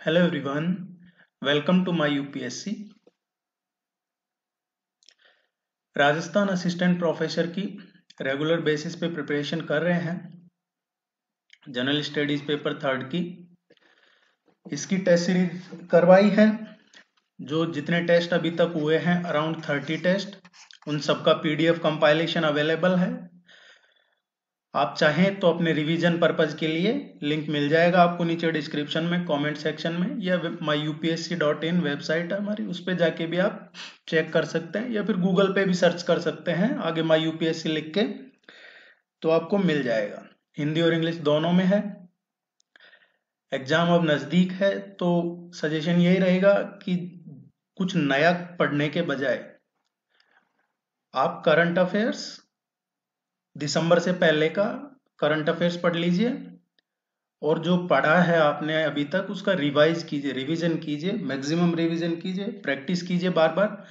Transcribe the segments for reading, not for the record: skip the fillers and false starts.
Hello everyone, welcome to my UPSC। Rajasthan assistant professor की regular basis पे preparation कर रहे हैं। जनरल स्टडीज पेपर 3 की इसकी टेस्ट सीरीज करवाई है। जो जितने टेस्ट अभी तक हुए हैं अराउंड 30 टेस्ट, उन सबका पीडीएफ कंपाइलेशन अवेलेबल है। आप चाहें तो अपने रिवीजन पर्पज के लिए लिंक मिल जाएगा आपको नीचे डिस्क्रिप्शन में, कमेंट सेक्शन में, या myupsc.in वेबसाइट है हमारी, उस पर जाके भी आप चेक कर सकते हैं, या फिर गूगल पे भी सर्च कर सकते हैं आगे myupsc लिख के, तो आपको मिल जाएगा। हिंदी और इंग्लिश दोनों में है। एग्जाम अब नजदीक है तो सजेशन यही रहेगा कि कुछ नया पढ़ने के बजाय आप करंट अफेयर्स, दिसंबर से पहले का करंट अफेयर्स पढ़ लीजिए, और जो पढ़ा है आपने अभी तक उसका रिवाइज कीजिए, रिवीजन कीजिए, मैक्सिमम रिवीजन कीजिए, प्रैक्टिस कीजिए बार बार,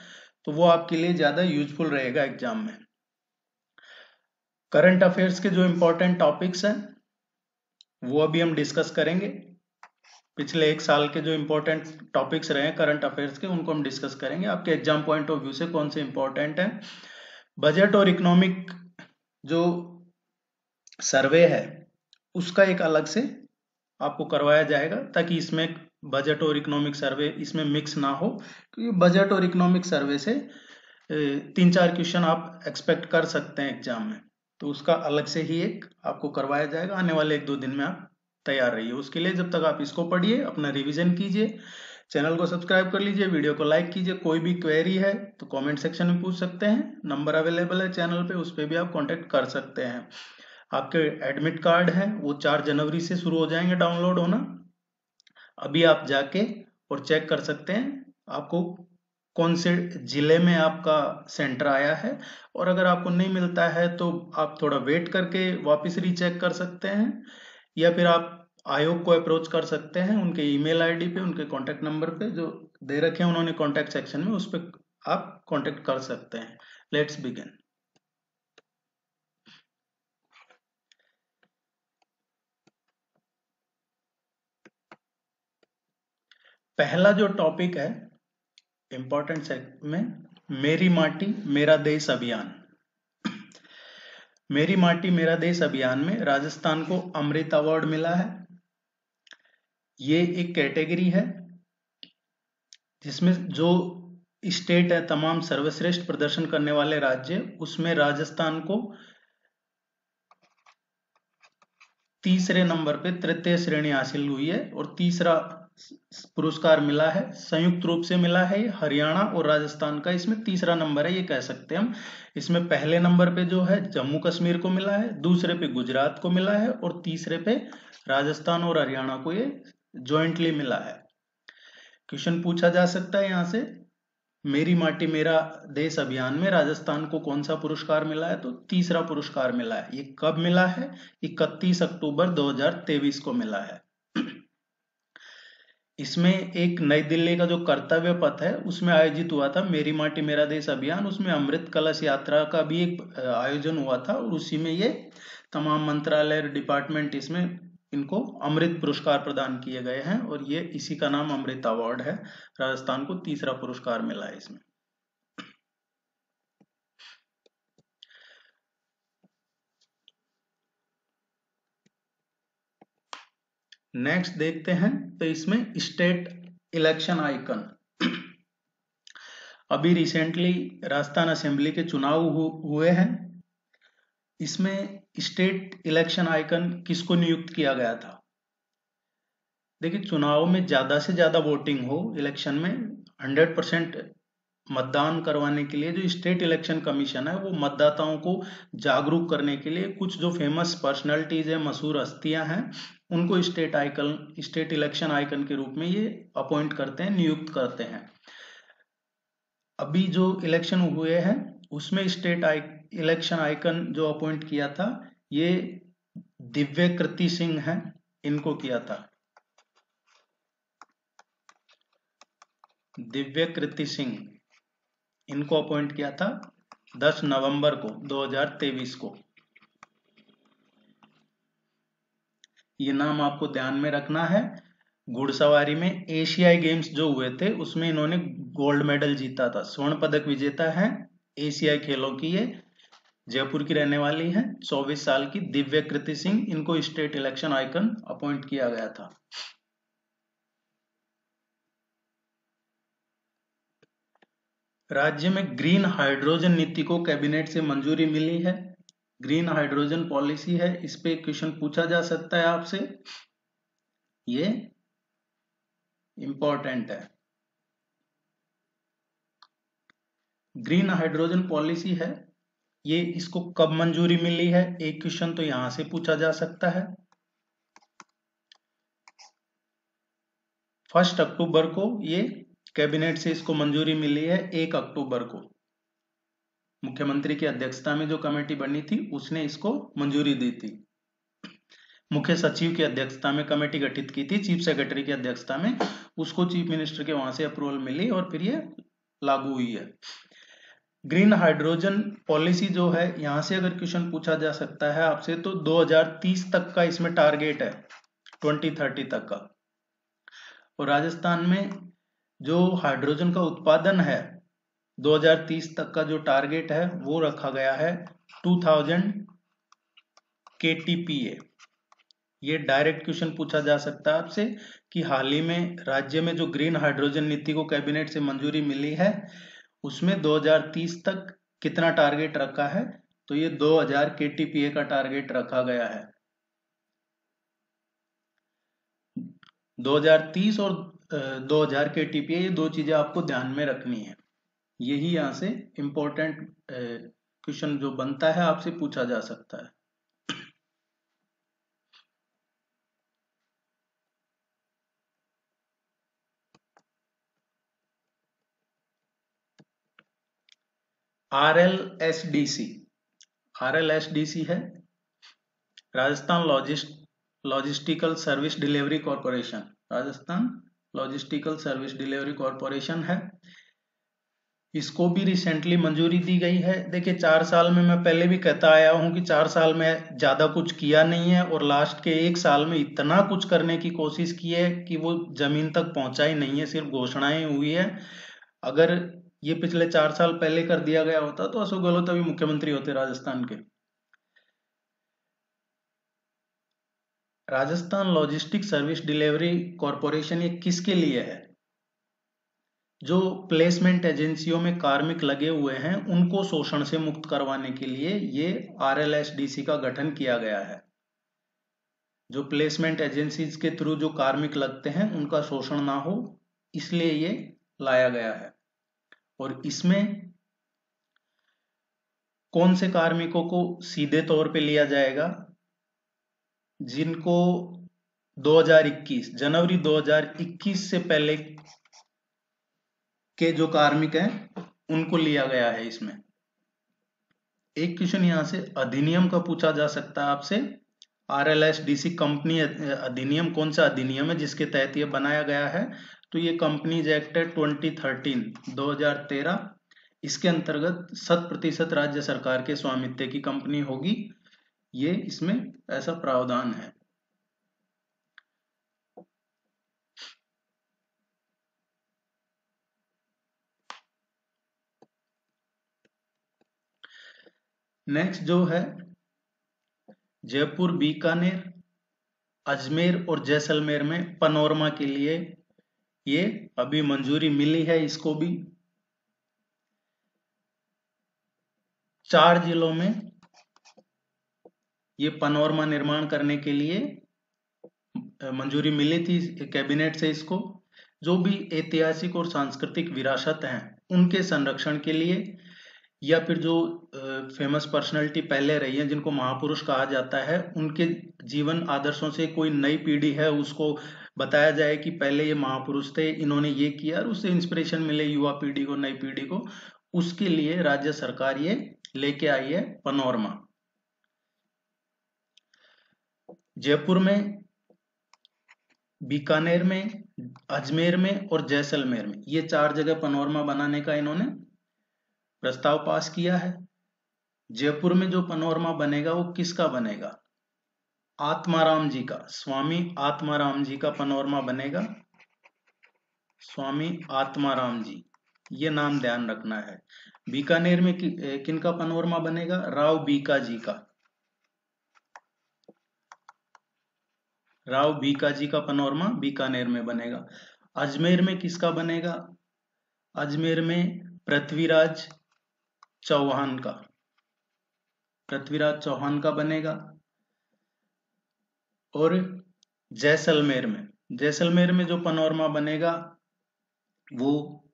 तो वो आपके लिए ज्यादा यूजफुल रहेगा एग्जाम में। करंट अफेयर्स के जो इंपॉर्टेंट टॉपिक्स हैं वो अभी हम डिस्कस करेंगे। पिछले एक साल के जो इंपॉर्टेंट टॉपिक्स रहे हैं करंट अफेयर्स के, उनको हम डिस्कस करेंगे आपके एग्जाम पॉइंट ऑफ व्यू से कौन से इंपॉर्टेंट हैं। बजट और इकोनॉमिक जो सर्वे है उसका एक अलग से आपको करवाया जाएगा, ताकि इसमें बजट और इकोनॉमिक सर्वे इसमें मिक्स ना हो, क्योंकि बजट और इकोनॉमिक सर्वे से 3-4 क्वेश्चन आप एक्सपेक्ट कर सकते हैं एग्जाम में, तो उसका अलग से ही एक आपको करवाया जाएगा। आने वाले 1-2 दिन में आप तैयार रहिए उसके लिए। जब तक आप इसको पढ़िए, अपना रिवीजन कीजिए, चैनल को सब्सक्राइब कर लीजिए, वीडियो को लाइक कीजिए। कोई भी क्वेरी है तो कमेंट सेक्शन में पूछ सकते हैं, नंबर अवेलेबल है चैनल पे, उस पर भी आप कांटेक्ट कर सकते हैं। आपके एडमिट कार्ड हैं वो 4 जनवरी से शुरू हो जाएंगे डाउनलोड होना। अभी आप जाके और चेक कर सकते हैं आपको कौन से जिले में आपका सेंटर आया है, और अगर आपको नहीं मिलता है तो आप थोड़ा वेट करके वापस रीचेक कर सकते हैं, या फिर आप आयोग को अप्रोच कर सकते हैं उनके ईमेल आईडी पे, उनके कांटेक्ट नंबर पे जो दे रखे हैं उन्होंने कांटेक्ट सेक्शन में, उस पर आप कांटेक्ट कर सकते हैं। Let's begin. पहला जो टॉपिक है इंपॉर्टेंट सेट में, मेरी माटी मेरा देश अभियान। मेरी माटी मेरा देश अभियान में राजस्थान को अमृत अवार्ड मिला है। ये एक कैटेगरी है जिसमें जो स्टेट है तमाम सर्वश्रेष्ठ प्रदर्शन करने वाले राज्य, उसमें राजस्थान को तीसरे नंबर पे तृतीय श्रेणी हासिल हुई है, और तीसरा पुरस्कार मिला है, संयुक्त रूप से मिला है। ये हरियाणा और राजस्थान का इसमें तीसरा नंबर है, ये कह सकते हैं हम। इसमें पहले नंबर पे जो है जम्मू कश्मीर को मिला है, दूसरे पे गुजरात को मिला है, और तीसरे पे राजस्थान और हरियाणा को ये ज्वाइंटली मिला है। क्वेश्चन पूछा जा सकता है यहाँ से, मेरी माटी मेरा देश अभियान में राजस्थान को कौन सा पुरस्कार मिला है, तो तीसरा पुरस्कार मिला है। ये कब मिला है? 31 अक्टूबर 2023 को मिला है। इसमें एक नई दिल्ली का जो कर्तव्य पथ है उसमें आयोजित हुआ था मेरी माटी मेरा देश अभियान, उसमें अमृत कलश यात्रा का भी एक आयोजन हुआ था, और उसी में ये तमाम मंत्रालय डिपार्टमेंट इसमें इनको अमृत पुरस्कार प्रदान किए गए हैं, और ये इसी का नाम अमृत अवार्ड है। राजस्थान को तीसरा पुरस्कार मिला है इसमें। नेक्स्ट देखते हैं, तो इसमें स्टेट इलेक्शन आइकन। अभी रिसेंटली राजस्थान असेंबली के चुनाव हुए हैं। इसमें स्टेट इलेक्शन आइकन किसको नियुक्त किया गया था? देखिए, चुनाव में ज्यादा से ज्यादा वोटिंग हो, इलेक्शन में 100% मतदान करवाने के लिए जो स्टेट इलेक्शन कमीशन है वो मतदाताओं को जागरूक करने के लिए कुछ जो फेमस पर्सनालिटीज है, मशहूर हस्तियां हैं, उनको स्टेट इलेक्शन आइकन के रूप में ये अपॉइंट करते हैं, नियुक्त करते हैं। अभी जो इलेक्शन हुए हैं उसमें इलेक्शन आइकन जो अपॉइंट किया था ये दिव्य कृति सिंह है, इनको किया था। दिव्य कृति सिंह, इनको अपॉइंट किया था 10 नवंबर को 2023 को। ये नाम आपको ध्यान में रखना है। घुड़सवारी में एशियाई गेम्स जो हुए थे उसमें इन्होंने गोल्ड मेडल जीता था, स्वर्ण पदक विजेता है एशियाई खेलों की। ये जयपुर की रहने वाली है, 24 साल की दिव्य कृति सिंह। इनको स्टेट इलेक्शन आइकन अपॉइंट किया गया था। राज्य में ग्रीन हाइड्रोजन नीति को कैबिनेट से मंजूरी मिली है। ग्रीन हाइड्रोजन पॉलिसी है, इस पे क्वेश्चन पूछा जा सकता है आपसे, ये इंपॉर्टेंट है। ग्रीन हाइड्रोजन पॉलिसी है, ये इसको कब मंजूरी मिली है, एक क्वेश्चन तो यहां से पूछा जा सकता है। 1 अक्टूबर को ये कैबिनेट से इसको मंजूरी मिली है। 1 अक्टूबर को मुख्यमंत्री की अध्यक्षता में जो कमेटी बनी थी उसने इसको मंजूरी दी थी। मुख्य सचिव की अध्यक्षता में कमेटी गठित की थी, चीफ सेक्रेटरी की अध्यक्षता में, उसको चीफ मिनिस्टर के वहां से अप्रूवल मिली और फिर ये लागू हुई है। ग्रीन हाइड्रोजन पॉलिसी जो है, यहां से अगर क्वेश्चन पूछा जा सकता है आपसे तो 2030 तक का इसमें टारगेट है, 2030 तक का। और राजस्थान में जो हाइड्रोजन का उत्पादन है 2030 तक का जो टारगेट है वो रखा गया है 2000 KTPA। ये डायरेक्ट क्वेश्चन पूछा जा सकता है आपसे कि हाल ही में राज्य में जो ग्रीन हाइड्रोजन नीति को कैबिनेट से मंजूरी मिली है उसमें 2030 तक कितना टारगेट रखा है, तो ये 2000 KTPA का टारगेट रखा गया है। 2030 और 2000 KTPA, ये दो चीजें आपको ध्यान में रखनी है। यही यहां से इंपॉर्टेंट क्वेश्चन जो बनता है आपसे पूछा जा सकता है। RLSDC है Rajasthan logistical service delivery corporation. Rajasthan logistical service delivery corporation है, इसको भी रिसेंटली मंजूरी दी गई है। देखिए 4 साल में, मैं पहले भी कहता आया हूं कि 4 साल में ज्यादा कुछ किया नहीं है और लास्ट के 1 साल में इतना कुछ करने की कोशिश की है कि वो जमीन तक पहुंचा ही नहीं है, सिर्फ घोषणाएं हुई है। अगर ये पिछले 4 साल पहले कर दिया गया होता तो अशोक गहलोत अभी मुख्यमंत्री होते राजस्थान के। Rajasthan logistic service delivery corporation ये किसके लिए है, जो प्लेसमेंट एजेंसियों में कार्मिक लगे हुए हैं उनको शोषण से मुक्त करवाने के लिए ये RLSDC का गठन किया गया है। जो प्लेसमेंट एजेंसीज के थ्रू जो कार्मिक लगते हैं उनका शोषण ना हो, इसलिए ये लाया गया है। और इसमें कौन से कार्मिकों को सीधे तौर पे लिया जाएगा, जिनको 2021 जनवरी 2021 से पहले के जो कार्मिक हैं उनको लिया गया है। इसमें एक क्वेश्चन यहां से अधिनियम का पूछा जा सकता है आपसे। RLSDC कंपनी अधिनियम, कौन सा अधिनियम है जिसके तहत ये बनाया गया है, तो ये कंपनीज एक्ट है 2013। इसके अंतर्गत 100% राज्य सरकार के स्वामित्व की कंपनी होगी, ये इसमें ऐसा प्रावधान है। नेक्स्ट जो है जयपुर, बीकानेर, अजमेर और जैसलमेर में पनोरमा के लिए ये अभी मंजूरी मिली है। इसको भी 4 जिलों में ये पनोरमा निर्माण करने के लिए मंजूरी मिली थी कैबिनेट से। इसको जो भी ऐतिहासिक और सांस्कृतिक विरासत हैं उनके संरक्षण के लिए, या फिर जो फेमस पर्सनालिटी पहले रही है जिनको महापुरुष कहा जाता है, उनके जीवन आदर्शों से कोई नई पीढ़ी है उसको बताया जाए कि पहले ये महापुरुष थे, इन्होंने ये किया, और उससे इंस्पिरेशन मिले युवा पीढ़ी को, नई पीढ़ी को। उसके लिए राज्य सरकार ये लेके आई है पनोरमा। जयपुर में, बीकानेर में, अजमेर में और जैसलमेर में, ये 4 जगह पनोरमा बनाने का इन्होंने प्रस्ताव पास किया है। जयपुर में जो पनोरमा बनेगा वो किसका बनेगा, आत्माराम जी का, स्वामी आत्माराम जी का पनोरमा बनेगा, स्वामी आत्माराम जी, ये नाम ध्यान रखना है। बीकानेर में किनका पनोरमा बनेगा? राव बीका जी का, राव बीका जी का पनोरमा बीकानेर में बनेगा। अजमेर में किसका बनेगा? अजमेर में पृथ्वीराज चौहान का, पृथ्वीराज चौहान का बनेगा। और जैसलमेर में, जैसलमेर में जो पनोरमा बनेगा वो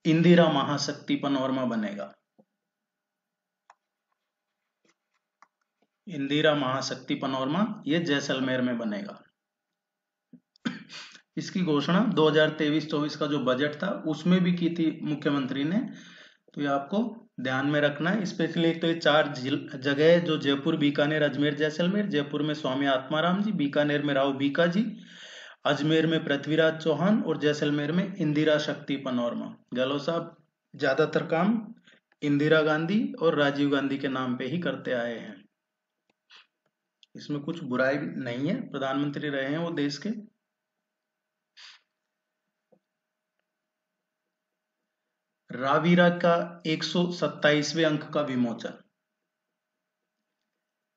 इंदिरा महाशक्ति पनोरमा बनेगा, इंदिरा महाशक्ति पनोरमा ये जैसलमेर में बनेगा। इसकी घोषणा 2023-24 का जो बजट था उसमें भी की थी मुख्यमंत्री ने, तो ये आपको ध्यान में रखना है। स्पेशली एक तो ये 4 जगह है जो जयपुर, बीकानेर, अजमेर, जैसलमेर। जयपुर में स्वामी आत्माराम जी, बीकानेर में राव बीका जी, अजमेर में पृथ्वीराज चौहान और जैसलमेर में इंदिरा शक्ति पनोरमा। गहलोत साहब ज्यादातर काम इंदिरा गांधी और राजीव गांधी के नाम पे ही करते आए हैं, इसमें कुछ बुराई नहीं है, प्रधानमंत्री रहे हैं वो देश के। रावीरा का 127वें अंक का विमोचन,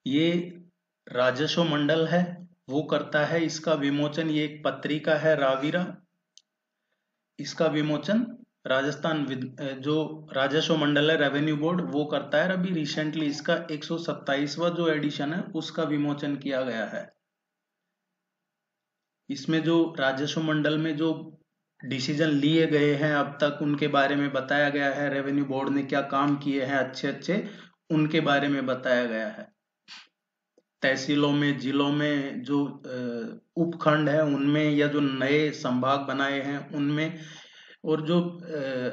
ये राजस्व मंडल है वो करता है इसका विमोचन। ये एक पत्रिका है रावीरा, इसका विमोचन राजस्थान जो राजस्व मंडल है, रेवेन्यू बोर्ड, वो करता है। अभी रिसेंटली इसका 127वां जो एडिशन है उसका विमोचन किया गया है। इसमें जो राजस्व मंडल में जो डिसीजन लिए गए हैं अब तक उनके बारे में बताया गया है, रेवेन्यू बोर्ड ने क्या काम किए हैं अच्छे अच्छे उनके बारे में बताया गया है। तहसीलों में, जिलों में जो उपखंड है उनमें, या जो नए संभाग बनाए हैं उनमें, और जो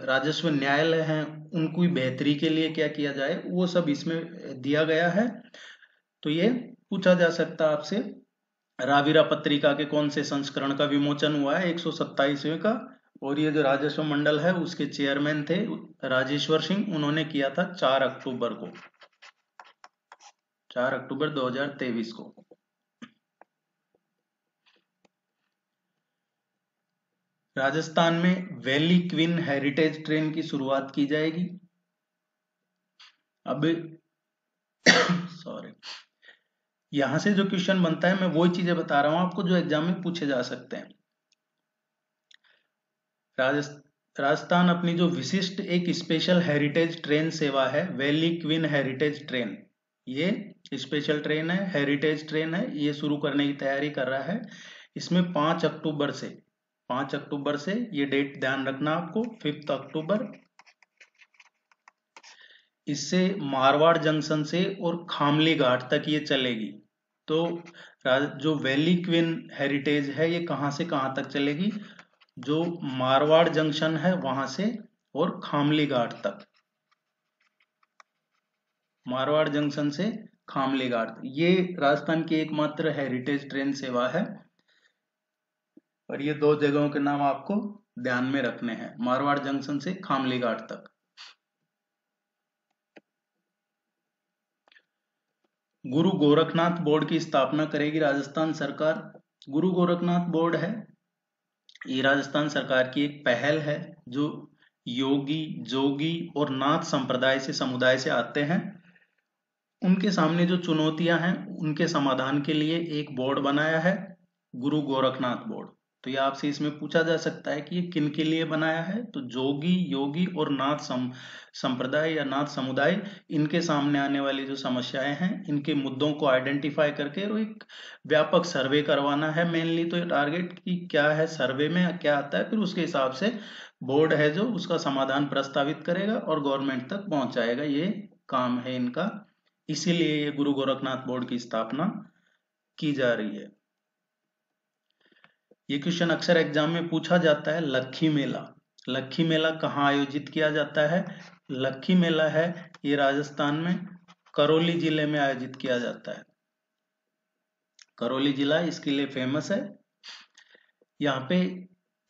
राजस्व न्यायालय हैं उनकी बेहतरी के लिए क्या किया जाए वो सब इसमें दिया गया है। तो ये पूछा जा सकता है आपसे, रावीरा पत्रिका के कौन से संस्करण का विमोचन हुआ है? 127वें का। और ये जो राजस्व मंडल है उसके चेयरमैन थे राजेश्वर सिंह, उन्होंने किया था 4 अक्टूबर को, 4 अक्टूबर 2023 को। राजस्थान में वैली क्वीन हेरिटेज ट्रेन की शुरुआत की जाएगी। अब सॉरी, यहां से जो क्वेश्चन बनता है मैं वही चीजें बता रहा हूं आपको जो एग्जाम में पूछे जा सकते हैं। राजस्थान अपनी जो विशिष्ट एक स्पेशल हेरिटेज ट्रेन सेवा है, वैली क्वीन हेरिटेज ट्रेन, ये स्पेशल ट्रेन है, हेरिटेज ट्रेन है, ये शुरू करने की तैयारी कर रहा है। इसमें 5 अक्टूबर से, 5 अक्टूबर से, ये डेट ध्यान रखना आपको, 5 अक्टूबर, इससे मारवाड़ जंक्शन से और खामली घाट तक ये चलेगी। तो जो वैली क्वीन हेरिटेज है ये कहां से कहां तक चलेगी? जो मारवाड़ जंक्शन है वहां से और खामली घाट तक, मारवाड़ जंक्शन से खामली घाट, ये राजस्थान की एकमात्र हेरिटेज ट्रेन सेवा है। और ये 2 जगहों के नाम आपको ध्यान में रखने हैं, मारवाड़ जंक्शन से खामली घाट तक। गुरु गोरखनाथ बोर्ड की स्थापना करेगी राजस्थान सरकार। गुरु गोरखनाथ बोर्ड है, ये राजस्थान सरकार की एक पहल है जो योगी, जोगी और नाथ संप्रदाय से, समुदाय से आते हैं, उनके सामने जो चुनौतियां हैं उनके समाधान के लिए एक बोर्ड बनाया है, गुरु गोरखनाथ बोर्ड। तो ये आपसे इसमें पूछा जा सकता है कि ये किन के लिए बनाया है? तो जोगी, योगी और नाथ संप्रदाय या नाथ समुदाय, इनके सामने आने वाली जो समस्याएं हैं इनके मुद्दों को आइडेंटिफाई करके और एक व्यापक सर्वे करवाना है मेनली। तो ये टारगेट की क्या है, सर्वे में क्या आता है, फिर उसके हिसाब से बोर्ड है जो उसका समाधान प्रस्तावित करेगा और गवर्नमेंट तक पहुंचाएगा, ये काम है इनका। इसीलिए ये गुरु गोरखनाथ बोर्ड की स्थापना की जा रही है। ये क्वेश्चन अक्सर एग्जाम में पूछा जाता है, लक्खी मेला, लक्खी मेला कहाँ आयोजित किया जाता है? लक्खी मेला है ये राजस्थान में करौली जिले में आयोजित किया जाता है। करौली जिला इसके लिए फेमस है। यहाँ पे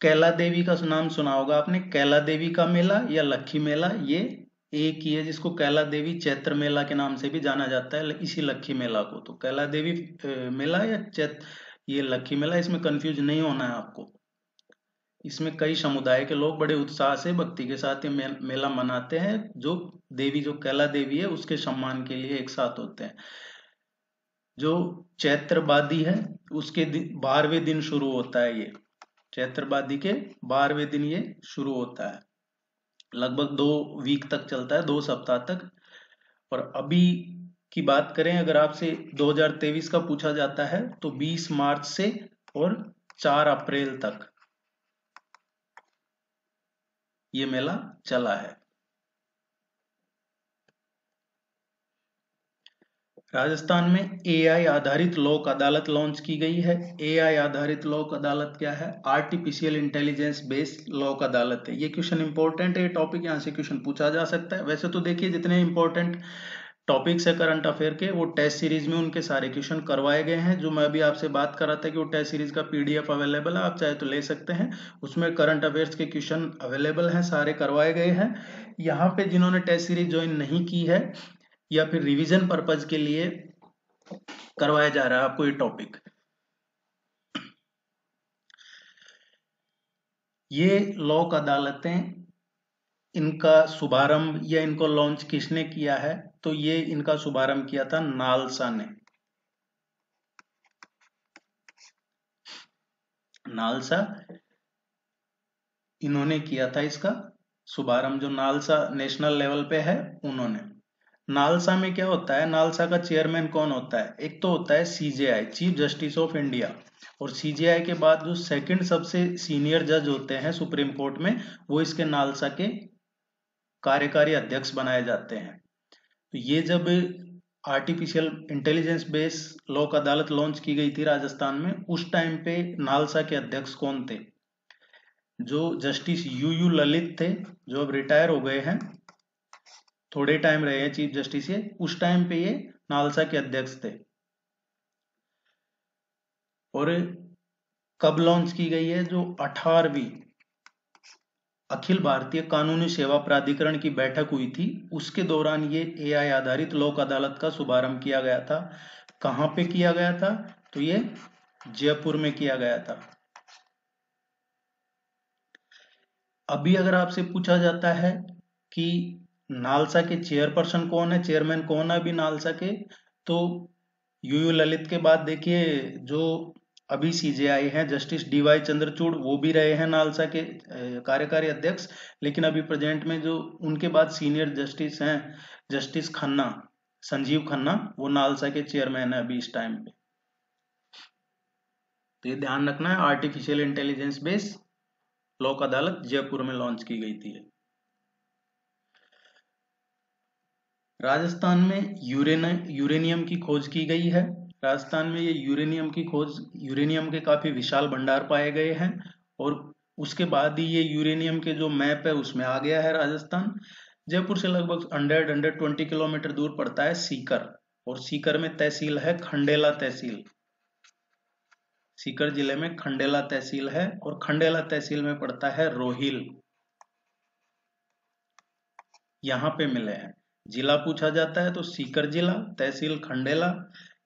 कैला देवी का नाम सुना होगा आपने, कैला देवी का मेला या लक्खी मेला, ये एक ही है जिसको कैला देवी चैत्र मेला के नाम से भी जाना जाता है, इसी लक्खी मेला को। तो कैला देवी मेला या ये लक्खी मेला, इसमें कंफ्यूज नहीं होना है आपको। इसमें कई समुदाय के लोग बड़े उत्साह से भक्ति के साथ ये मेला मनाते हैं, जो देवी जो कैला देवी है उसके सम्मान के लिए एक साथ होते हैं। जो चैत्रबादी है उसके 12वें दिन शुरू होता है ये, चैत्रबादी के 12वें दिन ये शुरू होता है, लगभग 2 वीक तक चलता है, 2 सप्ताह तक। और अभी की बात करें, अगर आपसे 2023 का पूछा जाता है तो 20 मार्च से और 4 अप्रैल तक ये मेला चला है। राजस्थान में एआई आधारित लोक अदालत लॉन्च की गई है। एआई आधारित लोक अदालत क्या है? आर्टिफिशियल इंटेलिजेंस बेस्ड लोक अदालत है। ये क्वेश्चन इंपॉर्टेंट है, ये टॉपिक यहाँ से क्वेश्चन पूछा जा सकता है। वैसे तो देखिए जितने इंपॉर्टेंट टॉपिक्स है करंट अफेयर के, वो टेस्ट सीरीज में उनके सारे क्वेश्चन करवाए गए हैं। जो मैं अभी आपसे बात कर रहा था कि वो टेस्ट सीरीज का पीडीएफ अवेलेबल है, आप चाहे तो ले सकते हैं। उसमें करंट अफेयर्स के क्वेश्चन अवेलेबल हैं, सारे करवाए गए हैं। यहाँ पे जिन्होंने टेस्ट सीरीज ज्वाइन नहीं की है या फिर रिवीजन पर्पज के लिए करवाया जा रहा है आपको ये टॉपिक। ये लोक अदालतें, इनका शुभारंभ या इनको लॉन्च किसने किया है? तो ये इनका शुभारंभ किया था नालसा ने। नालसा इन्होंने किया था इसका शुभारंभ, जो नालसा नेशनल लेवल पे है उन्होंने। नालसा में क्या होता है? नालसा का चेयरमैन कौन होता है? एक तो होता है CJI, chief justice of India, और सीजेआई के बाद जो सेकंड सबसे सीनियर जज होते हैं सुप्रीम कोर्ट में, वो इसके नालसा के कार्यकारी अध्यक्ष बनाए जाते हैं। तो ये जब आर्टिफिशियल इंटेलिजेंस बेस्ड लोक अदालत लॉन्च की गई थी राजस्थान में, उस टाइम पे नालसा के अध्यक्ष कौन थे? जो जस्टिस यू ललित थे, जो अब रिटायर हो गए हैं, थोड़े टाइम रहे हैं चीफ जस्टिस ये, उस टाइम पे ये नालसा के अध्यक्ष थे। और कब लॉन्च की गई है? जो 18वीं अखिल भारतीय कानूनी सेवा प्राधिकरण की बैठक हुई थी, उसके दौरान ये एआई आधारित लोक अदालत का शुभारंभ किया गया था। कहां पे किया गया था? तो ये जयपुर में किया गया था। अभी अगर आपसे पूछा जाता है कि नालसा के चेयरपर्सन कौन है, चेयरमैन कौन है अभी नालसा के, तो यू ललित के बाद देखिए जो अभी सीजेआई हैं जस्टिस डीवाई चंद्रचूड़, वो भी रहे हैं नालसा के कार्यकारी अध्यक्ष। लेकिन अभी प्रेजेंट में जो उनके बाद सीनियर जस्टिस हैं, जस्टिस खन्ना, संजीव खन्ना, वो नालसा के चेयरमैन है अभी इस टाइम पे। तो ये ध्यान रखना है, आर्टिफिशियल इंटेलिजेंस बेस्ड लोक अदालत जयपुर में लॉन्च की गई थी। राजस्थान में यूरेनियम की खोज की गई है। राजस्थान में ये यूरेनियम के काफी विशाल भंडार पाए गए हैं, और उसके बाद ही ये यूरेनियम के जो मैप है उसमें आ गया है राजस्थान। जयपुर से लगभग 120 किलोमीटर दूर पड़ता है सीकर, और सीकर में तहसील है खंडेला तहसील। सीकर जिले में खंडेला तहसील है, और खंडेला तहसील में पड़ता है रोहिल, यहाँ पे मिले हैं। जिला पूछा जाता है तो सीकर जिला, तहसील खंडेला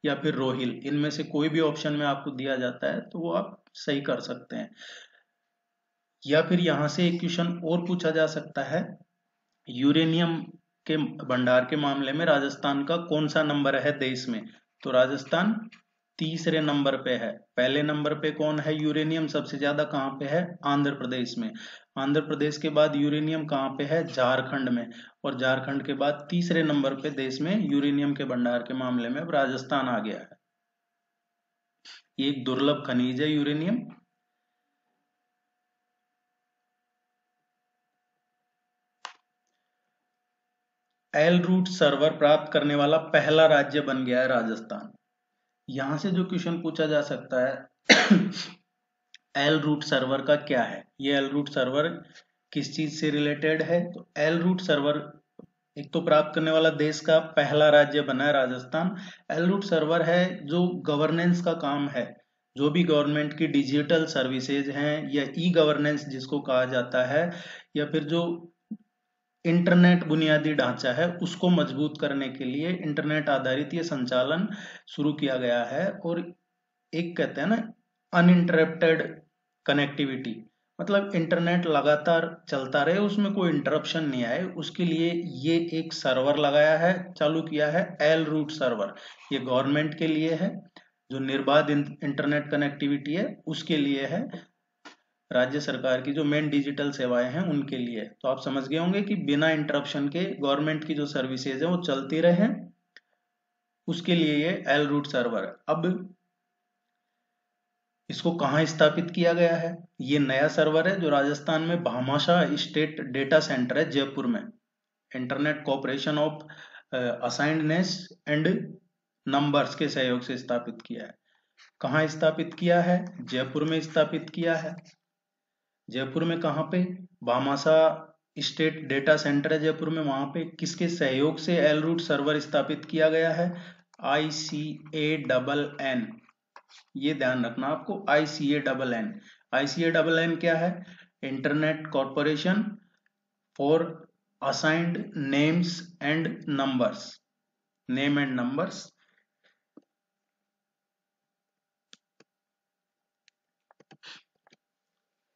या फिर रोहिल, इनमें से कोई भी ऑप्शन में आपको दिया जाता है तो वो आप सही कर सकते हैं। या फिर यहां से एक क्वेश्चन और पूछा जा सकता है, यूरेनियम के भंडार के मामले में राजस्थान का कौन सा नंबर है देश में? तो राजस्थान तीसरे नंबर पे है। पहले नंबर पे कौन है यूरेनियम सबसे ज्यादा कहाँ पे है? आंध्र प्रदेश में। आंध्र प्रदेश के बाद यूरेनियम कहाँ पे है? झारखंड में। और झारखंड के बाद तीसरे नंबर पे देश में यूरेनियम के भंडार के मामले में अब राजस्थान आ गया है। ये एक दुर्लभ खनिज है यूरेनियम। एल रूट सर्वर प्राप्त करने वाला पहला राज्य बन गया है राजस्थान। यहां से जो क्वेश्चन पूछा जा सकता है एल रूट सर्वर का क्या है? ये एल रूट सर्वर किस चीज से रिलेटेड है? तो एल रूट सर्वर एक तो प्राप्त करने वाला देश का पहला राज्य बना है राजस्थान। एल रूट सर्वर है जो गवर्नेंस का काम है, जो भी गवर्नमेंट की डिजिटल सर्विसेज हैं या ई गवर्नेंस जिसको कहा जाता है, या फिर जो इंटरनेट बुनियादी ढांचा है उसको मजबूत करने के लिए इंटरनेट आधारित ये संचालन शुरू किया गया है। और एक कहते हैं ना अनइंटरप्टेड कनेक्टिविटी, मतलब इंटरनेट लगातार चलता रहे, उसमें कोई इंटरप्शन नहीं आए, उसके लिए ये एक सर्वर लगाया है, चालू किया है, एल रूट सर्वर। ये गवर्नमेंट के लिए है, जो निर्बाध इंटरनेट कनेक्टिविटी है उसके लिए है, राज्य सरकार की जो मेन डिजिटल सेवाएं हैं उनके लिए। तो आप समझ गए होंगे कि बिना इंटरप्शन के गवर्नमेंट की जो सर्विसेज है वो चलती रहे, उसके लिए ये एल रूट सर्वर। अब इसको कहाँ स्थापित किया गया है? ये नया सर्वर है जो राजस्थान में भामाशाह स्टेट डेटा सेंटर है जयपुर में, internet corporation of assigned names and numbers के सहयोग से स्थापित किया है। कहाँ स्थापित किया है? जयपुर में स्थापित किया है। जयपुर में कहाँ पे? भामाशाह स्टेट डेटा सेंटर है जयपुर में, वहां पे किसके सहयोग से एल रूट सर्वर स्थापित किया गया है? ICANN, ये ध्यान रखना आपको, ICANN। ICANN क्या है? Internet corporation for assigned names and numbers, name and numbers.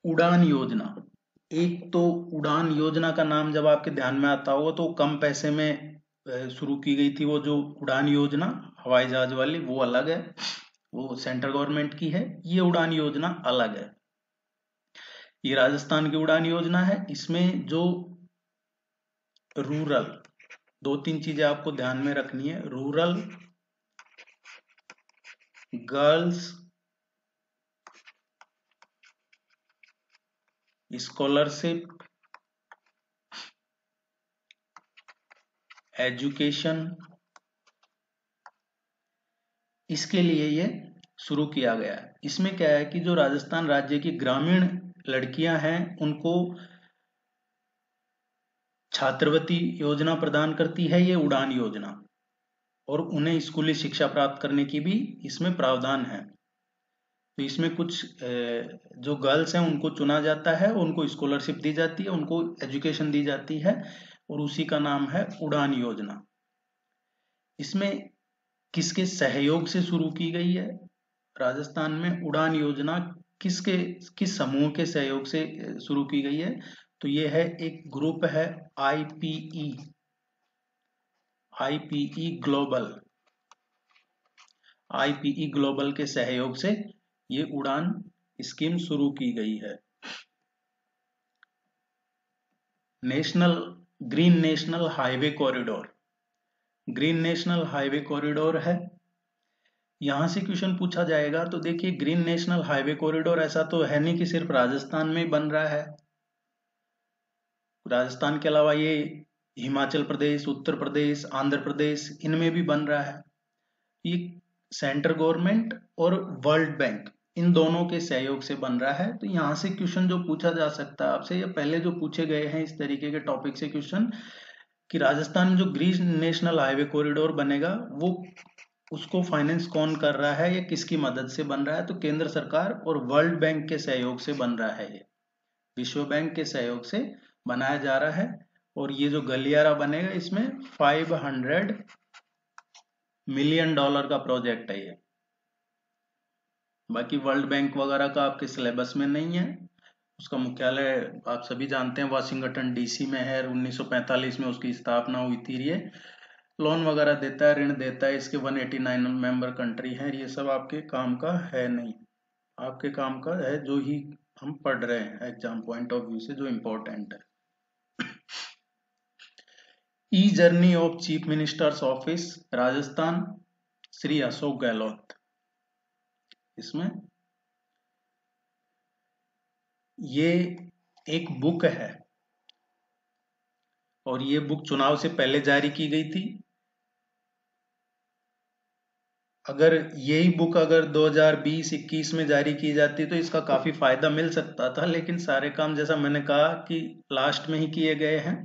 उड़ान योजना, एक तो उड़ान योजना का नाम जब आपके ध्यान में आता होगा तो कम पैसे में शुरू की गई थी, वो जो उड़ान योजना हवाई जहाज वाली, वो अलग है, वो सेंट्रल गवर्नमेंट की है। ये उड़ान योजना अलग है, ये राजस्थान की उड़ान योजना है। इसमें जो रूरल, दो तीन चीजें आपको ध्यान में रखनी है, रूरल गर्ल्स स्कॉलरशिप एजुकेशन, इसके लिए ये शुरू किया गया है। इसमें क्या है कि जो राजस्थान राज्य की ग्रामीण लड़कियां हैं उनको छात्रवृत्ति योजना प्रदान करती है ये उड़ान योजना, और उन्हें स्कूली शिक्षा प्राप्त करने की भी इसमें प्रावधान है। तो इसमें कुछ जो गर्ल्स हैं उनको चुना जाता है, उनको स्कॉलरशिप दी जाती है, उनको एजुकेशन दी जाती है, और उसी का नाम है उड़ान योजना। इसमें किसके सहयोग से शुरू की गई है? राजस्थान में उड़ान योजना किस समूह के सहयोग से शुरू की गई है? तो ये है, एक ग्रुप है आईपीई ग्लोबल के सहयोग से ये उड़ान स्कीम शुरू की गई है। Green national highway corridor, green national highway corridor है। यहां से क्वेश्चन पूछा जाएगा तो देखिए, ग्रीन नेशनल हाईवे कॉरिडोर ऐसा तो है नहीं कि सिर्फ राजस्थान में बन रहा है, राजस्थान के अलावा ये हिमाचल प्रदेश, उत्तर प्रदेश, आंध्र प्रदेश, इनमें भी बन रहा है। ये सेंट्रल गवर्नमेंट और वर्ल्ड बैंक, इन दोनों के सहयोग से बन रहा है। तो यहां से क्वेश्चन जो पूछा जा सकता है आपसे, या पहले जो पूछे गए हैं इस तरीके के टॉपिक से क्वेश्चन, कि राजस्थान में जो ग्रीन नेशनल हाईवे कॉरिडोर बनेगा वो उसको फाइनेंस कौन कर रहा है या किसकी मदद से बन रहा है? तो केंद्र सरकार और वर्ल्ड बैंक के सहयोग से बन रहा है, ये विश्व बैंक के सहयोग से बनाया जा रहा है। और ये जो गलियारा बनेगा इसमें $500 मिलियन का प्रोजेक्ट है ये। बाकी वर्ल्ड बैंक वगैरह का आपके सिलेबस में नहीं है, उसका मुख्यालय आप सभी जानते हैं वाशिंगटन डीसी में है, 1945 में उसकी स्थापना हुई थी। ये लोन वगैरह देता है, ऋण देता है, इसके 189 मेंबर कंट्री हैं। ये सब आपके काम का है नहीं, आपके काम का है जो ही हम पढ़ रहे हैं एग्जाम पॉइंट ऑफ व्यू से जो इम्पोर्टेंट है। E journey of chief ministers office Rajasthan, Shri Ashok Gehlot. इसमें ये एक बुक है, और ये बुक चुनाव से पहले जारी की गई थी। अगर यही बुक अगर 2020-21 में जारी की जाती तो इसका काफी फायदा मिल सकता था, लेकिन सारे काम जैसा मैंने कहा कि लास्ट में ही किए गए हैं।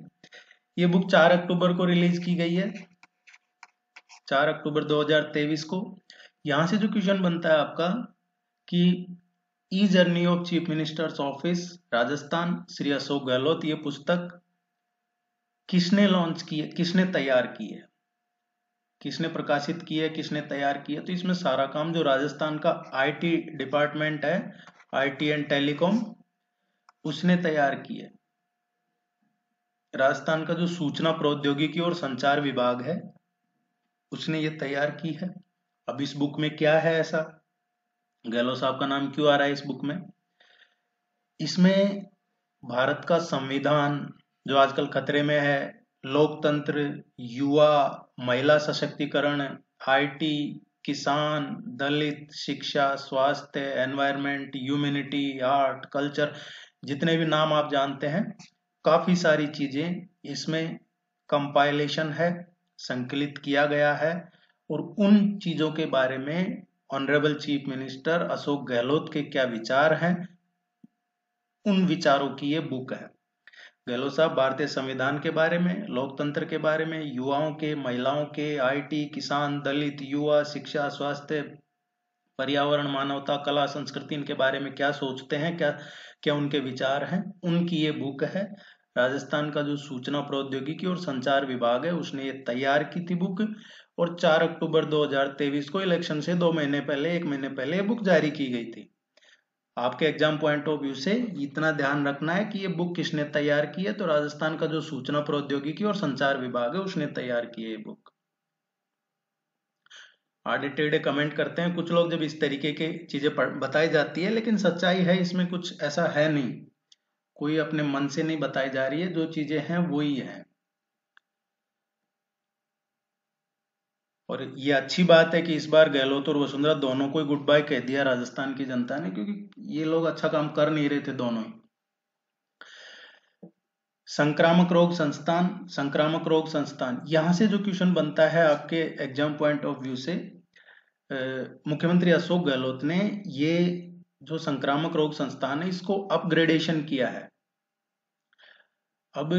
ये बुक 4 अक्टूबर को रिलीज की गई है, 4 अक्टूबर 2023 को। यहां से जो क्वेश्चन बनता है आपका कि E journey of chief ministers office Rajasthan, Shri Ashok Gehlot, ये पुस्तक किसने लॉन्च की है, किसने तैयार की है, किसने प्रकाशित की है, किसने तैयार की है? तो इसमें सारा काम जो राजस्थान का आईटी डिपार्टमेंट है, आईटी एंड टेलीकॉम, उसने तैयार की है। राजस्थान का जो सूचना प्रौद्योगिकी और संचार विभाग है, उसने ये तैयार की है। अब इस बुक में क्या है ऐसा, गहलोत साहब का नाम क्यों आ रहा है इस बुक में? इसमें भारत का संविधान जो आजकल खतरे में है, लोकतंत्र, युवा, महिला सशक्तिकरण, आईटी, किसान, दलित, शिक्षा, स्वास्थ्य, एनवायरनमेंट, ह्यूमैनिटी, आर्ट, कल्चर, जितने भी नाम आप जानते हैं, काफी सारी चीजें इसमें कंपाइलेशन है, संकलित किया गया है। और उन चीजों के बारे में honourable chief minister Ashok Gehlot के क्या विचार हैं, उन विचारों की ये बुक है। गहलोत साहब भारतीय संविधान के बारे में, लोकतंत्र के बारे में, युवाओं के, महिलाओं के, आईटी, किसान, दलित, युवा, शिक्षा, स्वास्थ्य, पर्यावरण, मानवता, कला, संस्कृति, इनके बारे में क्या सोचते हैं, क्या क्या उनके विचार हैं, उनकी ये बुक है। राजस्थान का जो सूचना प्रौद्योगिकी और संचार विभाग है, उसने ये तैयार की थी बुक, और 4 अक्टूबर 2023 को इलेक्शन से 2 महीने पहले, 1 महीने पहले ये बुक जारी की गई थी। आपके एग्जाम पॉइंट ऑफ व्यू से इतना ध्यान रखना है कि ये बुक किसने तैयार की है, तो राजस्थान का जो सूचना प्रौद्योगिकी और संचार विभाग है, उसने तैयार की है ये बुक। आड़े टेढ़े कमेंट करते हैं कुछ लोग जब इस तरीके की चीजें बताई जाती है, लेकिन सच्चाई है इसमें कुछ ऐसा है नहीं, कोई अपने मन से नहीं बताई जा रही है, जो चीजें हैं वही है। और ये अच्छी बात है कि इस बार गहलोत और वसुंधरा दोनों को गुड बाय कह दिया राजस्थान की जनता ने, क्योंकि ये लोग अच्छा काम कर नहीं रहे थे दोनों ही। संक्रामक रोग संस्थान, संक्रामक रोग संस्थान, यहां से जो क्वेश्चन बनता है आपके एग्जाम पॉइंट ऑफ व्यू से, मुख्यमंत्री अशोक गहलोत ने ये जो संक्रामक रोग संस्थान है, इसको अपग्रेडेशन किया है। अब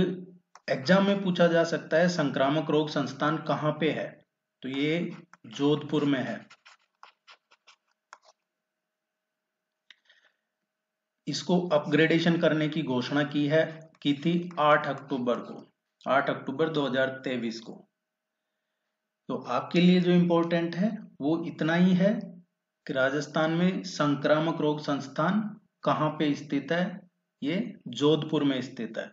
एग्जाम में पूछा जा सकता है संक्रामक रोग संस्थान कहां पे है, तो ये जोधपुर में है। इसको अपग्रेडेशन करने की घोषणा की थी 8 अक्टूबर को, 8 अक्टूबर 2023 को। तो आपके लिए जो इंपॉर्टेंट है वो इतना ही है कि राजस्थान में संक्रामक रोग संस्थान कहां पे स्थित है, ये जोधपुर में स्थित है।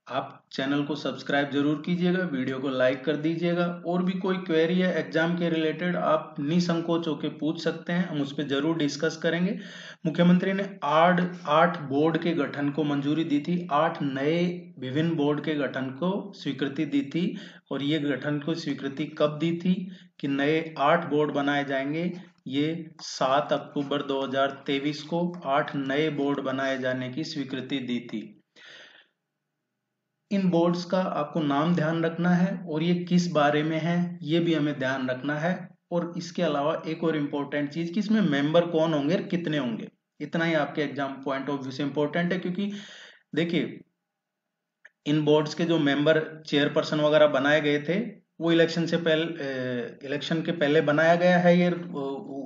आप चैनल को सब्सक्राइब जरूर कीजिएगा, वीडियो को लाइक कर दीजिएगा, और भी कोई क्वेरी है एग्जाम के रिलेटेड आप निसंकोच होकर पूछ सकते हैं, हम उस पर जरूर डिस्कस करेंगे। मुख्यमंत्री ने 8 बोर्ड के गठन को मंजूरी दी थी, 8 नए विभिन्न बोर्ड के गठन को स्वीकृति दी थी। और ये गठन को स्वीकृति कब दी थी कि नए 8 बोर्ड बनाए जाएंगे, ये 7 अक्टूबर 2023 को 8 नए बोर्ड बनाए जाने की स्वीकृति दी थी। इन बोर्ड्स का आपको नाम ध्यान रखना है, और ये किस बारे में है ये भी हमें ध्यान रखना है। और इसके अलावा एक और इम्पोर्टेंट चीज कि इसमें मेंबर कौन होंगे और कितने होंगे, इतना ही आपके एग्जाम पॉइंट ऑफ व्यू से इंपॉर्टेंट है। क्योंकि देखिए, इन बोर्ड्स के जो मेंबर, चेयरपर्सन वगैरह बनाए गए थे, वो इलेक्शन के पहले बनाया गया है, ये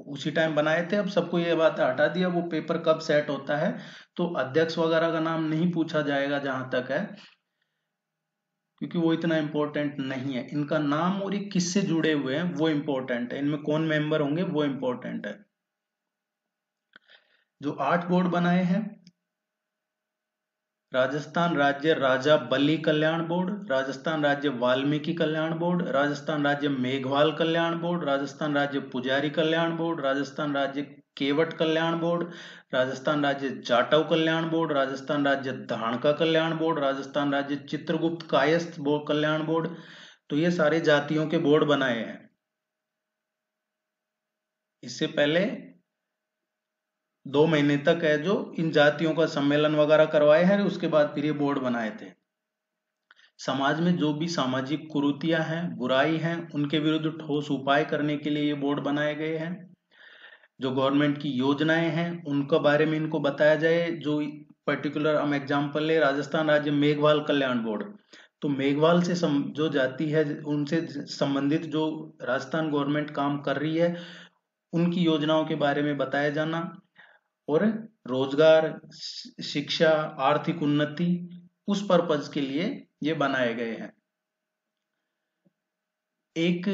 उसी टाइम बनाए थे। अब सबको ये बात हटा दिया, वो पेपर कब सेट होता है, तो अध्यक्ष वगैरह का नाम नहीं पूछा जाएगा जहां तक है, क्योंकि वो इतना इंपॉर्टेंट नहीं है। इनका नाम और ये किससे जुड़े हुए हैं वो इंपॉर्टेंट है, इनमें कौन मेंबर होंगे वो इंपॉर्टेंट है। जो 8 बोर्ड बनाए हैं, राजस्थान राज्य राजा बली कल्याण बोर्ड, राजस्थान राज्य वाल्मीकि कल्याण बोर्ड, राजस्थान राज्य मेघवाल कल्याण बोर्ड, राजस्थान राज्य पुजारी कल्याण बोर्ड, राजस्थान राज्य केवट कल्याण बोर्ड, राजस्थान राज्य जाटव कल्याण बोर्ड, राजस्थान राज्य धाणका कल्याण बोर्ड, राजस्थान राज्य चित्रगुप्त कायस्थ कल्याण बोर्ड। तो ये सारे जातियों के बोर्ड बनाए हैं। इससे पहले 2 महीने तक है जो इन जातियों का सम्मेलन वगैरह करवाए हैं, उसके बाद फिर ये बोर्ड बनाए थे। समाज में जो भी सामाजिक कुरीतियां हैं, बुराई हैं, उनके विरुद्ध ठोस उपाय करने के लिए ये बोर्ड बनाए गए हैं। जो गवर्नमेंट की योजनाएं हैं उनके बारे में इनको बताया जाए। जो पर्टिकुलर हम एग्जांपल ले, राजस्थान राज्य मेघवाल कल्याण बोर्ड, तो मेघवाल से जो जाति है उनसे संबंधित जो राजस्थान गवर्नमेंट काम कर रही है, उनकी योजनाओं के बारे में बताया जाना, और रोजगार, शिक्षा, आर्थिक उन्नति, उस पर्पज के लिए ये बनाए गए हैं। एक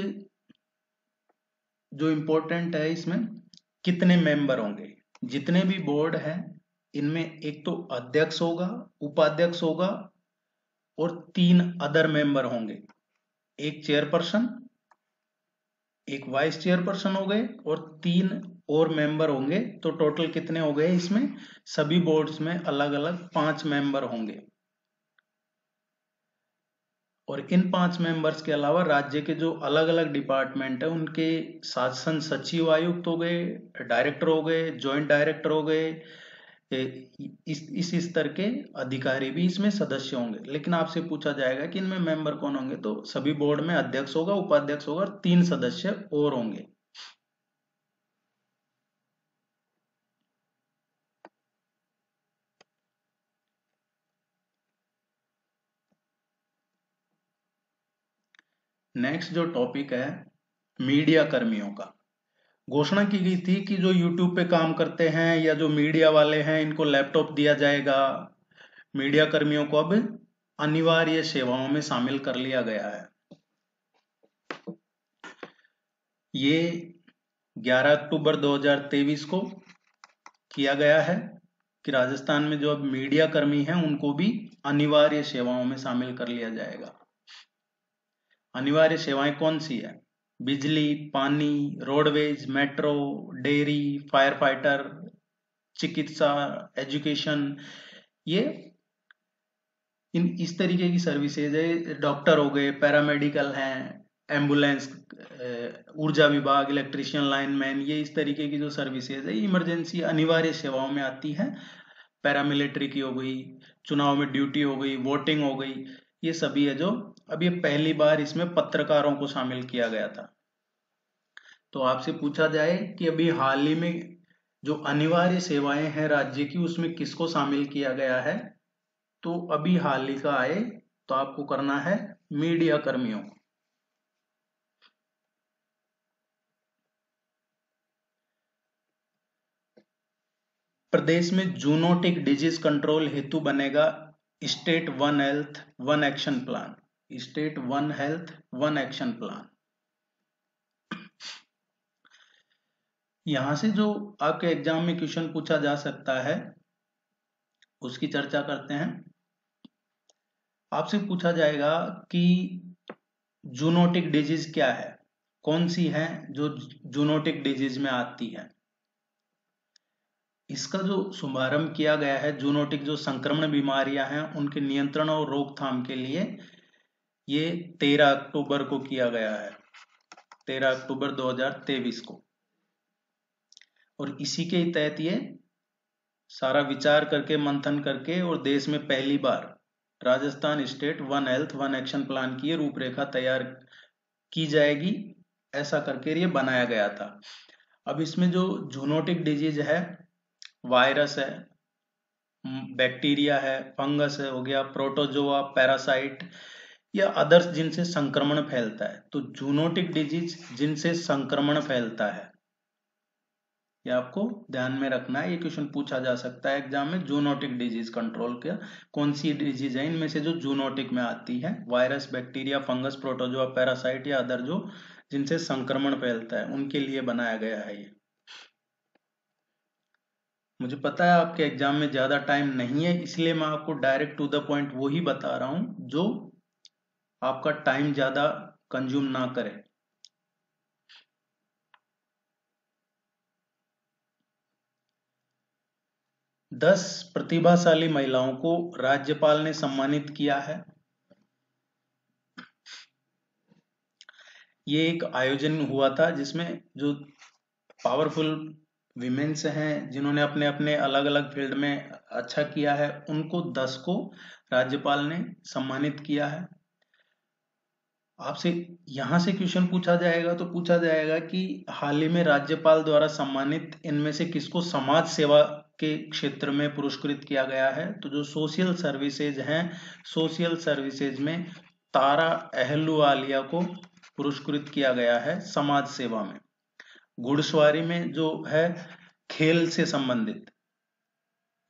जो इम्पोर्टेंट है इसमें, कितने मेंबर होंगे। जितने भी बोर्ड हैं इनमें एक तो अध्यक्ष होगा, उपाध्यक्ष होगा और 3 अदर मेंबर होंगे। एक चेयरपर्सन, एक वाइस चेयरपर्सन हो गए और 3 और मेंबर होंगे। तो टोटल कितने हो गए इसमें, सभी बोर्ड्स में अलग अलग 5 मेंबर होंगे। और इन 5 मेंबर्स के अलावा राज्य के जो अलग अलग डिपार्टमेंट है उनके शासन सचिव आयुक्त हो गए, डायरेक्टर हो गए, जॉइंट डायरेक्टर हो गए, इस स्तर के अधिकारी भी इसमें सदस्य होंगे। लेकिन आपसे पूछा जाएगा कि इनमें मेंबर कौन होंगे, तो सभी बोर्ड में अध्यक्ष होगा, उपाध्यक्ष होगा और 3 सदस्य और होंगे। नेक्स्ट जो टॉपिक है मीडिया कर्मियों का। घोषणा की गई थी कि जो यूट्यूब पे काम करते हैं या जो मीडिया वाले हैं इनको लैपटॉप दिया जाएगा। मीडिया कर्मियों को अब अनिवार्य सेवाओं में शामिल कर लिया गया है। ये 11 अक्टूबर 2023 को किया गया है कि राजस्थान में जो अब मीडिया कर्मी हैं उनको भी अनिवार्य सेवाओं में शामिल कर लिया जाएगा। अनिवार्य सेवाएं कौन सी है, बिजली, पानी, roadways, metro, dairy, fire fighter, चिकित्सा, एजुकेशन, ये इस तरीके की सर्विसेज है। डॉक्टर हो गए, पैरामेडिकल हैं, एम्बुलेंस, ऊर्जा विभाग, इलेक्ट्रिशियन, लाइनमैन, ये इस तरीके की जो सर्विसेज है इमरजेंसी अनिवार्य सेवाओं में आती है। पैरामिलिट्री की हो गई, चुनाव में ड्यूटी हो गई, वोटिंग हो गई, ये सभी है जो अब ये पहली बार इसमें पत्रकारों को शामिल किया गया था। तो आपसे पूछा जाए कि अभी हाल ही में जो अनिवार्य सेवाएं हैं राज्य की उसमें किसको शामिल किया गया है, तो अभी हाल ही का आए तो आपको करना है मीडिया कर्मियों। प्रदेश में जूनोटिक डिजीज कंट्रोल हेतु बनेगा state one health one action plan. State one health one action plan. यहां से जो आपके एग्जाम में क्वेश्चन पूछा जा सकता है उसकी चर्चा करते हैं। आपसे पूछा जाएगा कि जूनोटिक डिजीज क्या है, कौन सी है जो जूनोटिक डिजीज में आती है। इसका जो शुभारंभ किया गया है, जूनोटिक जो संक्रमण बीमारियां हैं उनके नियंत्रण और रोकथाम के लिए, ये 13 अक्टूबर को किया गया है, 13 अक्टूबर 2023 को। और इसी के तहत ये सारा विचार करके, मंथन करके, और देश में पहली बार Rajasthan state one health one action plan की रूपरेखा तैयार की जाएगी, ऐसा करके ये बनाया गया था। अब इसमें जो जूनोटिक डिजीज है, वायरस है, बैक्टीरिया है, फंगस है, हो गया प्रोटोजोआ, पैरासाइट या अदर्स जिनसे संक्रमण फैलता है। तो जूनोटिक डिजीज जिनसे संक्रमण फैलता है, ये आपको ध्यान में रखना है। ये क्वेश्चन पूछा जा सकता है एग्जाम में, जूनोटिक डिजीज कंट्रोल का कौन सी डिजीज है इनमें से जो जूनोटिक में आती है। Virus, bacteria, fungus, protozoa, parasite या अदर जो जिनसे संक्रमण फैलता है, उनके लिए बनाया गया है ये। मुझे पता है आपके एग्जाम में ज्यादा टाइम नहीं है, इसलिए मैं आपको डायरेक्ट टू द पॉइंट वो ही बता रहा हूं जो आपका टाइम ज्यादा कंज्यूम ना करे। दस प्रतिभाशाली महिलाओं को राज्यपाल ने सम्मानित किया है। ये एक आयोजन हुआ था जिसमें जो पावरफुल विमेन्स हैं जिन्होंने अपने अपने अलग अलग फील्ड में अच्छा किया है, उनको 10 को राज्यपाल ने सम्मानित किया है। आपसे यहां से क्वेश्चन पूछा जाएगा तो पूछा जाएगा कि हाल ही में राज्यपाल द्वारा सम्मानित इनमें से किसको समाज सेवा के क्षेत्र में पुरस्कृत किया गया है। तो जो सोशल सर्विसेज हैं, सोशल सर्विसेज में तारा अहलुवालिया को पुरस्कृत किया गया है समाज सेवा में। घुड़सवारी में जो है खेल से संबंधित,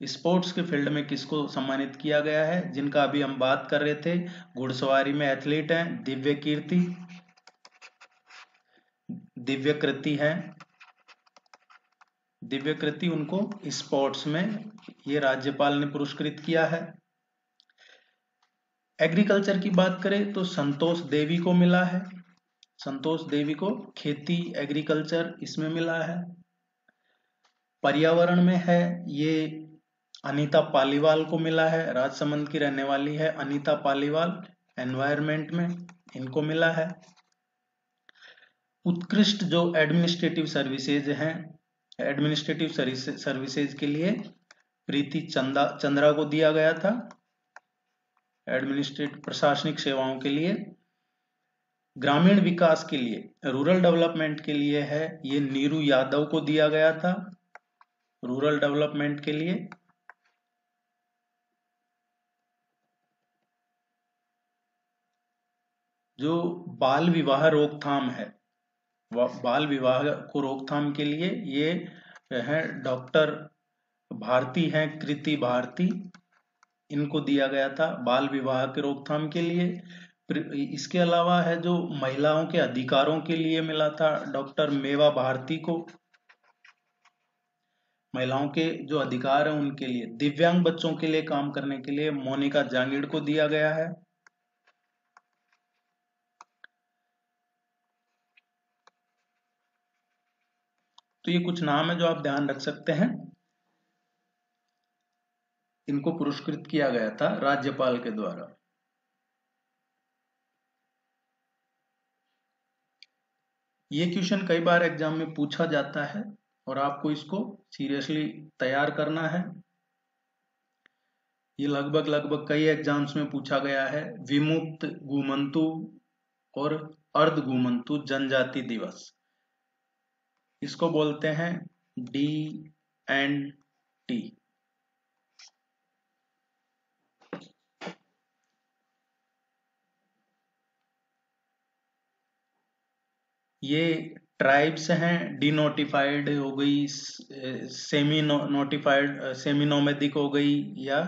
स्पोर्ट्स के फील्ड में किसको सम्मानित किया गया है, जिनका अभी हम बात कर रहे थे, घुड़सवारी में एथलीट हैं दिव्य कीर्ति, दिव्य कृति है, दिव्य कृति उनको स्पोर्ट्स में ये राज्यपाल ने पुरस्कृत किया है। एग्रीकल्चर की बात करें तो संतोष देवी को मिला है, संतोष देवी को खेती एग्रीकल्चर इसमें मिला है। पर्यावरण में है ये अनीता पालीवाल को मिला है, राजसमंद की रहने वाली है अनीता पालीवाल, एनवायरमेंट में इनको मिला है। उत्कृष्ट जो एडमिनिस्ट्रेटिव सर्विसेज हैं, एडमिनिस्ट्रेटिव सर्विसेज के लिए प्रीति चंद्रा को दिया गया था, एडमिनिस्ट्रेटिव प्रशासनिक सेवाओं के लिए। ग्रामीण विकास के लिए रूरल डेवलपमेंट के लिए है ये नीरू यादव को दिया गया था, रूरल डेवलपमेंट के लिए। जो बाल विवाह रोकथाम है, बाल विवाह को रोकथाम के लिए ये है डॉक्टर भारती हैं, कृति भारती, इनको दिया गया था बाल विवाह के रोकथाम के लिए। इसके अलावा है जो महिलाओं के अधिकारों के लिए मिला था डॉक्टर मेवा भारती को, महिलाओं के जो अधिकार है उनके लिए। दिव्यांग बच्चों के लिए काम करने के लिए मोनिका जांगिड़ को दिया गया है। तो ये कुछ नाम है जो आप ध्यान रख सकते हैं, इनको पुरस्कृत किया गया था राज्यपाल के द्वारा। ये क्वेश्चन कई बार एग्जाम में पूछा जाता है और आपको इसको सीरियसली तैयार करना है। ये लगभग कई एग्जाम्स में पूछा गया है। विमुक्त घुमंतु और अर्ध घुमंतु जनजाति दिवस, इसको बोलते हैं DNT। ये ट्राइब्स हैं, डिनोटिफाइड हो गई, सेमी नोटिफाइड, सेमी नोमैडिक हो गई, या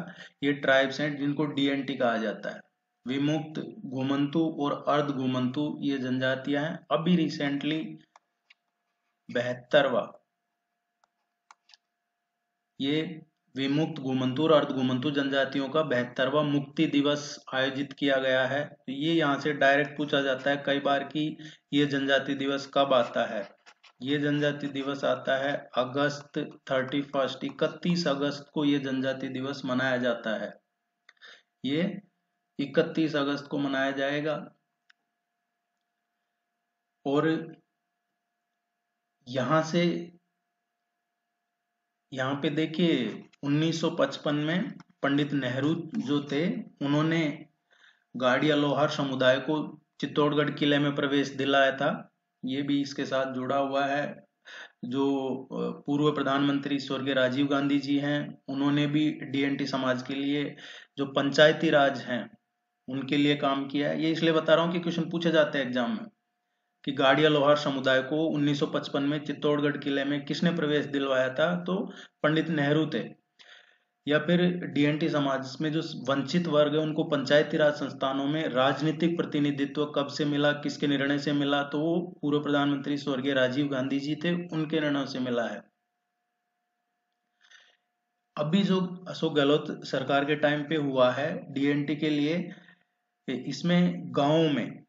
ये ट्राइब्स हैं जिनको DNT कहा जाता है। विमुक्त घुमंतु और अर्ध घुमंतु ये जनजातियां हैं। अभी रिसेंटली 72वां ये विमुक्त घुमंतु और अर्ध घुमंतु जनजातियों का 72वां मुक्ति दिवस आयोजित किया गया है। तो ये यहाँ से डायरेक्ट पूछा जाता है कई बार कि ये जनजाति दिवस कब आता है। ये जनजाति दिवस आता है अगस्त 31 अगस्त को ये जनजाति दिवस मनाया जाता है। ये 31 अगस्त को मनाया जाएगा। और यहाँ पे देखिए 1955 में पंडित नेहरू जो थे उन्होंने गाड़िया लोहार समुदाय को चित्तौड़गढ़ किले में प्रवेश दिलाया था। ये भी इसके साथ जुड़ा हुआ है। जो पूर्व प्रधानमंत्री स्वर्गीय राजीव गांधी जी हैं उन्होंने भी DNT समाज के लिए जो पंचायती राज हैं उनके लिए काम किया है। ये इसलिए बता रहा हूँ कि क्वेश्चन पूछे जाते हैं एग्जाम में कि गाड़िया लोहार समुदाय को 1955 में चित्तौड़गढ़ किले में किसने प्रवेश दिलवाया था, तो पंडित नेहरू थे। या फिर DNT समाज में जो वंचित वर्ग है उनको पंचायती राज संस्थानों में राजनीतिक प्रतिनिधित्व कब से मिला, किसके निर्णय से मिला, तो वो पूर्व प्रधानमंत्री स्वर्गीय राजीव गांधी जी थे, उनके निर्णय से मिला है। अभी जो अशोक गहलोत सरकार के टाइम पे हुआ है DNT के लिए, इसमें गांवों में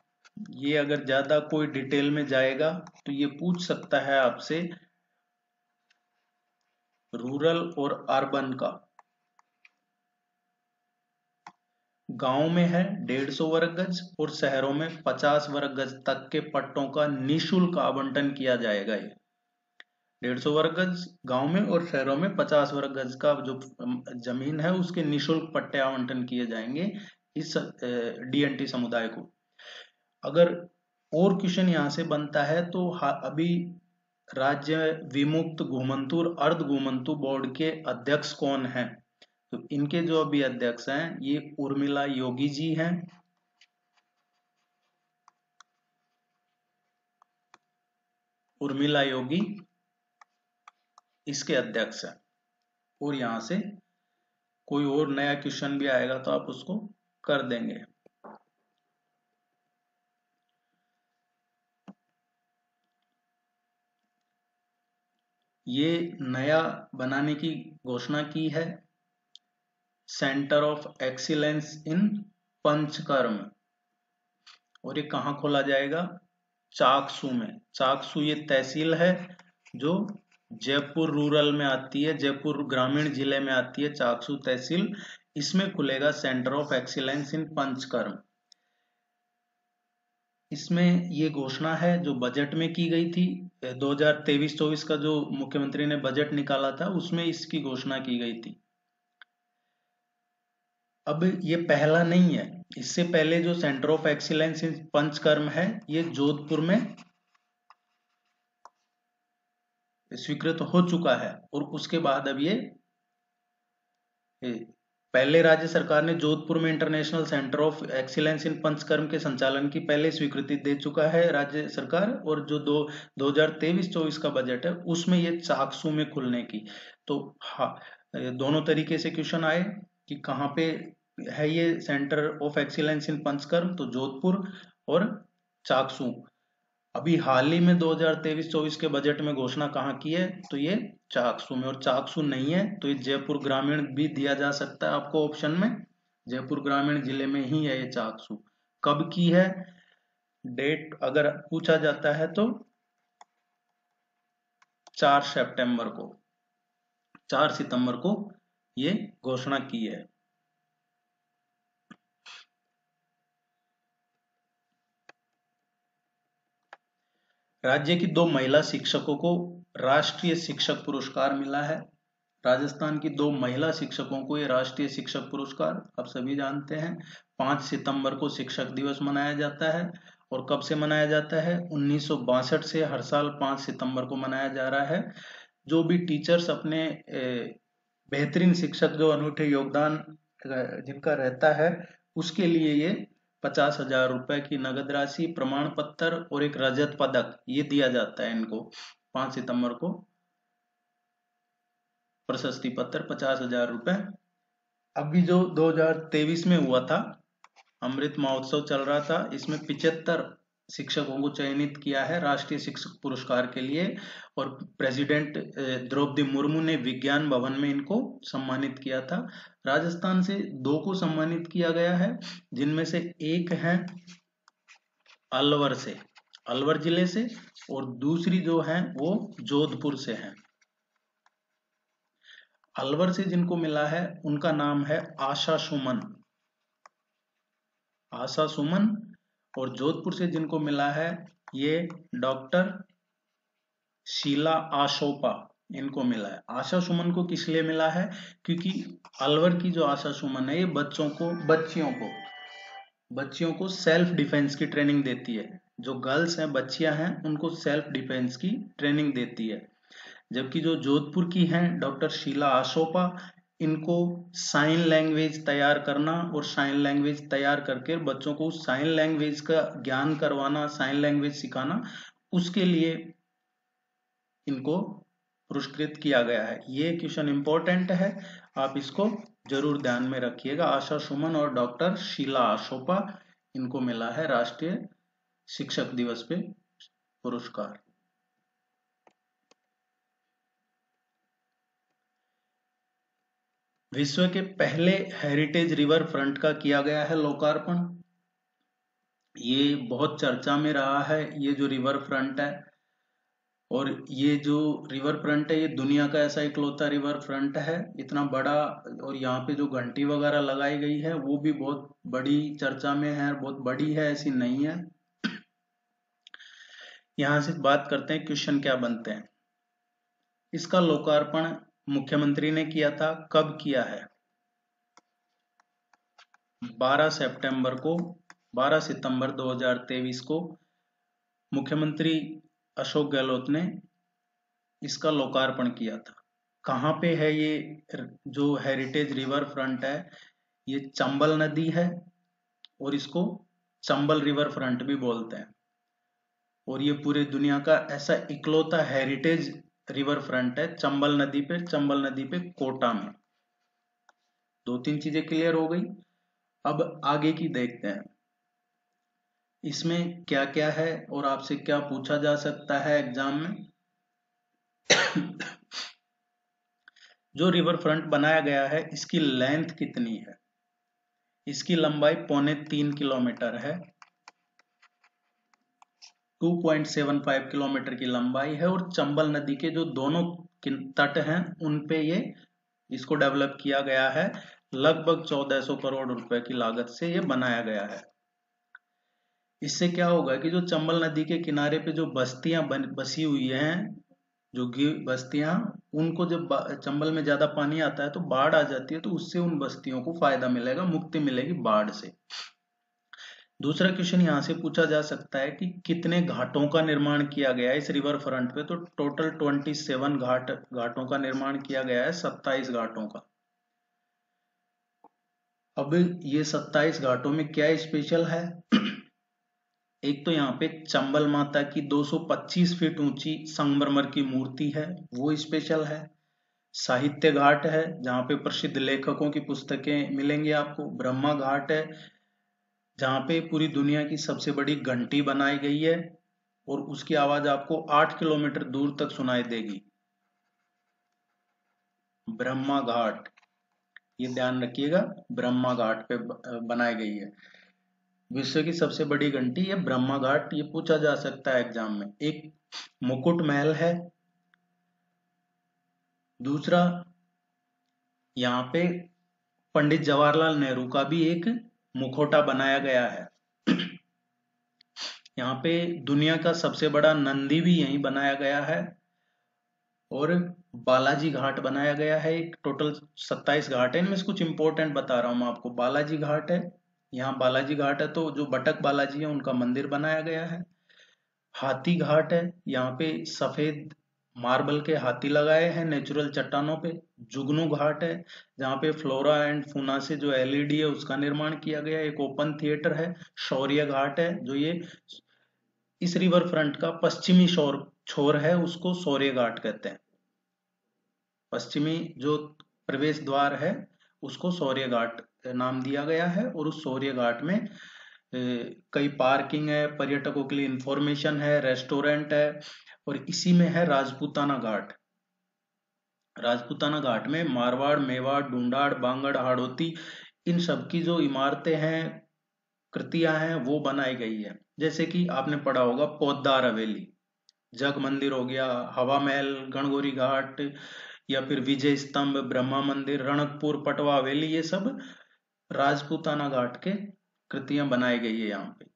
ये अगर ज्यादा कोई डिटेल में जाएगा तो ये पूछ सकता है आपसे रूरल और अर्बन का। गांव में है 150 वर्ग गज और शहरों में 50 वर्ग गज तक के पट्टों का निःशुल्क आवंटन किया जाएगा। ये 150 वर्ग गज गांव में और शहरों में 50 वर्ग गज का जो जमीन है उसके निःशुल्क पट्टे आवंटन किए जाएंगे इस DNT समुदाय को। अगर और क्वेश्चन यहाँ से बनता है तो अभी राज्य विमुक्त घुमंतु और अर्ध घुमंतु बोर्ड के अध्यक्ष कौन हैं, तो इनके जो अभी अध्यक्ष हैं ये उर्मिला योगी जी हैं। उर्मिला योगी इसके अध्यक्ष है। और यहां से कोई और नया क्वेश्चन भी आएगा तो आप उसको कर देंगे। ये नया बनाने की घोषणा की है centre of excellence in panchakarma. और ये कहाँ खोला जाएगा? चाकसू में। चाकसू ये तहसील है जो जयपुर रूरल में आती है, जयपुर ग्रामीण जिले में आती है चाकसू तहसील। इसमें खुलेगा centre of excellence in panchakarma. इसमें ये घोषणा है जो बजट में की गई थी 2023-24 का जो मुख्यमंत्री ने बजट निकाला था उसमें इसकी घोषणा की गई थी। अब ये पहला नहीं है, इससे पहले जो centre of excellence in panchakarma है ये जोधपुर में स्वीकृत हो चुका है। और उसके बाद अब ये पहले राज्य सरकार ने जोधपुर में international centre of excellence in panchakarma के संचालन की पहले स्वीकृति दे चुका है राज्य सरकार। और जो 2023-24 का बजट है उसमें ये चाकसू में खुलने की। तो हाँ, दोनों तरीके से क्वेश्चन आए कि कहाँ पे है ये centre of excellence in panchakarma, तो जोधपुर और चाकसू। अभी हाल ही में 2023-24 के बजट में घोषणा कहाँ की है? तो ये चाकसू में। और चाकसू नहीं है तो ये जयपुर ग्रामीण भी दिया जा सकता है आपको ऑप्शन में, जयपुर ग्रामीण जिले में ही है ये चाकसू। कब की है डेट अगर पूछा जाता है तो 4 सितंबर को, 4 सितंबर को ये घोषणा की है। राज्य की 2 महिला शिक्षकों को राष्ट्रीय शिक्षक पुरस्कार मिला है। राजस्थान की 2 महिला शिक्षकों को ये राष्ट्रीय शिक्षक पुरस्कार, आप सभी जानते हैं 5 सितंबर को शिक्षक दिवस मनाया जाता है। और कब से मनाया जाता है? 1962 से हर साल 5 सितंबर को मनाया जा रहा है। जो भी टीचर्स अपने बेहतरीन शिक्षक जो अनूठे योगदान जिनका रहता है उसके लिए ये 50,000 रुपए की नगद राशि, प्रमाण पत्र और एक रजत पदक ये दिया जाता है इनको 5 सितंबर को। प्रशस्ति पत्र 50,000 रुपए। अभी जो 2023 में हुआ था अमृत महोत्सव चल रहा था, इसमें 75 शिक्षकों को चयनित किया है राष्ट्रीय शिक्षक पुरस्कार के लिए। और प्रेसिडेंट द्रौपदी मुर्मू ने विज्ञान भवन में इनको सम्मानित किया था। राजस्थान से 2 को सम्मानित किया गया है, जिनमें से एक है अलवर से, अलवर जिले से, और दूसरी जो है वो जोधपुर से है। अलवर से जिनको मिला है उनका नाम है आशा सुमन, आशा सुमन। और जोधपुर से जिनको मिला है ये डॉक्टर शीला आशोपा, इनको मिला है। आशा सुमन को किस लिए मिला है? क्योंकि अलवर की जो आशा सुमन है ये बच्चियों को सेल्फ डिफेंस की ट्रेनिंग देती है। जो गर्ल्स हैं, बच्चियां हैं, उनको सेल्फ डिफेंस की ट्रेनिंग देती है। जबकि जो जोधपुर की हैं डॉक्टर शीला आशोपा, इनको साइन लैंग्वेज तैयार करना और साइन लैंग्वेज तैयार करके बच्चों को साइन लैंग्वेज का ज्ञान करवाना, साइन लैंग्वेज सिखाना, उसके लिए इनको पुरस्कृत किया गया है। ये क्वेश्चन इंपॉर्टेंट है, आप इसको जरूर ध्यान में रखिएगा। आशा सुमन और डॉक्टर शीला आशोपा, इनको मिला है राष्ट्रीय शिक्षक दिवस पे पुरस्कार। विश्व के पहले हेरिटेज रिवर फ्रंट का किया गया है लोकार्पण। ये बहुत चर्चा में रहा है ये जो रिवर फ्रंट है। और ये जो रिवर फ्रंट है ये दुनिया का ऐसा इकलौता रिवर फ्रंट है इतना बड़ा। और यहाँ पे जो घंटी वगैरह लगाई गई है वो भी बहुत बड़ी चर्चा में है, बहुत बड़ी है, ऐसी नहीं है। यहाँ से बात करते हैं क्वेश्चन क्या बनते हैं। इसका लोकार्पण मुख्यमंत्री ने किया था, कब किया है? 12 सितंबर 2023 को मुख्यमंत्री अशोक गहलोत ने इसका लोकार्पण किया था। कहाँ पे है ये जो हेरिटेज रिवर फ्रंट है? ये चंबल नदी है और इसको चंबल रिवर फ्रंट भी बोलते हैं। और ये पूरे दुनिया का ऐसा इकलौता हेरिटेज रिवर फ्रंट है चंबल नदी पे कोटा में। 2-3 चीजें क्लियर हो गई। अब आगे की देखते हैं इसमें क्या क्या है और आपसे क्या पूछा जा सकता है एग्जाम में। जो रिवर फ्रंट बनाया गया है इसकी लेंथ कितनी है? इसकी लंबाई 3.25 किलोमीटर है। 2.75 किलोमीटर की लंबाई है और चंबल नदी के जो दोनों तट हैं उन पे ये इसको डेवलप किया गया है। लगभग 1400 करोड़ रुपए की लागत से ये बनाया गया है। इससे क्या होगा कि जो चंबल नदी के किनारे पे जो बस्तियां बसी हुई हैं, जो बस्तियां, उनको जब चंबल में ज्यादा पानी आता है तो बाढ़ आ जाती है, तो उससे उन बस्तियों को फायदा मिलेगा, मुक्ति मिलेगी बाढ़ से। दूसरा क्वेश्चन यहां से पूछा जा सकता है कि कितने घाटों का निर्माण किया गया है इस रिवर फ्रंट पे? तो टोटल 27 घाटों का निर्माण किया गया है, 27 घाटों का। अब ये 27 घाटों में क्या स्पेशल है? एक तो यहाँ पे चंबल माता की 225 फीट ऊंची संगमरमर की मूर्ति है, वो स्पेशल है। साहित्य घाट है जहाँ पे प्रसिद्ध लेखकों की पुस्तकें मिलेंगी आपको। ब्रह्मा घाट है जहाँ पे पूरी दुनिया की सबसे बड़ी घंटी बनाई गई है और उसकी आवाज आपको 8 किलोमीटर दूर तक सुनाई देगी। ब्रह्मा घाट, ये ध्यान रखिएगा, ब्रह्मा घाट पे बनाई गई है। विश्व की सबसे बड़ी घंटी ये ब्रह्मा घाट, ये पूछा जा सकता है एग्जाम में। एक मुकुट महल है। दूसरा यहाँ पे पंडित जवाहरलाल नेहरू का भी एक मुखौटा बनाया गया है। यहाँ पे दुनिया का सबसे बड़ा नंदी भी यहीं बनाया गया है। और बालाजी घाट बनाया गया है। एक टोटल 27 घाट है, इनमें से कुछ इंपॉर्टेंट बता रहा हूं मैं आपको। बालाजी घाट है, यहाँ बालाजी घाट है तो जो बटक बालाजी है उनका मंदिर बनाया गया है। हाथी घाट है, यहाँ पे सफेद मार्बल के हाथी लगाए हैं नेचुरल चट्टानों पे। जुगनू घाट है जहाँ पे फ्लोरा एंड फूना से जो एलईडी है उसका निर्माण किया गया है। एक ओपन थिएटर है। शौर्य घाट है जो ये इस रिवर फ्रंट का पश्चिमी छोर है, उसको शौर्य घाट कहते हैं। पश्चिमी जो प्रवेश द्वार है उसको शौर्य घाट नाम दिया गया है। और उस शौर्य घाट में कई पार्किंग है, पर्यटकों के लिए इंफॉर्मेशन है, रेस्टोरेंट है। और इसी में है राजपूताना घाट। राजपूताना घाट में मारवाड़, मेवाड़, ढूंढाड़, बांगड़, हाड़ौती, इन सब की जो इमारतें हैं, कृतियां हैं, वो बनाई गई है। जैसे कि आपने पढ़ा होगा पोद्दार हवेली, जग मंदिर हो गया, हवा महल, गणगौरी घाट, या फिर विजय स्तंभ, ब्रह्मा मंदिर, रणकपुर, पटवा हवेली, ये सब राजपूताना घाट के कृतियां बनाई गई है। यहाँ पे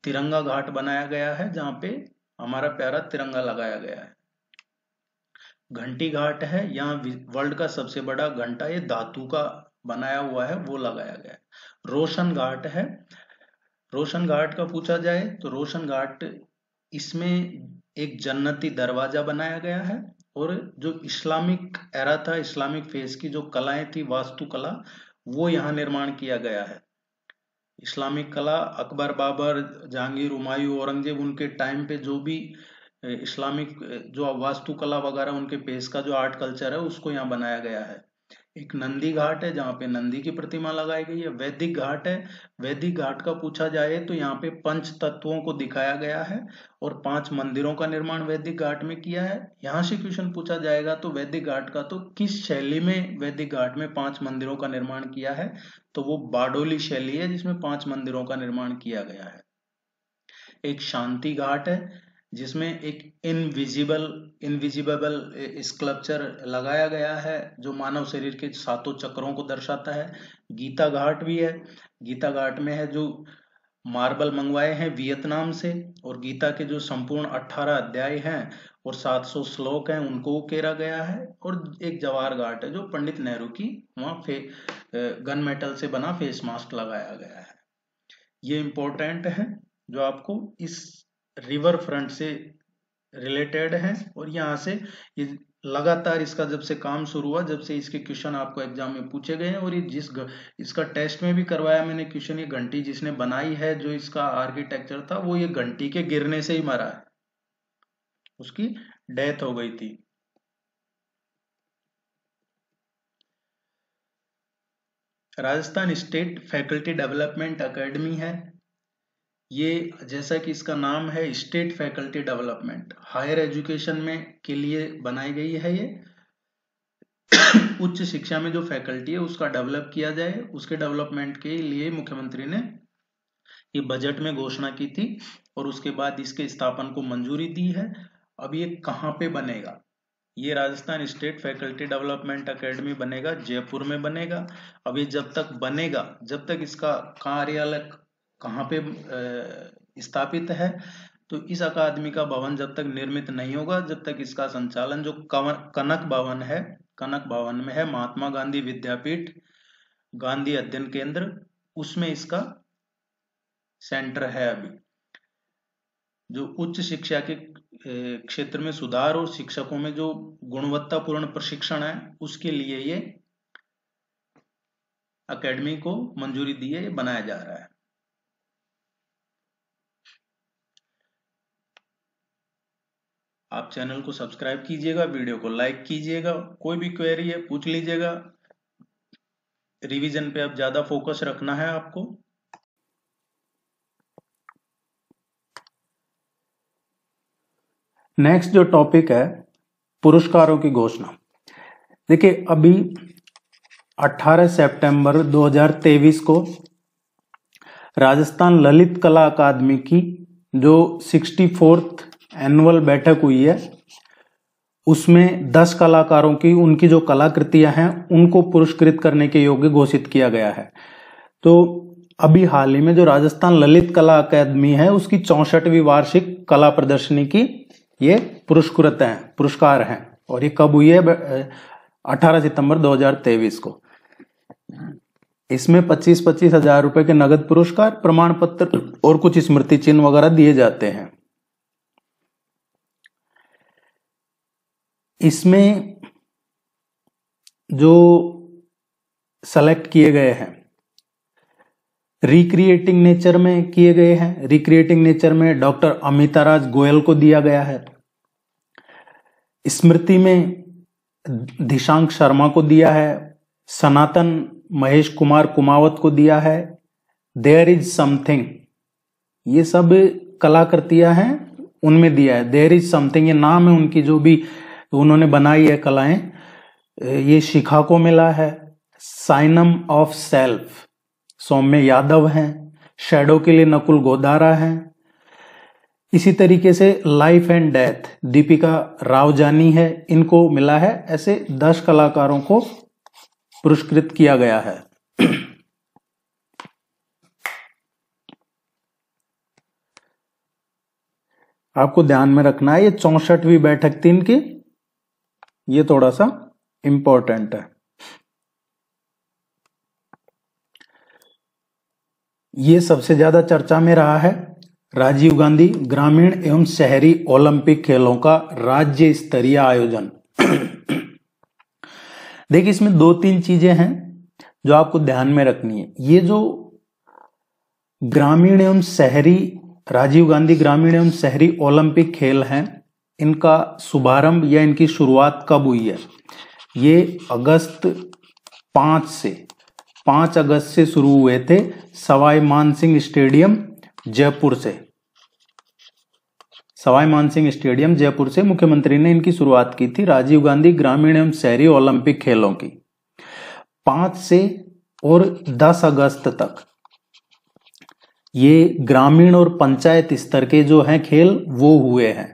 तिरंगा घाट बनाया गया है जहाँ पे हमारा प्यारा तिरंगा लगाया गया है। घंटी घाट है, यहाँ वर्ल्ड का सबसे बड़ा घंटा, ये धातु का बनाया हुआ है, वो लगाया गया है। रोशन घाट है। रोशन घाट का पूछा जाए तो रोशन घाट, इसमें एक जन्नती दरवाजा बनाया गया है। और जो इस्लामिक एरा था, इस्लामिक फेज की जो कलाएं थी, वास्तुकला, वो यहाँ निर्माण किया गया है। इस्लामिक कला अकबर, बाबर, जहांगीर, हुमायूं, औरंगजेब, उनके टाइम पे जो भी इस्लामिक जो वास्तुकला वगैरह उनके पेश का जो आर्ट कल्चर है उसको यहाँ बनाया गया है। एक नंदी घाट है जहाँ पे नंदी की प्रतिमा लगाई गई है। वैदिक घाट है। वैदिक घाट का पूछा जाए तो यहाँ पे पंच तत्वों को दिखाया गया है और 5 मंदिरों का निर्माण वैदिक घाट में किया है। यहाँ से क्वेश्चन पूछा जाएगा तो वैदिक घाट का, तो किस शैली में वैदिक घाट में 5 मंदिरों का निर्माण किया है? तो वो बारडोली शैली है जिसमें 5 मंदिरों का निर्माण किया गया है। एक शांति घाट है जिसमें एक इनविजिबल स्कल्पचर लगाया गया है जो मानव शरीर के 7 चक्रों को दर्शाता है। गीता घाट भी है। गीता घाट में है जो मार्बल मंगवाए हैं वियतनाम से, और गीता के जो संपूर्ण 18 अध्याय हैं और 700 श्लोक हैं उनको उकेरा गया है। और एक जवाहर घाट है जो पंडित नेहरू की वहां गन मेटल से बना फेस मास्क लगाया गया है। ये इंपॉर्टेंट है जो आपको इस रिवर फ्रंट से रिलेटेड है। और यहाँ से ये लगातार इसका जब से काम शुरू हुआ, जब से इसके क्वेश्चन आपको एग्जाम में पूछे गए हैं, और ये इसका टेस्ट में भी करवाया मैंने क्वेश्चन, ये घंटी जिसने बनाई है, जो इसका आर्किटेक्चर था, वो ये घंटी के गिरने से ही मरा है। उसकी डेथ हो गई थी। Rajasthan state faculty development academy है ये, जैसा कि इसका नाम है state faculty development, higher education में के लिए बनाई गई है ये। उच्च शिक्षा में जो फैकल्टी है उसका डेवलप किया जाए, उसके डेवलपमेंट के लिए मुख्यमंत्री ने ये बजट में घोषणा की थी और उसके बाद इसके स्थापन को मंजूरी दी है। अब ये कहाँ पे बनेगा? ये Rajasthan state faculty development academy बनेगा, जयपुर में बनेगा। अब ये जब तक बनेगा, जब तक इसका कार्यालय कहाँ पे स्थापित है, तो इस अकादमी का भवन जब तक निर्मित नहीं होगा, जब तक इसका संचालन जो कनक भवन है, कनक भवन में है, महात्मा गांधी विद्यापीठ गांधी अध्ययन केंद्र, उसमें इसका सेंटर है। अभी जो उच्च शिक्षा के क्षेत्र में सुधार और शिक्षकों में जो गुणवत्तापूर्ण प्रशिक्षण है, उसके लिए ये एकेडमी को मंजूरी दी है, ये बनाया जा रहा है। आप चैनल को सब्सक्राइब कीजिएगा, वीडियो को लाइक कीजिएगा, कोई भी क्वेरी है पूछ लीजिएगा। रिवीजन पे अब ज्यादा फोकस रखना है आपको। नेक्स्ट जो टॉपिक है पुरस्कारों की घोषणा। देखिए अभी 18 सितंबर 2023 को राजस्थान ललित कला अकादमी की जो 64th एनुअल बैठक हुई है, उसमें 10 कलाकारों की उनकी जो कलाकृतियां हैं उनको पुरस्कृत करने के योग्य घोषित किया गया है। तो अभी हाल ही में जो राजस्थान ललित कला अकादमी है उसकी 64वीं वार्षिक कला प्रदर्शनी की ये पुरस्कार हैं और ये कब हुई है? 18 सितंबर 2023 को। इसमें 25-25 हजार रुपए के नगद पुरस्कार, प्रमाण पत्र और कुछ स्मृति चिन्ह वगैरह दिए जाते हैं। इसमें जो सेलेक्ट किए गए हैं रिक्रिएटिंग नेचर में किए गए हैं। रिक्रिएटिंग नेचर में डॉक्टर अमिताराज गोयल को दिया गया है। स्मृति में दिशांक शर्मा को दिया है। सनातन महेश कुमार कुमावत को दिया है। देयर इज समथिंग, ये सब कलाकृतियां हैं उनमें दिया है। देयर इज समथिंग ये नाम है उनकी, जो भी उन्होंने बनाई है कलाएं, ये शिखा को मिला है। साइनम ऑफ सेल्फ सौम्य यादव हैं। शैडो के लिए नकुल गोदारा हैं। इसी तरीके से लाइफ एंड डेथ दीपिका रावजानी है, इनको मिला है। ऐसे 10 कलाकारों को पुरस्कृत किया गया है। आपको ध्यान में रखना है ये 64वीं बैठक थी इनकी, ये थोड़ा सा इंपॉर्टेंट है। ये सबसे ज्यादा चर्चा में रहा है राजीव गांधी ग्रामीण एवं शहरी ओलंपिक खेलों का राज्य स्तरीय आयोजन। देखिए इसमें 2-3 चीजें हैं जो आपको ध्यान में रखनी है। ये जो ग्रामीण एवं शहरी राजीव गांधी ग्रामीण एवं शहरी ओलंपिक खेल हैं, इनका शुभारंभ या इनकी शुरुआत कब हुई है? ये 5 अगस्त से शुरू हुए थे सवाई मानसिंह स्टेडियम जयपुर से। सवाई मानसिंह स्टेडियम जयपुर से मुख्यमंत्री ने इनकी शुरुआत की थी, राजीव गांधी ग्रामीण एवं शहरी ओलंपिक खेलों की। 5 से और 10 अगस्त तक ये ग्रामीण और पंचायत स्तर के जो हैं खेल वो हुए हैं।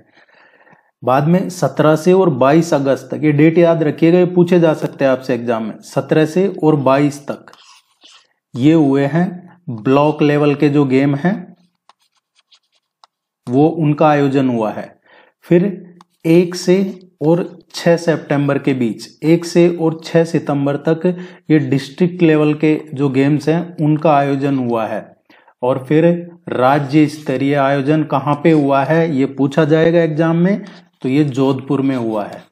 बाद में 17 से और 22 अगस्त तक, ये डेट याद रखिएगा, ये पूछे जा सकते हैं आपसे एग्जाम में। 17 से और 22 तक ये हुए हैं ब्लॉक लेवल के जो गेम हैं वो उनका आयोजन हुआ है। फिर 1 से और 6 सितंबर के बीच, 1 से और 6 सितंबर तक ये डिस्ट्रिक्ट लेवल के जो गेम्स हैं उनका आयोजन हुआ है। और फिर राज्य स्तरीय आयोजन कहाँ पे हुआ है ये पूछा जाएगा एग्जाम में, तो ये जोधपुर में हुआ है।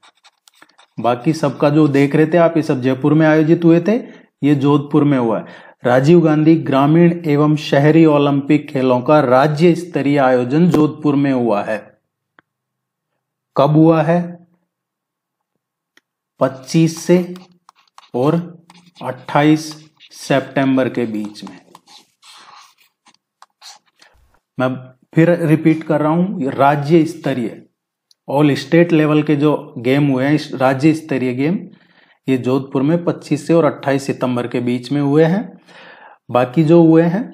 बाकी सबका जो देख रहे थे आप, ये सब जयपुर में आयोजित हुए थे, ये जोधपुर में हुआ है। राजीव गांधी ग्रामीण एवं शहरी ओलंपिक खेलों का राज्य स्तरीय आयोजन जोधपुर में हुआ है। कब हुआ है? 25 से और 28 सितंबर के बीच में। मैं फिर रिपीट कर रहा हूं, राज्य स्तरीय ऑल स्टेट लेवल के जो गेम हुए हैं, राज्य स्तरीय गेम, ये जोधपुर में 25 से और 28 सितंबर के बीच में हुए हैं। बाकी जो हुए हैं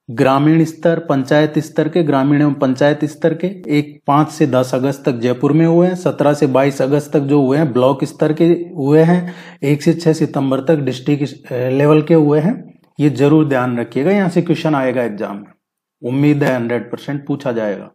ग्रामीण स्तर, पंचायत स्तर के, ग्रामीण एवं पंचायत स्तर के, 5 से 10 अगस्त तक जयपुर में हुए हैं। 17 से 22 अगस्त तक जो हुए हैं ब्लॉक स्तर के हुए हैं। 1 से 6 सितंबर तक डिस्ट्रिक्ट लेवल के हुए हैं। ये जरूर ध्यान रखिएगा, यहां से क्वेश्चन आएगा एग्जाम में, उम्मीद है 100% पूछा जाएगा।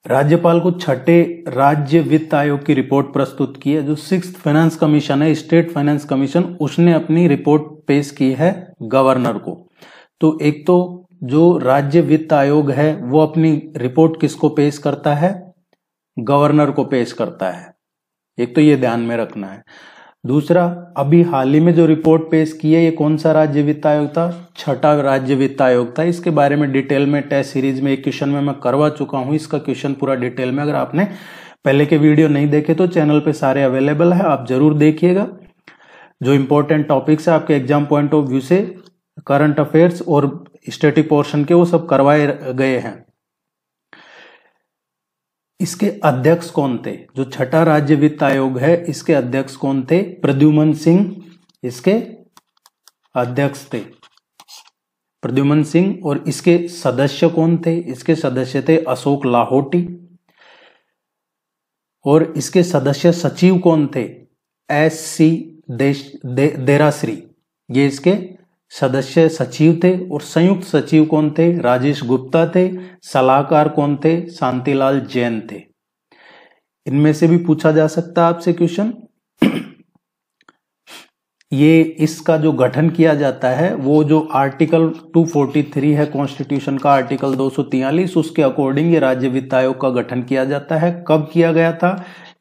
राज्यपाल को छठे राज्य वित्त आयोग की रिपोर्ट प्रस्तुत की है। जो 6th फाइनेंस कमीशन है, स्टेट फाइनेंस कमीशन, उसने अपनी रिपोर्ट पेश की है गवर्नर को। तो एक तो जो राज्य वित्त आयोग है वो अपनी रिपोर्ट किसको पेश करता है? गवर्नर को पेश करता है। एक तो ये ध्यान में रखना है। दूसरा, अभी हाल ही में जो रिपोर्ट पेश की है ये कौन सा राज्य वित्त आयोग था? छठा राज्य वित्त आयोग था। इसके बारे में डिटेल में टेस्ट सीरीज में एक क्वेश्चन में मैं करवा चुका हूं। इसका क्वेश्चन पूरा डिटेल में, अगर आपने पहले के वीडियो नहीं देखे तो चैनल पे सारे अवेलेबल है, आप जरूर देखिएगा। जो इंपॉर्टेंट टॉपिक्स है आपके एग्जाम पॉइंट ऑफ व्यू से, करंट अफेयर्स और स्टैटिक पोर्शन के, वो सब करवाए गए हैं। इसके अध्यक्ष कौन थे? जो छठा राज्य वित्त आयोग है इसके अध्यक्ष कौन थे? प्रद्युमन सिंह इसके अध्यक्ष थे, प्रद्युमन सिंह। और इसके सदस्य कौन थे? इसके सदस्य थे अशोक लाहोटी। और इसके सदस्य सचिव कौन थे? SC देराश्री, ये इसके सदस्य सचिव थे। और संयुक्त सचिव कौन थे? राजेश गुप्ता थे। सलाहकार कौन थे? शांतिलाल जैन थे। इनमें से भी पूछा जा सकता है आपसे क्वेश्चन। ये इसका जो गठन किया जाता है वो जो आर्टिकल 243 है कॉन्स्टिट्यूशन का, आर्टिकल 243, उसके अकॉर्डिंग ये राज्य वित्त आयोग का गठन किया जाता है। कब किया गया था?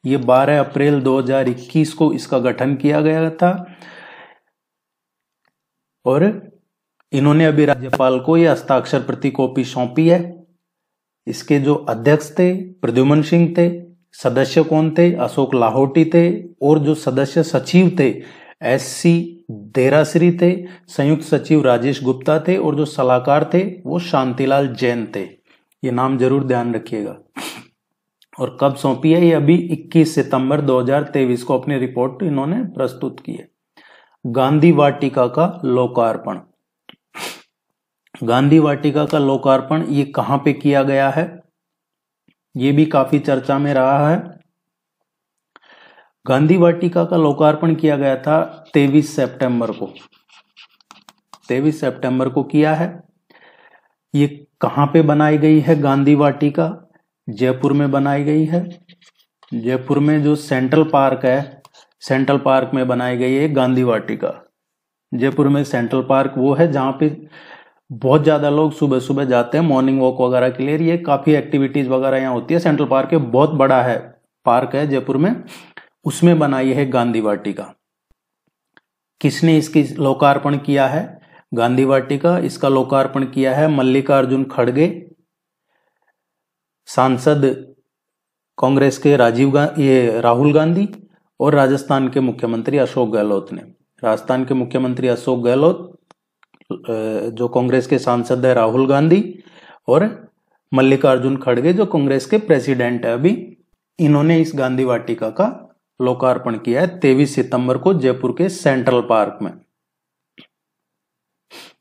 ये 12 अप्रैल 2021 को इसका गठन किया गया था। और इन्होंने अभी राज्यपाल को ये हस्ताक्षर प्रति कॉपी सौंपी है। इसके जो अध्यक्ष थे प्रद्युमन सिंह थे, सदस्य कौन थे? अशोक लाहोटी थे। और जो सदस्य सचिव थे SC देराश्री थे, संयुक्त सचिव राजेश गुप्ता थे, और जो सलाहकार थे वो शांतिलाल जैन थे। ये नाम जरूर ध्यान रखिएगा। और कब सौंपी है? ये अभी 21 सितंबर 2023 को अपनी रिपोर्ट इन्होंने प्रस्तुत की है। गांधी वाटिका का लोकार्पण। गांधी वाटिका का लोकार्पण ये कहां पे किया गया है? ये भी काफी चर्चा में रहा है। गांधी वाटिका का लोकार्पण किया गया था 23 सितंबर को। 23 सितंबर को किया है। ये कहां पे बनाई गई है गांधी वाटिका? जयपुर में बनाई गई है। जयपुर में जो सेंट्रल पार्क है, सेंट्रल पार्क में बनाई गई है गांधी वाटिका। जयपुर में सेंट्रल पार्क वो है जहां पे बहुत ज्यादा लोग सुबह सुबह जाते हैं मॉर्निंग वॉक वगैरह के लिए। ये काफी एक्टिविटीज वगैरह यहाँ होती है। सेंट्रल पार्क बहुत बड़ा है, पार्क है जयपुर में, उसमें बनाई है गांधी वाटिका। किसने इसकी लोकार्पण किया है? गांधी वाटिका इसका लोकार्पण किया है मल्लिकार्जुन खड़गे, सांसद कांग्रेस के राहुल गांधी, और राजस्थान के मुख्यमंत्री अशोक गहलोत ने। राजस्थान के मुख्यमंत्री अशोक गहलोत, जो कांग्रेस के सांसद है राहुल गांधी, और मल्लिकार्जुन खड़गे जो कांग्रेस के प्रेसिडेंट है अभी, इन्होंने इस गांधी वाटिका का लोकार्पण किया है 23 सितंबर को जयपुर के सेंट्रल पार्क में।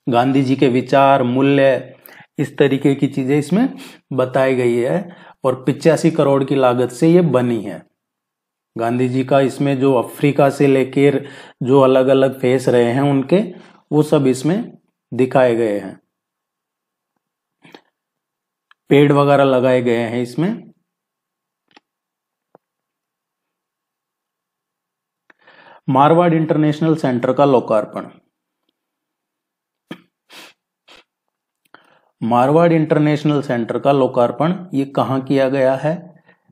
गांधी जी के विचार, मूल्य, इस तरीके की चीजें इसमें बताई गई है। और 85 करोड़ की लागत से ये बनी है। गांधी जी का इसमें जो अफ्रीका से लेकर जो अलग अलग फेस रहे हैं उनके, वो सब इसमें दिखाए गए हैं। पेड़ वगैरह लगाए गए हैं इसमें। मारवाड़ इंटरनेशनल सेंटर का लोकार्पण। मारवाड़ इंटरनेशनल सेंटर का लोकार्पण ये कहां किया गया है?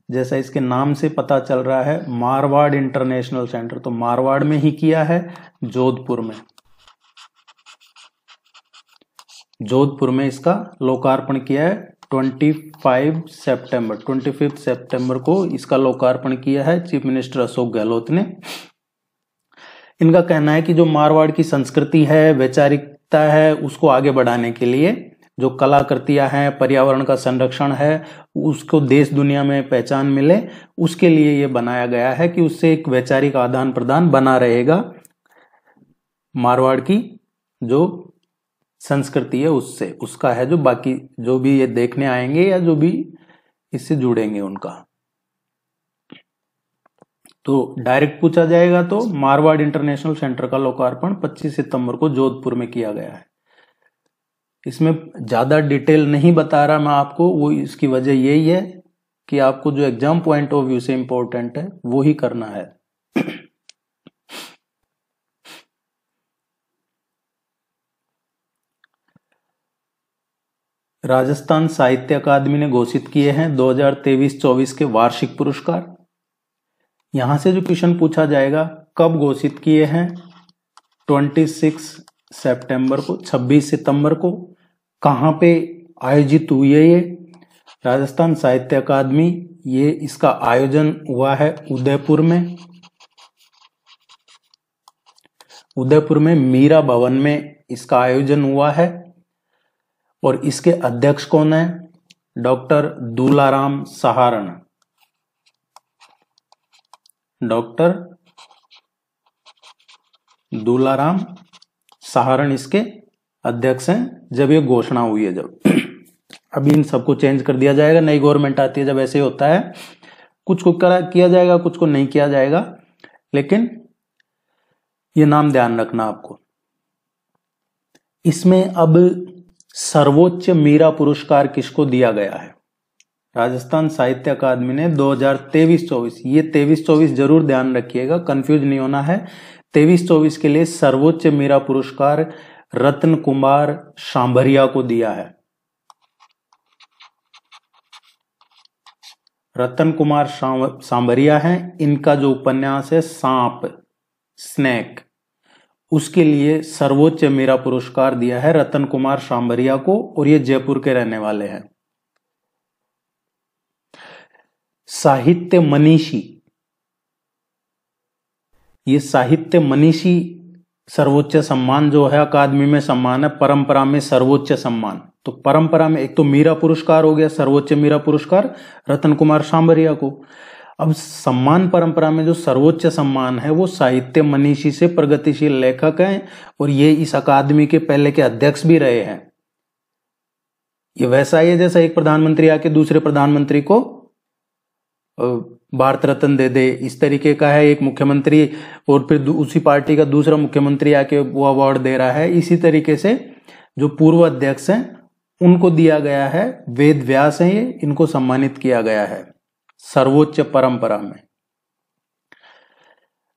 जैसा इसके नाम से पता चल रहा है मारवाड़ इंटरनेशनल सेंटर, तो मारवाड़ में ही किया है, जोधपुर में। जोधपुर में इसका लोकार्पण किया है 25 सितंबर को इसका लोकार्पण किया है चीफ मिनिस्टर अशोक गहलोत ने। इनका कहना है कि जो मारवाड़ की संस्कृति है, वैचारिकता है, उसको आगे बढ़ाने के लिए जो कलाकृतियां हैं, पर्यावरण का संरक्षण है, उसको देश दुनिया में पहचान मिले, उसके लिए ये बनाया गया है कि उससे एक वैचारिक आदान प्रदान बना रहेगा मारवाड़ की जो संस्कृति है उससे, उसका है जो बाकी जो भी ये देखने आएंगे या जो भी इससे जुड़ेंगे उनका। तो डायरेक्ट पूछा जाएगा तो मारवाड़ इंटरनेशनल सेंटर का लोकार्पण 25 सितंबर को जोधपुर में किया गया है। इसमें ज्यादा डिटेल नहीं बता रहा मैं आपको, वो इसकी वजह यही है कि आपको जो एग्जाम पॉइंट ऑफ व्यू से इंपॉर्टेंट है वो ही करना है। राजस्थान साहित्य अकादमी ने घोषित किए हैं 2023-24 के वार्षिक पुरस्कार। यहां से जो क्वेश्चन पूछा जाएगा, कब घोषित किए हैं? 26 सितंबर को, 26 सितंबर को। कहां पे आयोजित हुई है ये? राजस्थान साहित्य अकादमी, ये इसका आयोजन हुआ है उदयपुर में। उदयपुर में मीरा भवन में इसका आयोजन हुआ है और इसके अध्यक्ष कौन है? डॉक्टर दूलाराम सहारण। डॉक्टर दूलाराम सहारण इसके अध्यक्ष हैं जब ये घोषणा हुई है। जब अभी इन सबको चेंज कर दिया जाएगा, नई गवर्नमेंट आती है जब ऐसे होता है, कुछ को किया जाएगा कुछ को नहीं किया जाएगा, लेकिन ये नाम ध्यान रखना आपको। इसमें अब सर्वोच्च मीरा पुरस्कार किसको दिया गया है? राजस्थान साहित्य अकादमी ने 2023-24, ये 23-24 जरूर ध्यान रखिएगा, कंफ्यूज नहीं होना है। 23-24 के लिए सर्वोच्च मीरा पुरस्कार रत्न कुमार सांभरिया को दिया है। रतन कुमार सांभरिया हैं, इनका जो उपन्यास है सांप, स्नेक, उसके लिए सर्वोच्च मीरा पुरस्कार दिया है रतन कुमार सांभरिया को, और ये जयपुर के रहने वाले हैं। साहित्य मनीषी, ये साहित्य मनीषी सर्वोच्च सम्मान जो है अकादमी में सम्मान है, परंपरा में सर्वोच्च सम्मान। तो परंपरा में एक तो मीरा पुरस्कार हो गया, सर्वोच्च मीरा पुरस्कार रतन कुमार सांभरिया को। अब सम्मान परंपरा में जो सर्वोच्च सम्मान है वो साहित्य मनीषी से प्रगतिशील लेखक हैं, और ये इस अकादमी के पहले के अध्यक्ष भी रहे हैं। ये वैसा ही है जैसा एक प्रधानमंत्री आके दूसरे प्रधानमंत्री को भारत रत्न दे दे, इस तरीके का है एक मुख्यमंत्री, और फिर उसी पार्टी का दूसरा मुख्यमंत्री आके वो अवार्ड दे रहा है। इसी तरीके से जो पूर्व अध्यक्ष हैं उनको दिया गया है, वेद व्यास हैं ये, इनको सम्मानित किया गया है सर्वोच्च परंपरा में।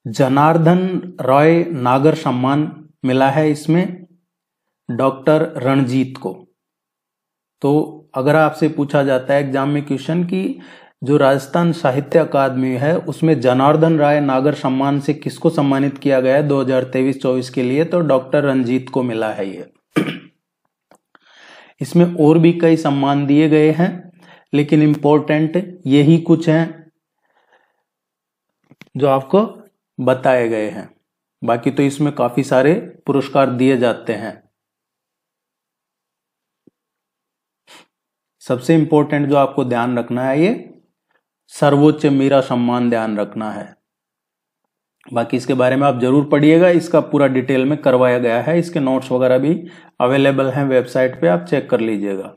जनार्दन रॉय नागर सम्मान मिला है इसमें डॉक्टर रणजीत को। तो अगर आपसे पूछा जाता है एग्जाम में क्वेश्चन कि जो राजस्थान साहित्य अकादमी है उसमें जनार्दन राय नागर सम्मान से किसको सम्मानित किया गया है 2023-24 के लिए, तो डॉक्टर रणजीत को मिला है ये। इसमें और भी कई सम्मान दिए गए हैं, लेकिन इंपॉर्टेंट यही कुछ हैं जो आपको बताए गए हैं। बाकी तो इसमें काफी सारे पुरस्कार दिए जाते हैं। सबसे इंपॉर्टेंट जो आपको ध्यान रखना है ये सर्वोच्च मीरा सम्मान ध्यान रखना है। बाकी इसके बारे में आप जरूर पढ़िएगा, इसका पूरा डिटेल में करवाया गया है, इसके नोट्स वगैरह भी अवेलेबल हैं वेबसाइट पे, आप चेक कर लीजिएगा।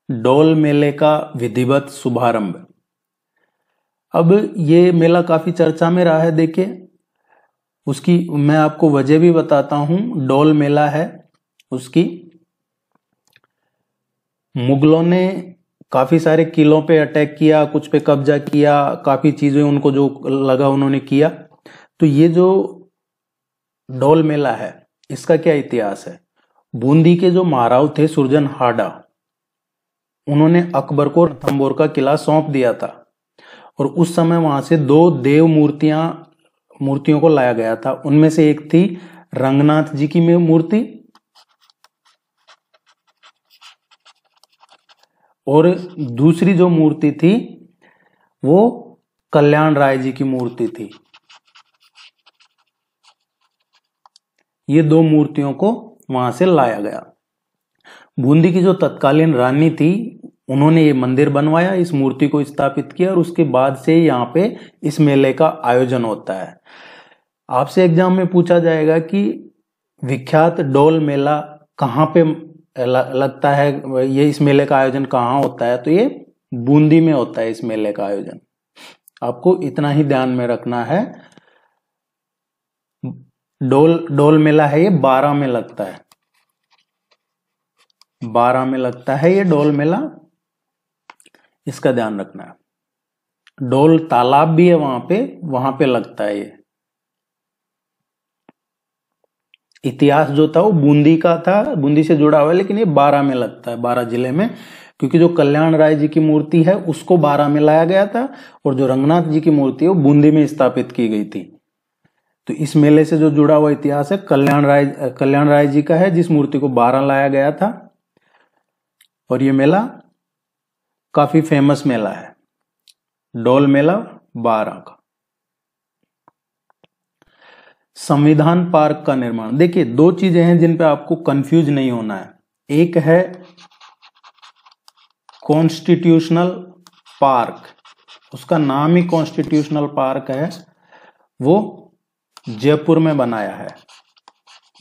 डोल मेले का विधिवत शुभारंभ। अब ये मेला काफी चर्चा में रहा है, देखिए उसकी मैं आपको वजह भी बताता हूं। डोल मेला है उसकी, मुगलों ने काफी सारे किलों पे अटैक किया, कुछ पे कब्जा किया, काफी चीजें उनको जो लगा उन्होंने किया। तो ये जो डोल मेला है इसका क्या इतिहास है? बूंदी के जो महाराव थे सुरजन हाडा, उन्होंने अकबर को रणथंभौर का किला सौंप दिया था, और उस समय वहां से 2 देव मूर्तियों को लाया गया था। उनमें से एक थी रंगनाथ जी की मूर्ति और दूसरी जो मूर्ति थी वो कल्याण राय जी की मूर्ति थी। ये दो मूर्तियों को वहां से लाया गया। बूंदी की जो तत्कालीन रानी थी उन्होंने ये मंदिर बनवाया, इस मूर्ति को स्थापित किया और उसके बाद से यहाँ पे इस मेले का आयोजन होता है। आपसे एग्जाम में पूछा जाएगा कि विख्यात डोल मेला कहाँ पे लगता है, ये इस मेले का आयोजन कहाँ होता है, तो ये बूंदी में होता है इस मेले का आयोजन। आपको इतना ही ध्यान में रखना है। डोल मेला है ये 12 में लगता है, 12 में लगता है ये डोल मेला, इसका ध्यान रखना है। डोल तालाब भी है वहां पे लगता है ये। इतिहास जो था वो बूंदी का था, बूंदी से जुड़ा हुआ है, लेकिन ये 12 में लगता है, 12 जिले में, क्योंकि जो कल्याण राय जी की मूर्ति है उसको 12 में लाया गया था और जो रंगनाथ जी की मूर्ति है वो बूंदी में स्थापित की गई थी। तो इस मेले से जो जुड़ा हुआ इतिहास है कल्याण राय जी का है, जिस मूर्ति को 12 लाया गया था। और ये मेला काफी फेमस मेला है, डोल मेला 12 का। संविधान पार्क का निर्माण, देखिए दो चीजें हैं जिन पे आपको कंफ्यूज नहीं होना है। एक है कॉन्स्टिट्यूशनल पार्क, उसका नाम ही कॉन्स्टिट्यूशनल पार्क है, वो जयपुर में बनाया है,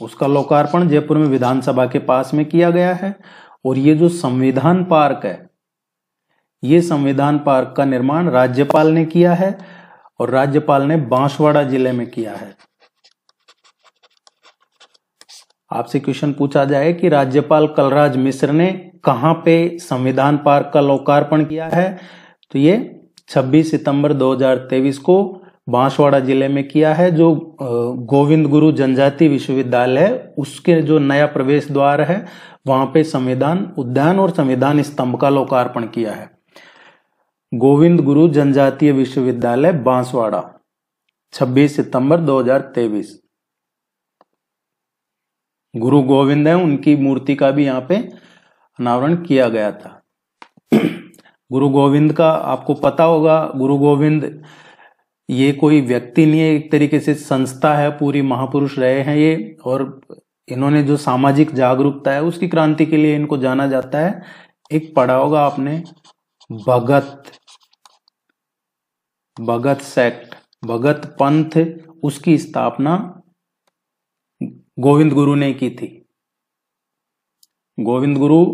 उसका लोकार्पण जयपुर में विधानसभा के पास में किया गया है। और ये जो संविधान पार्क है, ये संविधान पार्क का निर्माण राज्यपाल ने किया है और राज्यपाल ने बांसवाड़ा जिले में किया है। आपसे क्वेश्चन पूछा जाए कि राज्यपाल कलराज मिश्र ने कहां पे संविधान पार्क का लोकार्पण किया है, तो ये 26 सितंबर 2023 को बांसवाड़ा जिले में किया है। जो गोविंद गुरु जनजाति विश्वविद्यालय है उसके जो नया प्रवेश द्वार है वहां पे संविधान उद्यान और संविधान स्तंभ का लोकार्पण किया है। गोविंद गुरु जनजातीय विश्वविद्यालय बांसवाड़ा, 26 सितंबर 2023। गुरु गोविंद है, उनकी मूर्ति का भी यहाँ पे अनावरण किया गया था। गुरु गोविंद का आपको पता होगा, गुरु गोविंद ये कोई व्यक्ति नहीं है, एक तरीके से संस्था है, पूरी महापुरुष रहे हैं ये, और इन्होंने जो सामाजिक जागरूकता है उसकी क्रांति के लिए इनको जाना जाता है। एक पढ़ा होगा आपने भगत सेक्ट, भगत पंथ, उसकी स्थापना गोविंद गुरु ने की थी। गोविंद गुरु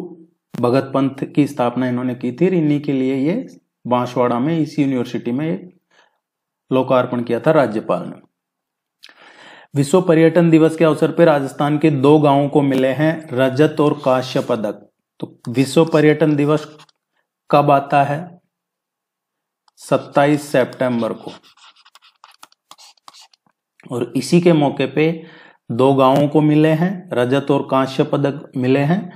भगत पंथ की स्थापना इन्होंने की थी, इन्हीं के लिए ये बांसवाड़ा में इस यूनिवर्सिटी में लोकार्पण किया था राज्यपाल ने। विश्व पर्यटन दिवस के अवसर पर राजस्थान के 2 गांवों को मिले हैं रजत और कांस्य पदक। तो विश्व पर्यटन दिवस कब आता है? 27 सितंबर को। और इसी के मौके पे 2 गांवों को मिले हैं रजत और कांस्य पदक मिले हैं।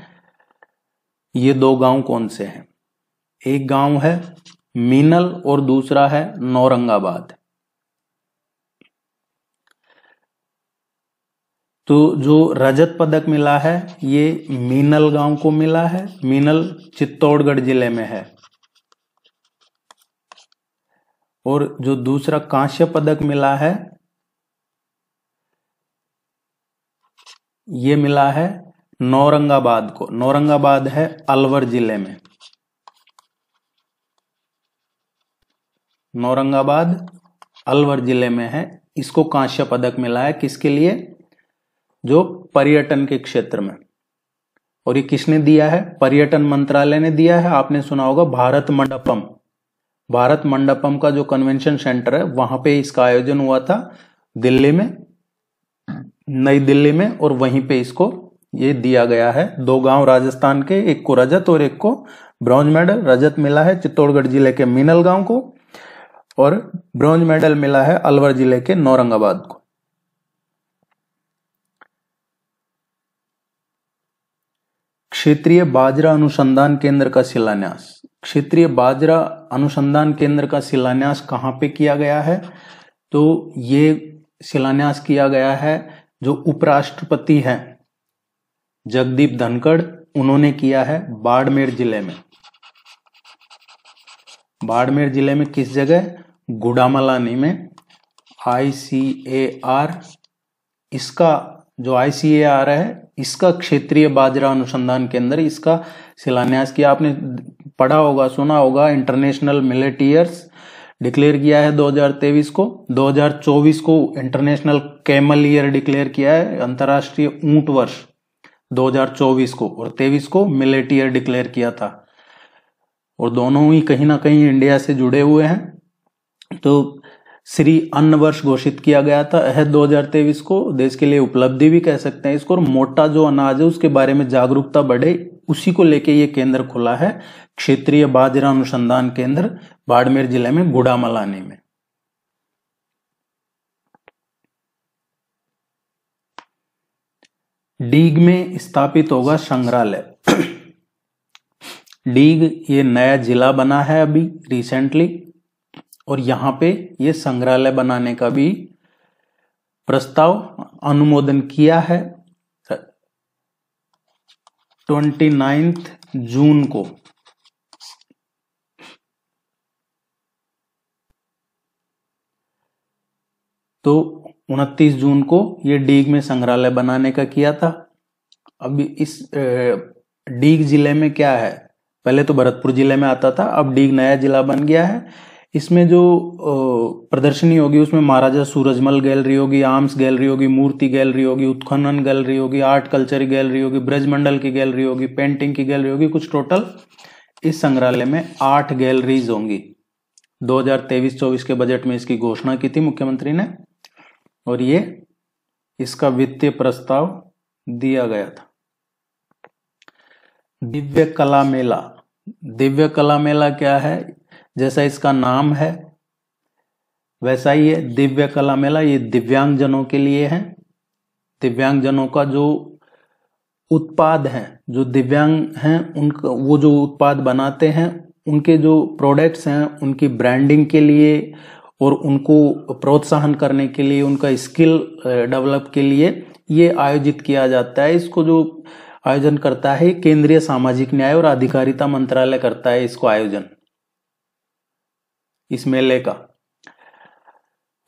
ये 2 गांव कौन से हैं? एक गांव है मीनल और दूसरा है नौरंगाबाद। तो जो रजत पदक मिला है ये मीनल गांव को मिला है, मीनल चित्तौड़गढ़ जिले में है। और जो दूसरा कांस्य पदक मिला है ये मिला है नौरंगाबाद को। नौरंगाबाद है अलवर जिले में। नौरंगाबाद अलवर जिले में है। इसको कांस्य पदक मिला है, किसके लिए? जो पर्यटन के क्षेत्र में। और ये किसने दिया है? पर्यटन मंत्रालय ने दिया है। आपने सुना होगा भारत मंडपम, भारत मंडपम का जो कन्वेंशन सेंटर है वहां पे इसका आयोजन हुआ था दिल्ली में, नई दिल्ली में, और वहीं पे इसको ये दिया गया है। 2 गांव राजस्थान के, एक को रजत और एक को ब्रॉन्ज मेडल। रजत मिला है चित्तौड़गढ़ जिले के मीनल गांव को और ब्रॉन्ज मेडल मिला है अलवर जिले के नौरंगाबाद को। क्षेत्रीय बाजरा अनुसंधान केंद्र का शिलान्यास। क्षेत्रीय बाजरा अनुसंधान केंद्र का शिलान्यास कहां पे किया गया है? तो ये शिलान्यास किया गया है जो उपराष्ट्रपति हैं जगदीप धनखड़, उन्होंने किया है बाड़मेर जिले में। बाड़मेर जिले में किस जगह? गुड़ामलानी में। ICAR, इसका जो ICAR है इसका क्षेत्रीय बाजरा अनुसंधान केंद्र, इसका शिलान्यास किया। आपने पढ़ा होगा, सुना होगा, इंटरनेशनल मिलेट ईयर्स डिक्लेयर किया है 2023 को। 2024 को इंटरनेशनल कैमल ईयर डिक्लेयर किया है, अंतर्राष्ट्रीय ऊंट वर्ष 2024 को, और 23 को मिलेट ईयर डिक्लेयर किया था। और दोनों ही कहीं ना कहीं इंडिया से जुड़े हुए हैं। तो श्री अन्न वर्ष घोषित किया गया था 2023 को, देश के लिए उपलब्धि भी कह सकते हैं इसको। और मोटा जो अनाज है उसके बारे में जागरूकता बढ़े, उसी को लेके ये केंद्र खुला है, क्षेत्रीय बाजरा अनुसंधान केंद्र, बाड़मेर जिले में गुड़ामलानी में। डीग में स्थापित होगा संग्रहालय। डीग ये नया जिला बना है अभी रिसेंटली, और यहां पे ये संग्रहालय बनाने का भी प्रस्ताव अनुमोदन किया है 29 जून को। तो 29 जून को ये डीग में संग्रहालय बनाने का किया था। अब इस डीग जिले में क्या है, पहले तो भरतपुर जिले में आता था, अब डीग नया जिला बन गया है। इसमें जो प्रदर्शनी होगी उसमें महाराजा सूरजमल गैलरी होगी, आर्म्स गैलरी होगी, मूर्ति गैलरी होगी, उत्खनन गैलरी होगी, आर्ट कल्चर गैलरी होगी, ब्रजमंडल की गैलरी होगी, पेंटिंग की गैलरी होगी। कुछ टोटल इस संग्रहालय में 8 गैलरीज होंगी। 2023-24 के बजट में इसकी घोषणा की थी मुख्यमंत्री ने, और ये इसका वित्तीय प्रस्ताव दिया गया था। दिव्य कला मेला। दिव्य कला मेला क्या है? जैसा इसका नाम है वैसा ही है, दिव्य कला मेला। ये दिव्यांगजनों के लिए है। दिव्यांगजनों का जो उत्पाद है, जो दिव्यांग हैं उनका वो जो उत्पाद बनाते हैं, उनके जो प्रोडक्ट्स हैं उनकी ब्रांडिंग के लिए और उनको प्रोत्साहन करने के लिए, उनका स्किल डेवलप के लिए ये आयोजित किया जाता है। इसको जो आयोजन करता है केंद्रीय सामाजिक न्याय और अधिकारिता मंत्रालय करता है इसको आयोजन, इस मेले का।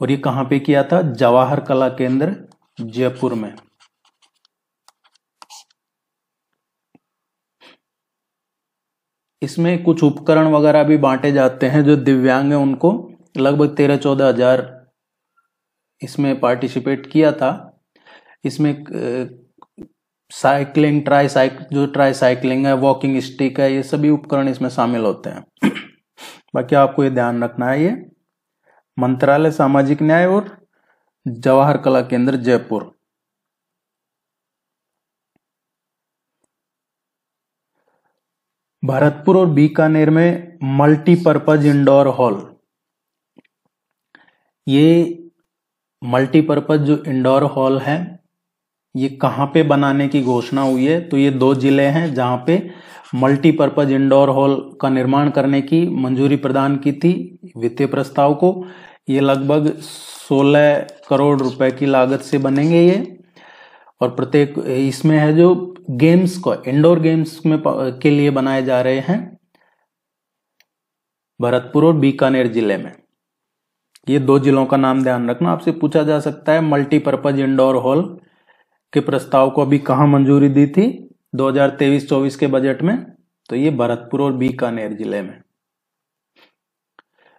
और ये कहां पे किया था? जवाहर कला केंद्र जयपुर में। इसमें कुछ उपकरण वगैरह भी बांटे जाते हैं जो दिव्यांग हैं उनको। लगभग 13-14 हजार इसमें पार्टिसिपेट किया था। इसमें साइकिलिंग, ट्राईसाइक्लिंग है, वॉकिंग स्टिक है, ये सभी उपकरण इसमें शामिल होते हैं। बाकी आपको ये ध्यान रखना है, ये मंत्रालय सामाजिक न्याय और जवाहर कला केंद्र जयपुर। भरतपुर और बीकानेर में मल्टीपर्पज इंडोर हॉल। ये मल्टीपर्पज जो इंडोर हॉल है ये कहां पे बनाने की घोषणा हुई है? तो ये 2 जिले हैं जहां पे मल्टीपर्पज इंडोर हॉल का निर्माण करने की मंजूरी प्रदान की थी वित्तीय प्रस्ताव को। ये लगभग 16 करोड़ रुपए की लागत से बनेंगे ये। और प्रत्येक इसमें है जो गेम्स को, इंडोर गेम्स में के लिए बनाए जा रहे हैं भरतपुर और बीकानेर जिले में। ये 2 जिलों का नाम ध्यान रखना, आपसे पूछा जा सकता है मल्टीपर्पज इंडोर हॉल के प्रस्ताव को अभी कहां मंजूरी दी थी 2023-24 के बजट में? तो ये भरतपुर और बीकानेर जिले में।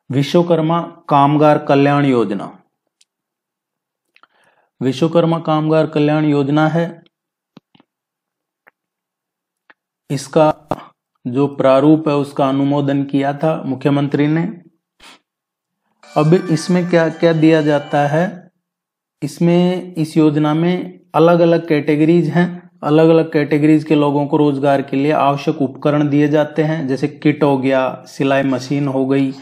विश्वकर्मा कामगार कल्याण योजना। विश्वकर्मा कामगार कल्याण योजना है, इसका जो प्रारूप है उसका अनुमोदन किया था मुख्यमंत्री ने। अब इसमें क्या क्या दिया जाता है? इसमें, इस योजना में अलग अलग कैटेगरीज हैं। अलग अलग कैटेगरीज के लोगों को रोजगार के लिए आवश्यक उपकरण दिए जाते हैं, जैसे किट हो गया, सिलाई मशीन हो गई।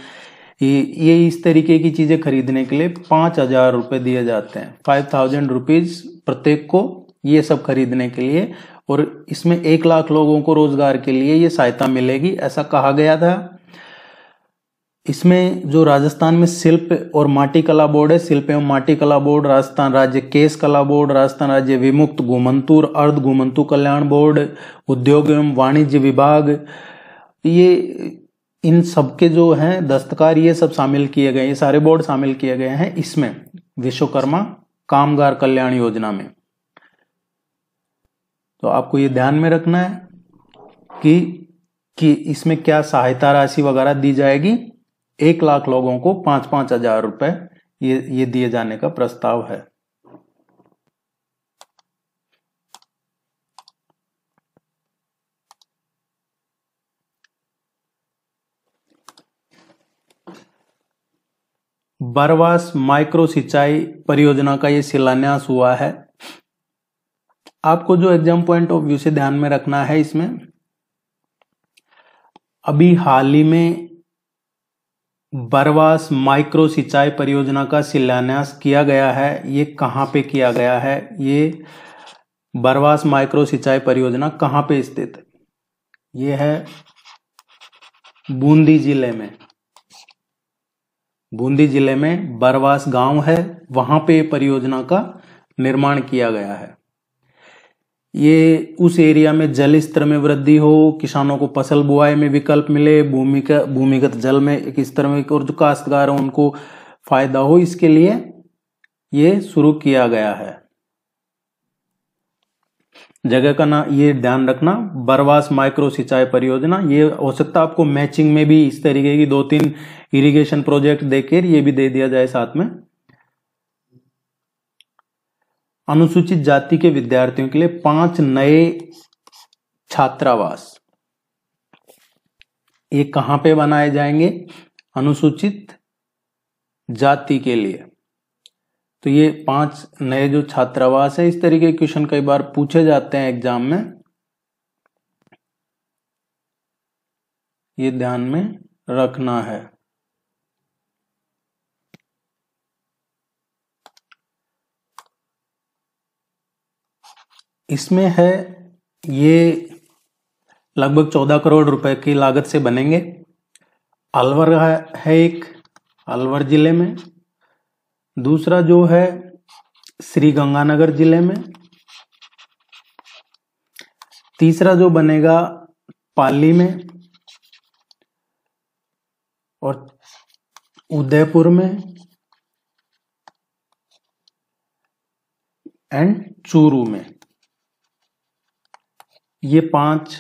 ये इस तरीके की चीजें खरीदने के लिए 5,000 रुपए दिए जाते हैं, 5,000 रुपीज प्रत्येक को, ये सब खरीदने के लिए। और इसमें 1 लाख लोगों को रोजगार के लिए ये सहायता मिलेगी, ऐसा कहा गया था। इसमें जो राजस्थान में शिल्प और माटी कला बोर्ड है, शिल्प एवं माटी कला बोर्ड, राजस्थान राज्य केश कला बोर्ड, राजस्थान राज्य विमुक्त घुमंतु अर्ध घुमंतु कल्याण बोर्ड, उद्योग एवं वाणिज्य विभाग, ये इन सबके जो हैं दस्तकार ये सब शामिल किए गए, ये सारे बोर्ड शामिल किए गए हैं इसमें विश्वकर्मा कामगार कल्याण योजना में। तो आपको ये ध्यान में रखना है कि इसमें क्या सहायता राशि वगैरह दी जाएगी। 1 लाख लोगों को 5-5 हजार रुपए ये दिए जाने का प्रस्ताव है। बरवास माइक्रो सिंचाई परियोजना का ये शिलान्यास हुआ है। आपको जो एग्जाम पॉइंट ऑफ व्यू से ध्यान में रखना है, इसमें अभी हाल ही में बरवास माइक्रो सिंचाई परियोजना का शिलान्यास किया गया है। ये कहाँ पे किया गया है? ये बरवास माइक्रो सिंचाई परियोजना कहाँ पे स्थित है? ये है बूंदी जिले में। बूंदी जिले में बरवास गांव है, वहां पे परियोजना का निर्माण किया गया है। ये उस एरिया में जल स्तर में वृद्धि हो, किसानों को फसल बुआई में विकल्प मिले, भूमिगत जल में एक स्तर में, और जो काश्तकार हैं उनको फायदा हो, इसके लिए ये शुरू किया गया है। जगह का नाम ये ध्यान रखना, बरवास माइक्रो सिंचाई परियोजना। ये हो सकता है आपको मैचिंग में भी इस तरीके की 2-3 इरिगेशन प्रोजेक्ट देकर ये भी दे दिया जाए साथ में। अनुसूचित जाति के विद्यार्थियों के लिए 5 नए छात्रावास, ये कहां पे बनाए जाएंगे? अनुसूचित जाति के लिए। तो ये 5 नए जो छात्रावास है, इस तरीके के क्वेश्चन कई बार पूछे जाते हैं एग्जाम में, ये ध्यान में रखना है। इसमें है ये लगभग 14 करोड़ रुपए की लागत से बनेंगे। अलवर है एक, अलवर जिले में। दूसरा जो है श्री गंगानगर जिले में। तीसरा जो बनेगा पाली में, और उदयपुर में एंड चूरू में। ये 5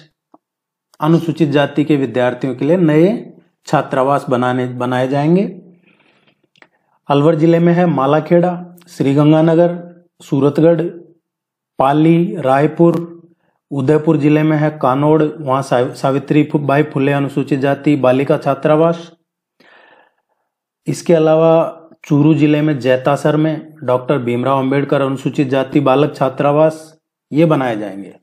अनुसूचित जाति के विद्यार्थियों के लिए नए छात्रावास बनाए जाएंगे। अलवर जिले में है मालाखेड़ा, श्रीगंगानगर, सूरतगढ़, पाली, रायपुर। उदयपुर जिले में है कानोड़, वहां सावित्रीबाई फुले अनुसूचित जाति बालिका छात्रावास। इसके अलावा चूरू जिले में जैतासर में डॉक्टर भीमराव अंबेडकर अनुसूचित जाति बालक छात्रावास, ये बनाए जाएंगे।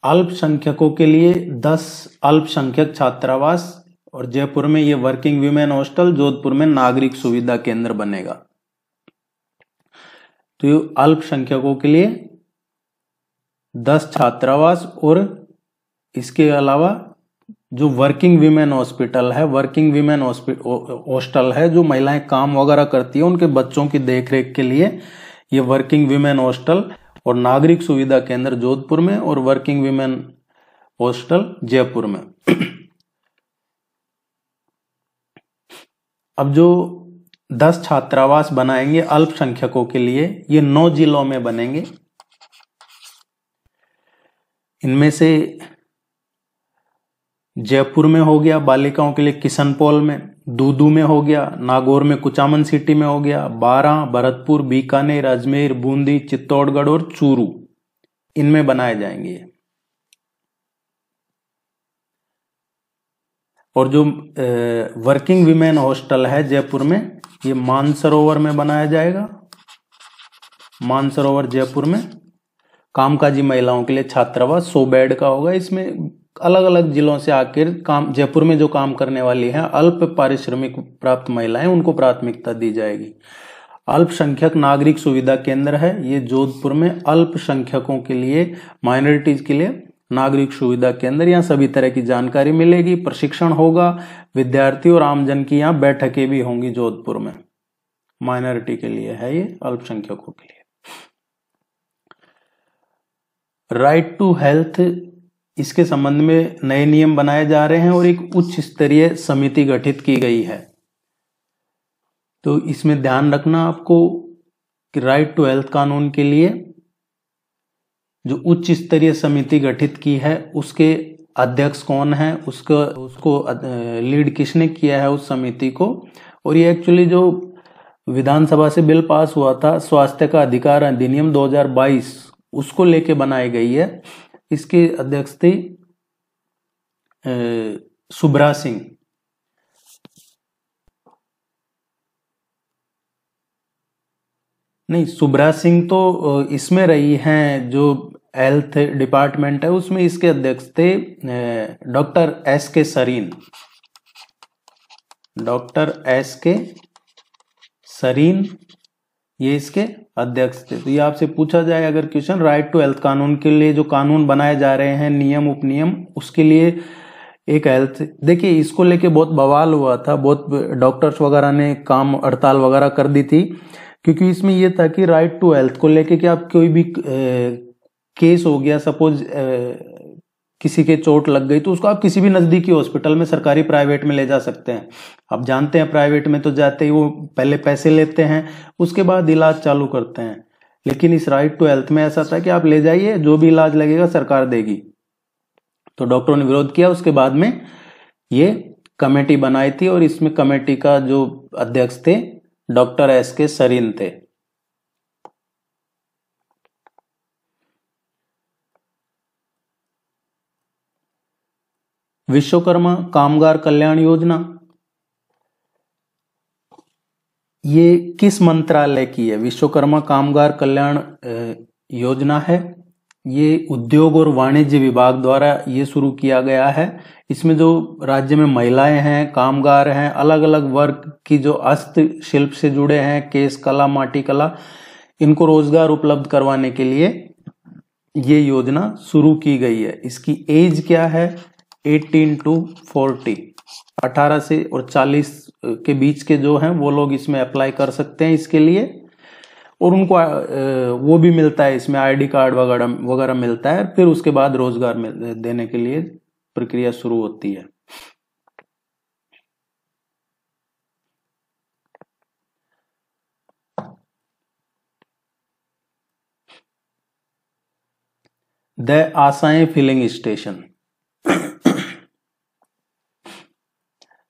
अल्पसंख्यकों के लिए 10 अल्पसंख्यक छात्रावास, और जयपुर में ये वर्किंग वीमेन हॉस्टल, जोधपुर में नागरिक सुविधा केंद्र बनेगा। तो ये अल्पसंख्यकों के लिए 10 छात्रावास, और इसके अलावा जो वर्किंग वीमेन हॉस्पिटल है, वर्किंग वीमेन हॉस्टल है, जो महिलाएं काम वगैरह करती है उनके बच्चों की देखरेख के लिए ये वर्किंग वीमेन हॉस्टल और नागरिक सुविधा केंद्र जोधपुर में, और वर्किंग वीमेन हॉस्टल जयपुर में। अब जो 10 छात्रावास बनाएंगे अल्पसंख्यकों के लिए, ये 9 जिलों में बनेंगे। इनमें से जयपुर में हो गया बालिकाओं के लिए किशनपोल में, दूदू में हो गया, नागौर में कुचामन सिटी में हो गया, बारां, भरतपुर, बीकानेर, अजमेर, बूंदी, चित्तौड़गढ़ और चूरू, इनमें बनाए जाएंगे। और जो वर्किंग विमेन हॉस्टल है जयपुर में, ये मानसरोवर में बनाया जाएगा। मानसरोवर जयपुर में कामकाजी महिलाओं के लिए छात्रावास 100 बेड का होगा। इसमें अलग अलग जिलों से आकर जयपुर में जो काम करने वाली हैं अल्प पारिश्रमिक प्राप्त महिलाएं, उनको प्राथमिकता दी जाएगी। अल्पसंख्यक नागरिक सुविधा केंद्र है, ये जोधपुर में अल्पसंख्यकों के लिए, माइनॉरिटीज के लिए नागरिक सुविधा केंद्र। यहाँ सभी तरह की जानकारी मिलेगी, प्रशिक्षण होगा, विद्यार्थी और आमजन की यहाँ बैठकें भी होंगी जोधपुर में। माइनॉरिटी के लिए है ये, अल्पसंख्यकों के लिए। राइट टू हेल्थ, इसके संबंध में नए नियम बनाए जा रहे हैं और एक उच्च स्तरीय समिति गठित की गई है। तो इसमें ध्यान रखना आपको कि राइट टू हेल्थ कानून के लिए जो उच्च स्तरीय समिति गठित की है उसके अध्यक्ष कौन है, उसको लीड किसने किया है उस समिति को। और ये एक्चुअली जो विधानसभा से बिल पास हुआ था स्वास्थ्य का अधिकार अधिनियम 2022, उसको लेके बनाई गई है। इसके अध्यक्ष थे सुब्रा सिंह। नहीं, सुब्रा सिंह तो इसमें रही हैं, जो हेल्थ डिपार्टमेंट है उसमें इसके अध्यक्ष थे डॉक्टर एस के सरीन। डॉक्टर एस के सरीन ये इसके अध्यक्ष थे। तो ये आपसे पूछा जाए अगर क्वेश्चन, राइट टू हेल्थ कानून के लिए जो कानून बनाए जा रहे हैं, नियम उपनियम, उसके लिए एक हेल्थ, देखिए इसको लेके बहुत बवाल हुआ था, बहुत डॉक्टर्स वगैरह ने काम हड़ताल वगैरह कर दी थी, क्योंकि इसमें यह था कि राइट टू हेल्थ को लेके कि आप कोई भी केस हो गया, सपोज किसी के चोट लग गई, तो उसको आप किसी भी नजदीकी हॉस्पिटल में, सरकारी प्राइवेट में ले जा सकते हैं। आप जानते हैं प्राइवेट में तो जाते ही वो पहले पैसे लेते हैं, उसके बाद इलाज चालू करते हैं। लेकिन इस राइट टू हेल्थ में ऐसा था कि आप ले जाइए, जो भी इलाज लगेगा सरकार देगी। तो डॉक्टरों ने विरोध किया, उसके बाद में ये कमेटी बनाई थी और इसमें कमेटी का जो अध्यक्ष थे डॉक्टर एस के सरीन थे। विश्वकर्मा कामगार कल्याण योजना, ये किस मंत्रालय की है? विश्वकर्मा कामगार कल्याण योजना है, ये उद्योग और वाणिज्य विभाग द्वारा ये शुरू किया गया है। इसमें जो राज्य में महिलाएं हैं, कामगार हैं, अलग अलग वर्ग की जो हस्तशिल्प से जुड़े हैं, केश कला, माटी कला, इनको रोजगार उपलब्ध करवाने के लिए ये योजना शुरू की गई है। इसकी एज क्या है? 18 to 40, 18 से और 40 के बीच के जो हैं वो लोग इसमें अप्लाई कर सकते हैं इसके लिए, और उनको वो भी मिलता है, इसमें आईडी कार्ड वगैरह मिलता है। फिर उसके बाद रोजगार देने के लिए प्रक्रिया शुरू होती है। द आशाएं फिलिंग स्टेशन,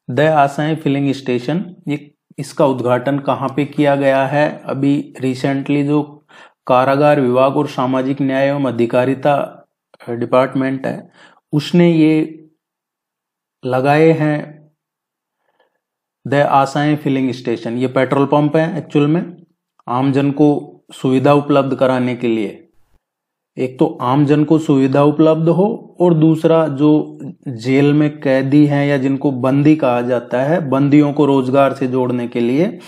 द आशाएं फिलिंग स्टेशन, ये इसका उद्घाटन कहाँ पे किया गया है? अभी रिसेंटली जो कारागार विभाग और सामाजिक न्याय एवं अधिकारिता डिपार्टमेंट है उसने ये लगाए हैं द आशाएं फिलिंग स्टेशन। ये पेट्रोल पंप है एक्चुअल में, आमजन को सुविधा उपलब्ध कराने के लिए। एक तो आमजन को सुविधा उपलब्ध हो, और दूसरा जो जेल में कैदी हैं या जिनको बंदी कहा जाता है, बंदियों को रोजगार से जोड़ने के लिए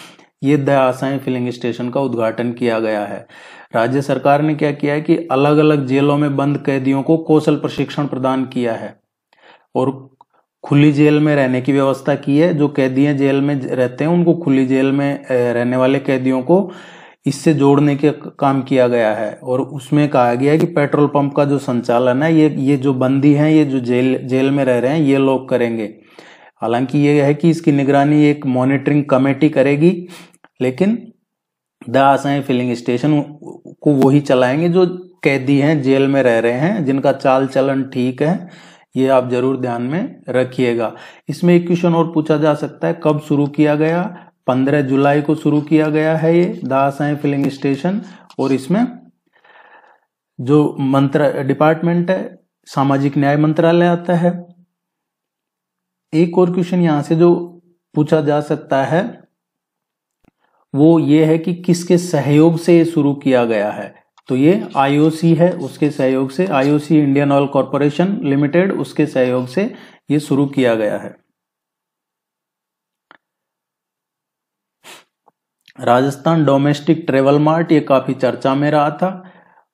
ये द आशाएं फिलिंग स्टेशन का उद्घाटन किया गया है। राज्य सरकार ने क्या किया है कि अलग अलग जेलों में बंद कैदियों को कौशल प्रशिक्षण प्रदान किया है और खुली जेल में रहने की व्यवस्था की है। जो कैदी जेल में रहते हैं उनको, खुली जेल में रहने वाले कैदियों को इससे जोड़ने के काम किया गया है। और उसमें कहा गया है कि पेट्रोल पंप का जो संचालन है ये जो बंदी हैं, ये जो जेल में रह रहे हैं, ये लोग करेंगे। हालांकि ये है कि इसकी निगरानी एक मॉनिटरिंग कमेटी करेगी, लेकिन द आशाएं फिलिंग स्टेशन को वही चलाएंगे जो कैदी हैं, जेल में रह रहे हैं, जिनका चाल चलन ठीक है। ये आप जरूर ध्यान में रखिएगा। इसमें एक क्वेश्चन और पूछा जा सकता है, कब शुरू किया गया? 15 जुलाई को शुरू किया गया है ये द आशाएं फिलिंग स्टेशन। और इसमें जो डिपार्टमेंट है, सामाजिक न्याय मंत्रालय आता है। एक और क्वेश्चन यहां से जो पूछा जा सकता है वो ये है कि किसके सहयोग से ये शुरू किया गया है? तो ये आईओसी है, उसके सहयोग से, IOC Indian oil corporation limited, उसके सहयोग से ये शुरू किया गया है। राजस्थान डोमेस्टिक ट्रेवल मार्ट, ये काफी चर्चा में रहा था।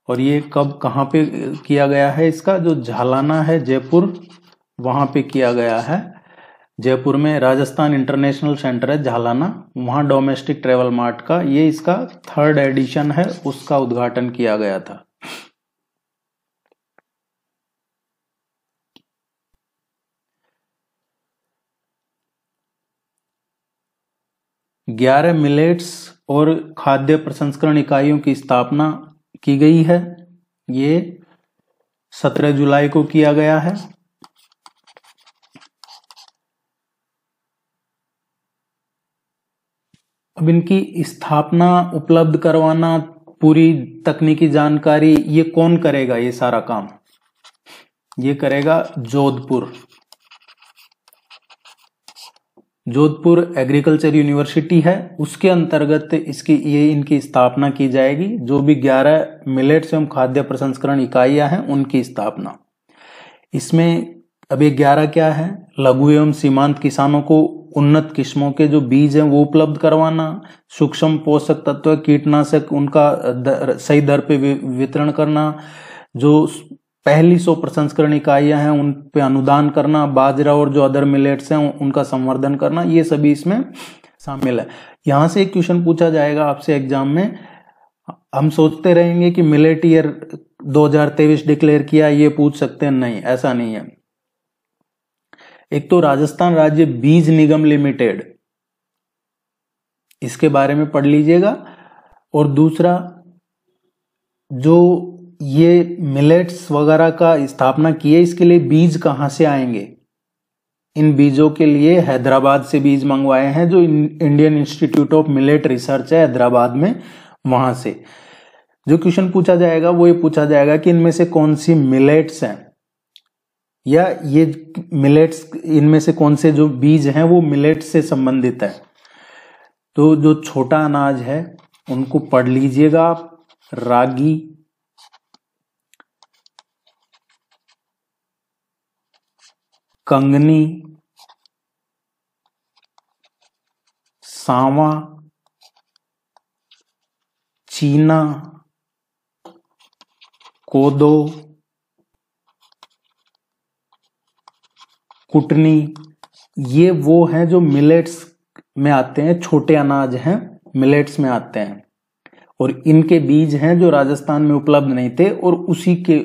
और ये कब कहाँ पे किया गया है, इसका जो झालाना है जयपुर, वहां पे किया गया है। जयपुर में राजस्थान इंटरनेशनल सेंटर है झालाना, वहां डोमेस्टिक ट्रेवल मार्ट का ये इसका 3rd एडिशन है, उसका उद्घाटन किया गया था। ग्यारह मिलेट्स और खाद्य प्रसंस्करण इकाइयों की स्थापना की गई है। ये 17 जुलाई को किया गया है। अब इनकी स्थापना, उपलब्ध करवाना, पूरी तकनीकी जानकारी ये कौन करेगा, ये सारा काम ये करेगा जोधपुर। जोधपुर एग्रीकल्चर यूनिवर्सिटी है, उसके अंतर्गत इनकी स्थापना की जाएगी। जो भी 11 मिलेट्स एवं खाद्य प्रसंस्करण इकाइयां हैं उनकी स्थापना। इसमें अब ये 11 क्या है, लघु एवं सीमांत किसानों को उन्नत किस्मों के जो बीज हैं वो उपलब्ध करवाना, सूक्ष्म पोषक तत्व, कीटनाशक उनका सही दर पे वितरण करना, जो पहली 100 प्रसंस्करण इकाइयां हैं उन पे अनुदान करना, बाजरा और जो अदर मिलेट्स हैं उनका संवर्धन करना, ये सभी इसमें शामिल है। यहां से एक क्वेश्चन पूछा जाएगा आपसे एग्जाम में। हम सोचते रहेंगे कि मिलेट ईयर 2023 डिक्लेयर किया, ये पूछ सकते हैं, नहीं, ऐसा नहीं है। एक तो राजस्थान राज्य बीज निगम लिमिटेड, इसके बारे में पढ़ लीजिएगा। और दूसरा, जो ये मिलेट्स वगैरह का स्थापना की है, इसके लिए बीज कहां से आएंगे, इन बीजों के लिए हैदराबाद से बीज मंगवाए हैं, जो Indian institute of millet research है हैदराबाद में, वहां से। जो क्वेश्चन पूछा जाएगा वो ये पूछा जाएगा कि इनमें से कौन सी मिलेट्स हैं, या ये मिलेट्स, इनमें से कौन से जो बीज हैं वो मिलेट्स से संबंधित है। तो जो छोटा अनाज है उनको पढ़ लीजिएगा आप, रागी, कंगनी, सांवा, चीना, कोदो, कुटनी, ये वो हैं जो मिलेट्स में आते हैं, छोटे अनाज हैं, मिलेट्स में आते हैं। और इनके बीज हैं जो राजस्थान में उपलब्ध नहीं थे, और उसी के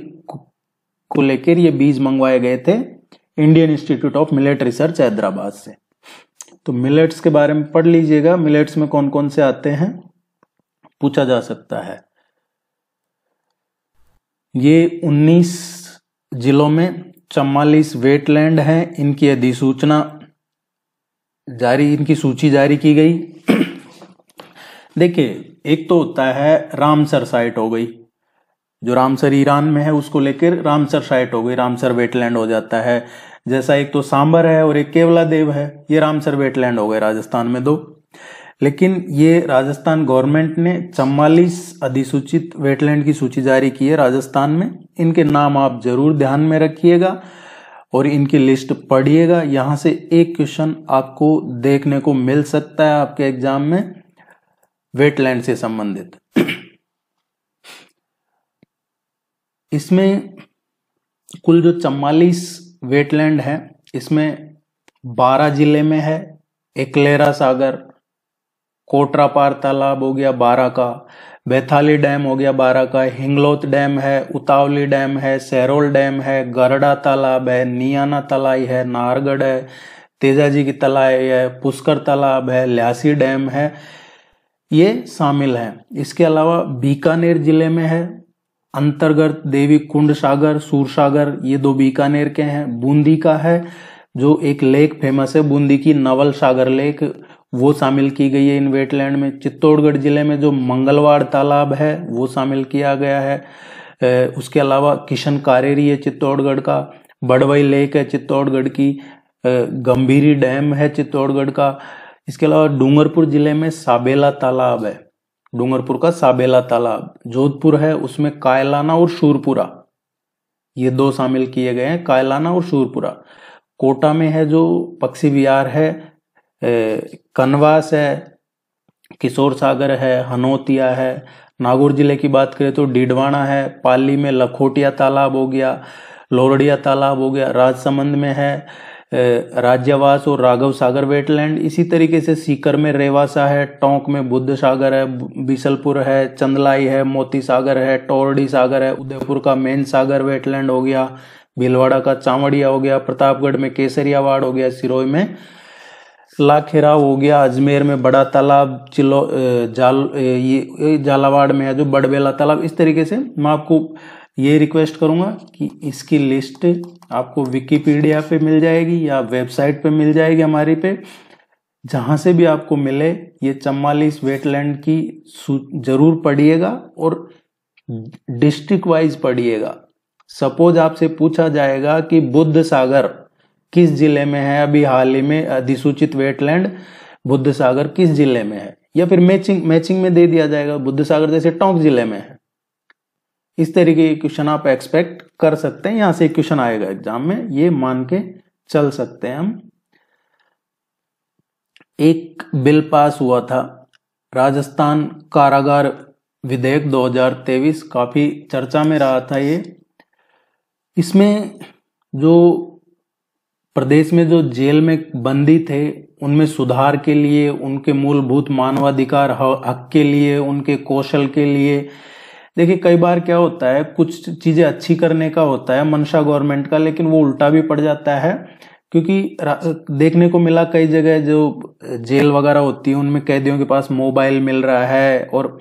को लेकर ये बीज मंगवाए गए थे Indian institute of millet research Hyderabad से। तो मिलेट्स के बारे में पढ़ लीजिएगा, मिलेट्स में कौन कौन से आते हैं, पूछा जा सकता है। ये 19 जिलों में 44 वेटलैंड हैं, इनकी अधिसूचना जारी, इनकी सूची जारी की गई। देखिए, एक तो होता है रामसर साइट हो गई, जो रामसर ईरान में है उसको लेकर रामसर साइट हो गई, रामसर वेटलैंड हो जाता है। जैसा एक तो सांबर है और एक केवला देव है, ये रामसर वेटलैंड हो गए राजस्थान में 2। लेकिन ये राजस्थान गवर्नमेंट ने 44 अधिसूचित वेटलैंड की सूची जारी की है राजस्थान में। इनके नाम आप जरूर ध्यान में रखिएगा और इनकी लिस्ट पढ़िएगा। यहां से एक क्वेश्चन आपको देखने को मिल सकता है आपके एग्जाम में वेटलैंड से संबंधित। इसमें कुल जो 44 वेटलैंड है, इसमें 12 जिले में है। एकलेरा सागर, कोटरापार तालाब हो गया 12 का, बैथाली डैम हो गया 12 का, हिंगलोत डैम है, उतावली डैम है, सैरोल डैम है, गरडा तालाब है, नियाना तलाई है, नाहरगढ़ है, तेजाजी की तलाई है, पुष्कर तालाब है, ल्यासी डैम है, ये शामिल है। इसके अलावा बीकानेर जिले में है, अंतर्गत देवी कुंड सागर, सूरसागर, ये 2 बीकानेर के हैं। बूंदी का है, जो एक लेक फेमस है बूंदी की, नवल सागर लेक, वो शामिल की गई है इन वेटलैंड में। चित्तौड़गढ़ जिले में जो मंगलवाड़ तालाब है वो शामिल किया गया है। उसके अलावा किशन कारेरी है चित्तौड़गढ़ का, बड़वई लेक है चित्तौड़गढ़ की, गंभीरी डैम है चित्तौड़गढ़ का। इसके अलावा डूंगरपुर जिले में साबेला तालाब है, डूंगरपुर का साबेला तालाब। जोधपुर है, उसमें कायलाना और शूरपुरा, ये 2 शामिल किए गए हैं, कायलाना और शूरपुरा। कोटा में है जो पक्षी विहार है, कनवास है, किशोर सागर है, हनोतिया है। नागौर जिले की बात करें तो डीडवाना है, पाली में लखोटिया तालाब हो गया, लोरडिया तालाब हो गया, राजसमंद में है राज्यवास और राघव सागर वेटलैंड। इसी तरीके से सीकर में रेवासा है, टोंक में बुद्ध सागर है, बीसलपुर है, चंदलाई है, मोती सागर है, टोरडी सागर है, उदयपुर का मेन सागर वेटलैंड हो गया, भीलवाड़ा का चावड़िया हो गया, प्रतापगढ़ में केसरियावाड़ हो गया, सिरोही में लाखेरा हो गया, अजमेर में बड़ा तालाब, ये झालावाड़ में है जो बड़बेला तालाब। इस तरीके से मैं आपको ये रिक्वेस्ट करूंगा कि इसकी लिस्ट आपको विकिपीडिया पे मिल जाएगी या वेबसाइट पे मिल जाएगी हमारी पे, जहां से भी आपको मिले ये 44 वेटलैंड की जरूर पढ़िएगा और डिस्ट्रिक्ट वाइज पढ़िएगा। सपोज आपसे पूछा जाएगा कि बुद्ध सागर किस जिले में है, अभी हाल ही में अधिसूचित वेटलैंड बुद्ध सागर किस जिले में है, या फिर मैचिंग में दे दिया जाएगा बुद्ध सागर जैसे टोंक जिले में है। इस तरीके के क्वेश्चन आप एक्सपेक्ट कर सकते हैं, यहां से क्वेश्चन आएगा एग्जाम में, ये मान के चल सकते हैं हम। एक बिल पास हुआ था राजस्थान कारागार विधेयक 2023, काफी चर्चा में रहा था ये। इसमें जो प्रदेश में जो जेल में बंदी थे उनमें सुधार के लिए, उनके मूलभूत मानवाधिकार हक के लिए, उनके कौशल के लिए, देखिए कई बार क्या होता है, कुछ चीजें अच्छी करने का होता है मंशा गवर्नमेंट का, लेकिन वो उल्टा भी पड़ जाता है। क्योंकि देखने को मिला कई जगह जो जेल वगैरह होती है उनमें कैदियों के पास मोबाइल मिल रहा है, और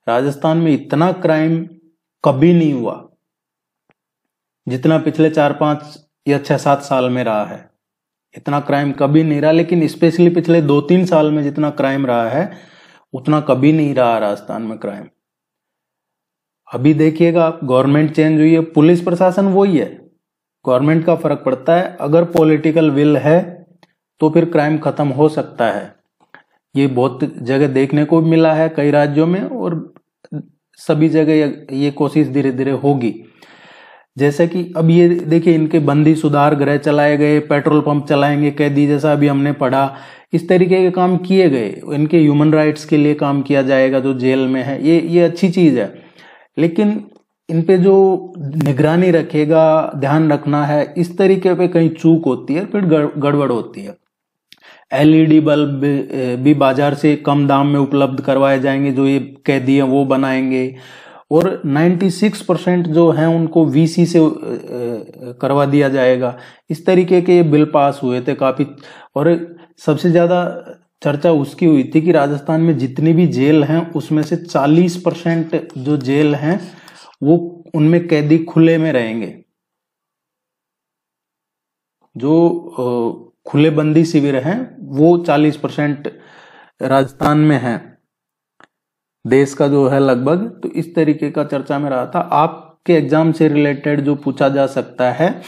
राजस्थान में इतना क्राइम कभी नहीं हुआ जितना पिछले 4-5 या 6-7 साल में रहा है। इतना क्राइम कभी नहीं रहा, लेकिन स्पेशली पिछले 2-3 साल में जितना क्राइम रहा है उतना कभी नहीं रहा राजस्थान में क्राइम। अभी देखिएगा आप, गवर्नमेंट चेंज हुई है, पुलिस प्रशासन वही है, गवर्नमेंट का फर्क पड़ता है। अगर पॉलिटिकल विल है तो फिर क्राइम खत्म हो सकता है। ये बहुत जगह देखने को मिला है कई राज्यों में, और सभी जगह ये कोशिश धीरे धीरे होगी। जैसे कि अब ये देखिए, इनके बंदी सुधार गृह चलाए गए, पेट्रोल पंप चलाएंगे कैदी, जैसा अभी हमने पढ़ा, इस तरीके के काम किए गए। इनके ह्यूमन राइट्स के लिए काम किया जाएगा जो जेल में है, ये अच्छी चीज है। लेकिन इन पे जो निगरानी रखेगा, ध्यान रखना है, इस तरीके पे कहीं चूक होती है, फिर गड़बड़ होती है। LED बल्ब भी बाजार से कम दाम में उपलब्ध करवाए जाएंगे, जो ये कैदी हैं वो बनाएंगे, और 96% जो हैं उनको VC से करवा दिया जाएगा। इस तरीके के ये बिल पास हुए थे काफी, और सबसे ज्यादा चर्चा उसकी हुई थी कि राजस्थान में जितनी भी जेल हैं उसमें से 40% जो जेल हैं वो उनमें कैदी खुले में रहेंगे। जो खुले बंदी शिविर हैं वो 40% राजस्थान में हैं, देश का जो है लगभग। तो इस तरीके का चर्चा में रहा था। आपके एग्जाम से रिलेटेड जो पूछा जा सकता है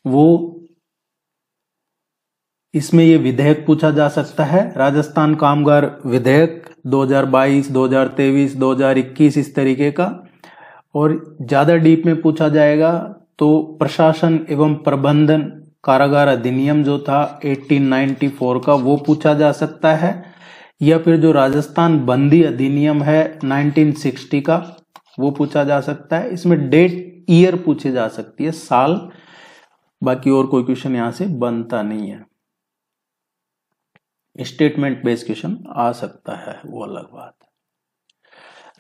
वो इसमें ये विधेयक पूछा जा सकता है, राजस्थान कामगार विधेयक 2022, 2023, 2021, इस तरीके का। और ज्यादा डीप में पूछा जाएगा तो प्रशासन एवं प्रबंधन कारागार अधिनियम जो था 1894 का, वो पूछा जा सकता है, या फिर जो राजस्थान बंदी अधिनियम है 1960 का, वो पूछा जा सकता है। इसमें डेट ईयर पूछी जा सकती है, साल। बाकी और कोई क्वेश्चन यहां से बनता नहीं है। स्टेटमेंट बेस्ड क्वेश्चन आ सकता है, वो अलग बात है।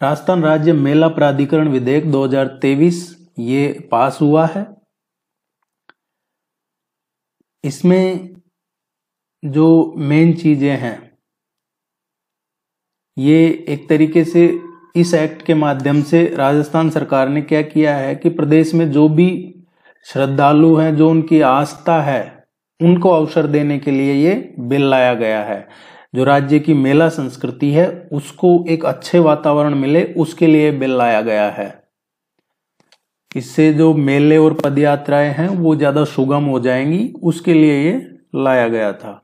राजस्थान राज्य मेला प्राधिकरण विधेयक 2023 ये पास हुआ है। इसमें जो मेन चीजें हैं, ये एक तरीके से इस एक्ट के माध्यम से राजस्थान सरकार ने क्या किया है कि प्रदेश में जो भी श्रद्धालु हैं, जो उनकी आस्था है, उनको अवसर देने के लिए ये बिल लाया गया है। जो राज्य की मेला संस्कृति है उसको एक अच्छे वातावरण मिले, उसके लिए बिल लाया गया है। इससे जो मेले और पदयात्राएं हैं वो ज्यादा सुगम हो जाएंगी, उसके लिए ये लाया गया था।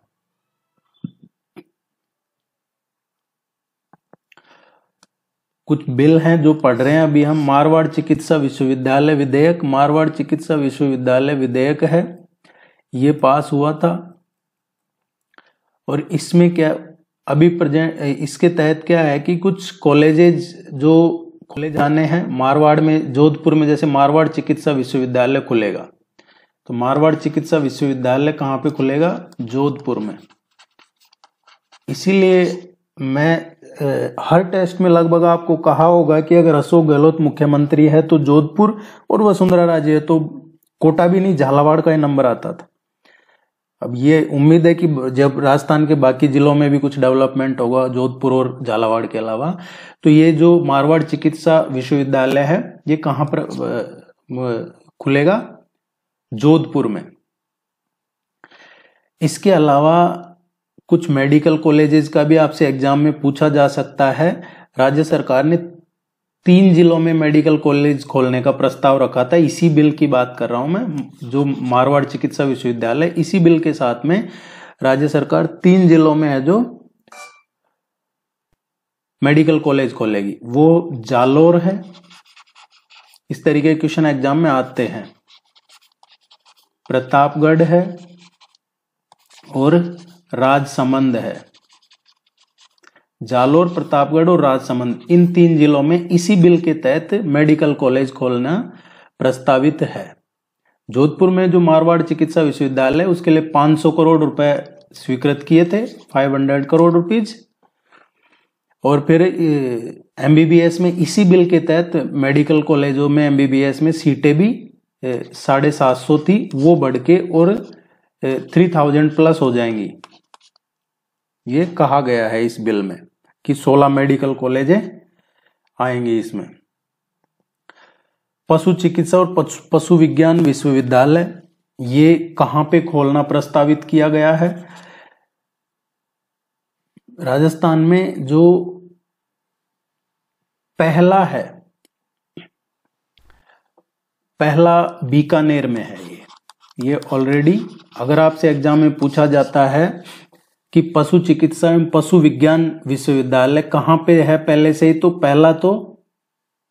कुछ बिल हैं जो पढ़ रहे हैं अभी हम। मारवाड़ चिकित्सा विश्वविद्यालय विधेयक, मारवाड़ चिकित्सा विश्वविद्यालय विधेयक है, ये पास हुआ था। और इसमें क्या अभी प्रेजेंट इसके तहत क्या है कि कुछ कॉलेजेस जो खोले जाने हैं मारवाड़ में, जोधपुर में जैसे मारवाड़ चिकित्सा विश्वविद्यालय खुलेगा, तो मारवाड़ चिकित्सा विश्वविद्यालय कहाँ पे खुलेगा? जोधपुर में। इसीलिए मैं हर टेस्ट में लगभग आपको कहा होगा कि अगर अशोक गहलोत मुख्यमंत्री है तो जोधपुर, और वसुंधरा राजे है तो कोटा भी नहीं, झालावाड़ का ही नंबर आता था। अब ये उम्मीद है कि जब राजस्थान के बाकी जिलों में भी कुछ डेवलपमेंट होगा जोधपुर और झालावाड़ के अलावा, तो ये जो मारवाड़ चिकित्सा विश्वविद्यालय है ये कहाँ पर खुलेगा? जोधपुर में। इसके अलावा कुछ मेडिकल कॉलेजेस का भी आपसे एग्जाम में पूछा जा सकता है। राज्य सरकार ने 3 जिलों में मेडिकल कॉलेज खोलने का प्रस्ताव रखा था। इसी बिल की बात कर रहा हूं मैं, जो मारवाड़ चिकित्सा विश्वविद्यालय, इसी बिल के साथ में राज्य सरकार 3 जिलों में है जो मेडिकल कॉलेज खोलेगी। वो जालोर है, इस तरीके के क्वेश्चन एग्जाम में आते हैं, प्रतापगढ़ है और राजसमंद है। जालोर, प्रतापगढ़ और राजसमंद, इन 3 जिलों में इसी बिल के तहत मेडिकल कॉलेज खोलना प्रस्तावित है। जोधपुर में जो मारवाड़ चिकित्सा विश्वविद्यालय है उसके लिए 500 करोड़ रुपए स्वीकृत किए थे, 500 करोड़ रुपीज। और फिर एमबीबीएस में इसी बिल के तहत मेडिकल कॉलेजों में एमबीबीएस में सीटें भी 750 थी, वो बढ़ के और 3000 प्लस हो जाएंगी। ये कहा गया है इस बिल में कि 16 मेडिकल कॉलेजें आएंगी इसमें। पशु चिकित्सा और पशु विज्ञान विश्वविद्यालय, ये कहां पे खोलना प्रस्तावित किया गया है? राजस्थान में जो पहला है, पहला बीकानेर में है। ये ऑलरेडी अगर आपसे एग्जाम में पूछा जाता है कि पशु चिकित्सा एवं पशु विज्ञान विश्वविद्यालय कहाँ पे है पहले से ही, तो पहला तो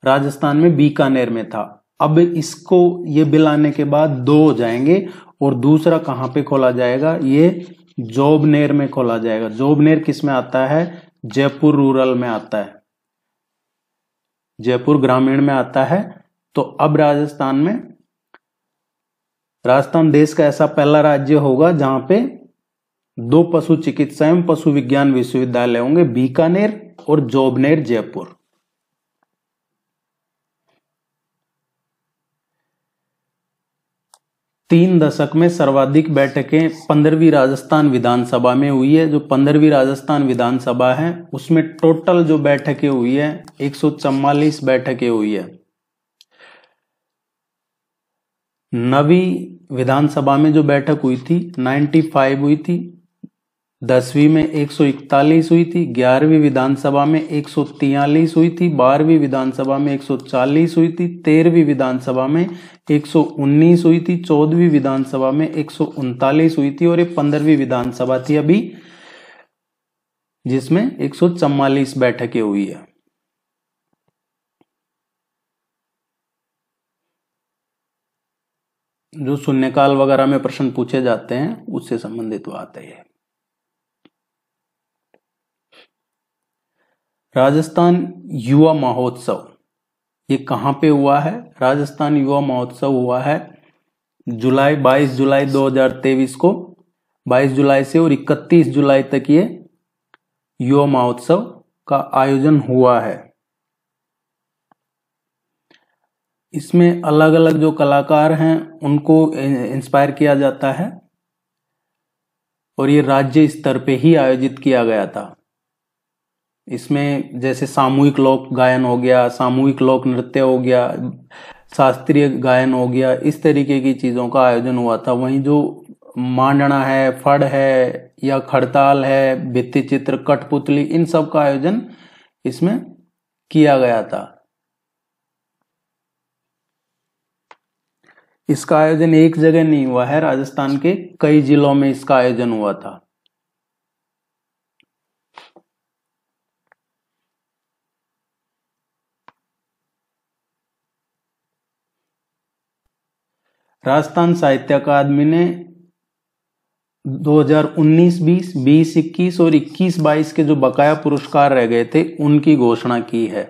राजस्थान में बीकानेर में था। अब इसको ये बिल आने के बाद 2 हो जाएंगे, और दूसरा कहाँ पे खोला जाएगा? ये जोबनेर में खोला जाएगा। जोबनेर किस में आता है? जयपुर रूरल में आता है, जयपुर ग्रामीण में आता है। तो अब राजस्थान देश का ऐसा पहला राज्य होगा जहां पे 2 पशु चिकित्सा एवं पशु विज्ञान विश्वविद्यालय होंगे, बीकानेर और जोबनेर जयपुर। तीन दशक में सर्वाधिक बैठकें 15वीं राजस्थान विधानसभा में हुई है। जो 15वीं राजस्थान विधानसभा है उसमें टोटल जो बैठकें हुई है 144 बैठकें हुई है। 9वीं विधानसभा में जो बैठक हुई थी 95 हुई थी, 10वीं में 141 हुई थी, 11वीं विधानसभा में 143 हुई थी, 12वीं विधानसभा में 140 हुई थी, 13वीं विधानसभा में 119 हुई थी, 14वीं विधानसभा में 139 हुई थी, और ये 15वीं विधानसभा थी अभी जिसमें 144 बैठकें हुई है। जो शून्यकाल वगैरह में प्रश्न पूछे जाते हैं उससे संबंधित बात है ये। राजस्थान युवा महोत्सव ये कहाँ पे हुआ है? राजस्थान युवा महोत्सव हुआ है 22 जुलाई 2023 को। 22 जुलाई से और 31 जुलाई तक ये युवा महोत्सव का आयोजन हुआ है। इसमें अलग अलग जो कलाकार हैं उनको इंस्पायर किया जाता है, और ये राज्य स्तर पे ही आयोजित किया गया था। इसमें जैसे सामूहिक लोक गायन हो गया, सामूहिक लोक नृत्य हो गया, शास्त्रीय गायन हो गया, इस तरीके की चीजों का आयोजन हुआ था। वहीं जो मांडना है, फड़ है या खड़ताल है, भित्ति चित्र, कठपुतली, इन सब का आयोजन इसमें किया गया था। इसका आयोजन एक जगह नहीं हुआ है, राजस्थान के कई जिलों में इसका आयोजन हुआ था। राजस्थान साहित्य अकादमी ने 2019-20, 20-21 और 21-22 के जो बकाया पुरस्कार रह गए थे उनकी घोषणा की है।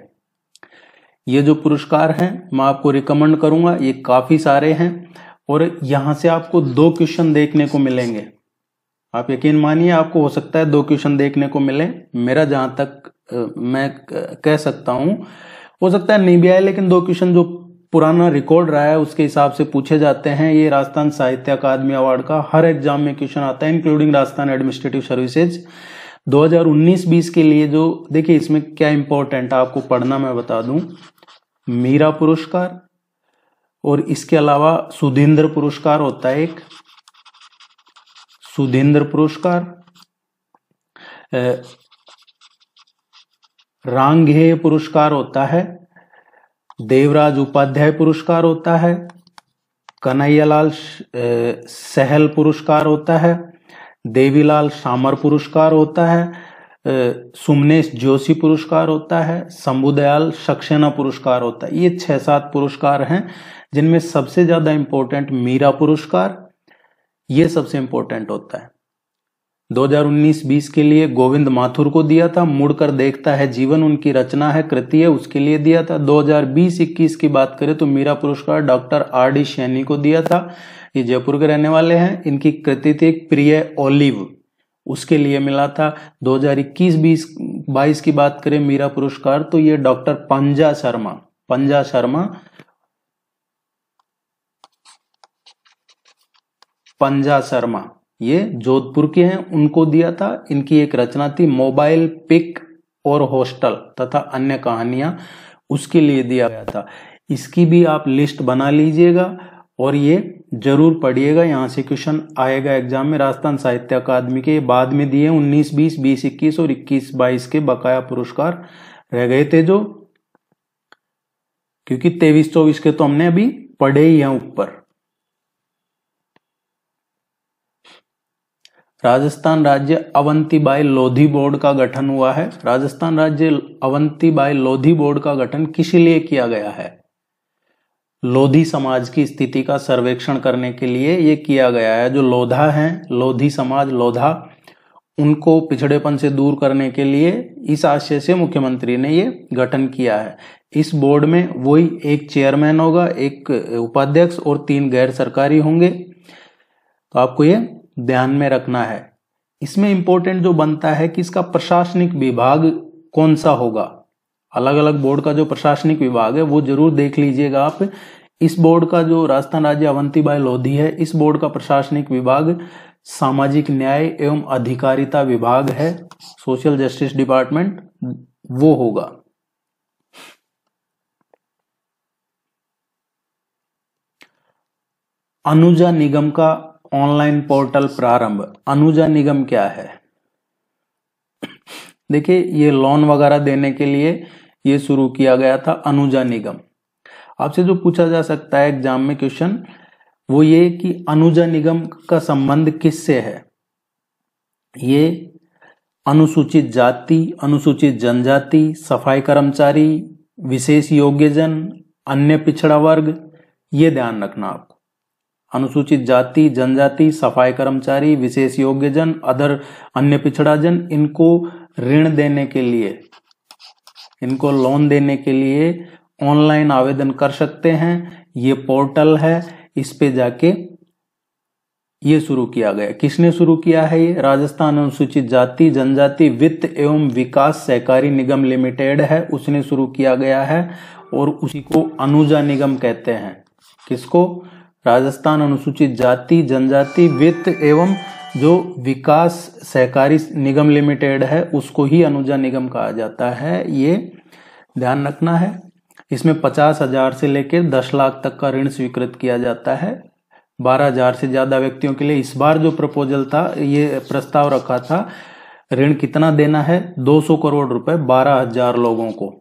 ये जो पुरस्कार हैं मैं आपको रिकमेंड करूंगा, ये काफी सारे हैं और यहां से आपको 2 क्वेश्चन देखने को मिलेंगे। आप यकीन मानिए आपको हो सकता है 2 क्वेश्चन देखने को मिले। मेरा जहां तक मैं कह सकता हूं, हो सकता है नहीं भी आए, लेकिन 2 क्वेश्चन जो पुराना रिकॉर्ड रहा है उसके हिसाब से पूछे जाते हैं। ये राजस्थान साहित्य अकादमी अवार्ड का हर एग्जाम में क्वेश्चन आता है, इंक्लूडिंग राजस्थान एडमिनिस्ट्रेटिव सर्विसेज 2019-20 के लिए। जो देखिए इसमें क्या इंपॉर्टेंट आपको पढ़ना मैं बता दूं, मीरा पुरस्कार और इसके अलावा सुधींद्र पुरस्कार होता है एक, सुधींद्र पुरस्कार, रांगेय पुरस्कार होता है, देवराज उपाध्याय पुरस्कार होता है, कन्हैयालाल सहल पुरस्कार होता है, देवीलाल सामर पुरस्कार होता है, सुमनेश जोशी पुरस्कार होता है, शंभुदयाल सक्सेना पुरस्कार होता है। ये 6-7 पुरस्कार हैं जिनमें सबसे ज्यादा इंपॉर्टेंट मीरा पुरस्कार, ये सबसे इंपॉर्टेंट होता है। 2019-20 के लिए गोविंद माथुर को दिया था, मुड़कर देखता है जीवन उनकी रचना है, कृति है, उसके लिए दिया था। 2020-21 की बात करें तो मीरा पुरस्कार डॉक्टर RD सैनी को दिया था, ये जयपुर के रहने वाले हैं। इनकी कृति थी प्रिय ओलिव, उसके लिए मिला था। 2021-22 की बात करें मीरा पुरस्कार तो ये डॉक्टर पंजा शर्मा ये जोधपुर के हैं, उनको दिया था। इनकी एक रचना थी मोबाइल पिक और हॉस्टल तथा अन्य कहानियां, उसके लिए दिया गया था। इसकी भी आप लिस्ट बना लीजिएगा और ये जरूर पढ़िएगा, यहां से क्वेश्चन आएगा एग्जाम में। राजस्थान साहित्य अकादमी के बाद में दिए 19-20, 20-21 और 21-22 के बकाया पुरस्कार रह गए थे जो, क्योंकि 23-24 के तो हमने अभी पढ़े ही हैं ऊपर। राजस्थान राज्य अवंतीबाई लोधी बोर्ड का गठन हुआ है। राजस्थान राज्य अवंतीबाई लोधी बोर्ड का गठन किस लिए किया गया है? लोधी समाज की स्थिति का सर्वेक्षण करने के लिए ये किया गया है। जो लोधा हैं, लोधी समाज लोधा, उनको पिछड़ेपन से दूर करने के लिए इस आशय से मुख्यमंत्री ने ये गठन किया है। इस बोर्ड में वही एक चेयरमैन होगा, एक उपाध्यक्ष और 3 गैर सरकारी होंगे, तो आपको ये ध्यान में रखना है। इसमें इंपॉर्टेंट जो बनता है कि इसका प्रशासनिक विभाग कौन सा होगा। अलग अलग बोर्ड का जो प्रशासनिक विभाग है वो जरूर देख लीजिएगा आप। इस बोर्ड का जो राजस्थान राज्य अवंतीबाई लोधी है, इस बोर्ड का प्रशासनिक विभाग सामाजिक न्याय एवं अधिकारिता विभाग है, सोशल जस्टिस डिपार्टमेंट, वो होगा। अनुजा निगम का ऑनलाइन पोर्टल प्रारंभ। अनुजा निगम क्या है? देखिए ये लोन वगैरह देने के लिए ये शुरू किया गया था अनुजा निगम। आपसे जो पूछा जा सकता है एग्जाम में क्वेश्चन, वो ये कि अनुजा निगम का संबंध किससे है? ये अनुसूचित जाति, अनुसूचित जनजाति, सफाई कर्मचारी, विशेष योग्यजन, अन्य पिछड़ा वर्ग, ये ध्यान रखना आपको। अनुसूचित जाति, जनजाति, सफाई कर्मचारी, विशेष योग्यजन, अदर अन्य पिछड़ा जन, इनको ऋण देने के लिए, इनको लोन देने के लिए ऑनलाइन आवेदन कर सकते हैं। ये पोर्टल है, इस पे जाके ये शुरू किया गया। किसने शुरू किया है? ये राजस्थान अनुसूचित जाति जनजाति वित्त एवं विकास सहकारी निगम लिमिटेड है, उसने शुरू किया गया है और उसी को अनुजा निगम कहते हैं। किसको? राजस्थान अनुसूचित जाति जनजाति वित्त एवं जो विकास सहकारी निगम लिमिटेड है उसको ही अनुजा निगम कहा जाता है, ये ध्यान रखना है। इसमें 50,000 से लेकर 10 लाख तक का ऋण स्वीकृत किया जाता है। 12,000 से ज्यादा व्यक्तियों के लिए इस बार जो प्रपोजल था, ये प्रस्ताव रखा था, ऋण कितना देना है? 200 करोड़ रुपए 12,000 लोगों को।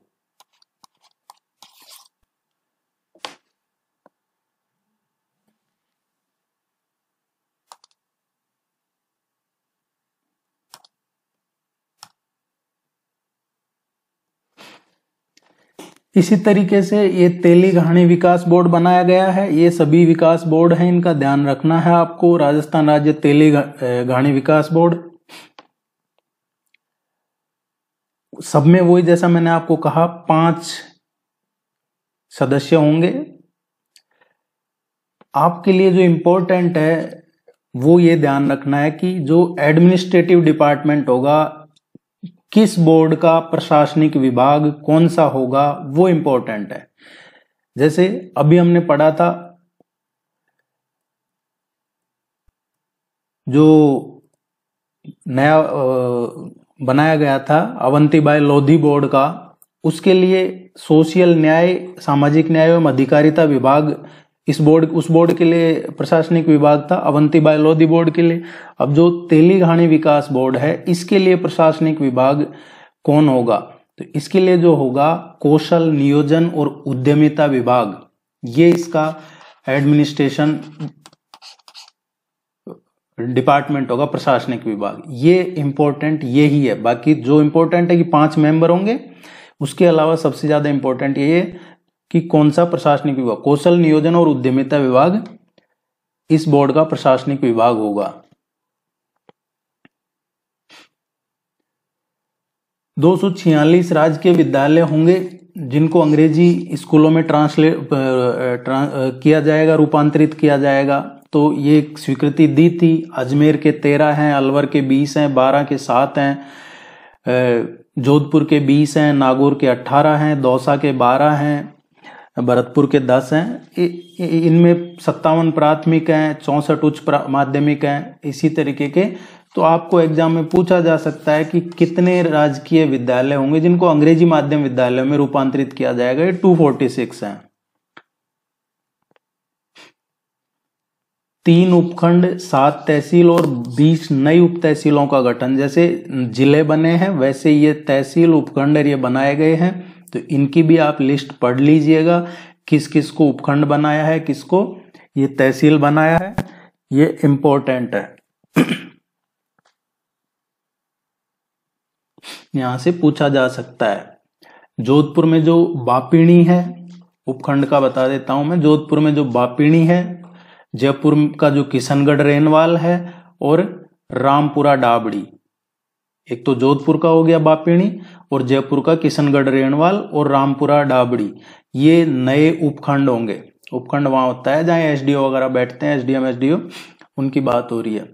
इसी तरीके से ये तेली घाणी विकास बोर्ड बनाया गया है। ये सभी विकास बोर्ड हैं, इनका ध्यान रखना है आपको। राजस्थान राज्य तेली घाणी विकास बोर्ड, सब में वही जैसा मैंने आपको कहा 5 सदस्य होंगे। आपके लिए जो इम्पोर्टेंट है वो ये ध्यान रखना है कि जो एडमिनिस्ट्रेटिव डिपार्टमेंट होगा, किस बोर्ड का प्रशासनिक विभाग कौन सा होगा, वो इम्पोर्टेंट है। जैसे अभी हमने पढ़ा था जो नया बनाया गया था अवंतीबाई लोधी बोर्ड का, उसके लिए सोशल न्याय, सामाजिक न्याय एवं अधिकारिता विभाग उस बोर्ड के लिए प्रशासनिक विभाग था, अवंतीबाई लोधी बोर्ड के लिए। अब जो तेली घाणी विकास बोर्ड है, इसके लिए प्रशासनिक विभाग कौन होगा? तो इसके लिए जो होगा कौशल नियोजन और उद्यमिता विभाग, ये इसका एडमिनिस्ट्रेशन डिपार्टमेंट होगा, प्रशासनिक विभाग। ये इंपॉर्टेंट यही है। बाकी जो इंपॉर्टेंट है कि 5 मेंबर होंगे, उसके अलावा सबसे ज्यादा इंपॉर्टेंट ये है कि कौन सा प्रशासनिक विभाग, कौशल नियोजन और उद्यमिता विभाग इस बोर्ड का प्रशासनिक विभाग होगा। 246 राजकीय विद्यालय होंगे जिनको अंग्रेजी स्कूलों में किया जाएगा, रूपांतरित किया जाएगा। तो ये स्वीकृति दी थी। अजमेर के 13 हैं, अलवर के 20 हैं, 12 के 7 हैं, जोधपुर के 20 हैं, नागौर के 18 हैं, दौसा के 12 हैं, भरतपुर के 10 हैं। इनमें 57 प्राथमिक हैं, 64 उच्च माध्यमिक हैं, इसी तरीके के। तो आपको एग्जाम में पूछा जा सकता है कि कितने राजकीय विद्यालय होंगे जिनको अंग्रेजी माध्यम विद्यालयों में रूपांतरित किया जाएगा। ये 246 हैं। 3 उपखंड, 7 तहसील और 20 नई उप तहसीलों का गठन। जैसे जिले बने हैं वैसे ये तहसील, उपखंड ये बनाए गए हैं। तो इनकी भी आप लिस्ट पढ़ लीजिएगा, किस किस को उपखंड बनाया है, किसको ये तहसील बनाया है, ये इंपॉर्टेंट है। यहां से पूछा जा सकता है। जोधपुर में जो बापिणी है, उपखंड का बता देता हूं मैं। जोधपुर में जो बापिणी है, जयपुर का जो किशनगढ़ रेनवाल है और रामपुरा डाबड़ी। एक तो जोधपुर का हो गया बापिणी और जयपुर का किशनगढ़ रेणवाल और रामपुरा डाबड़ी, ये नए उपखंड होंगे। उपखंड वहां होता है जहां एसडीओ वगैरह बैठते हैं, एसडीएम एसडीओ, उनकी बात हो रही है।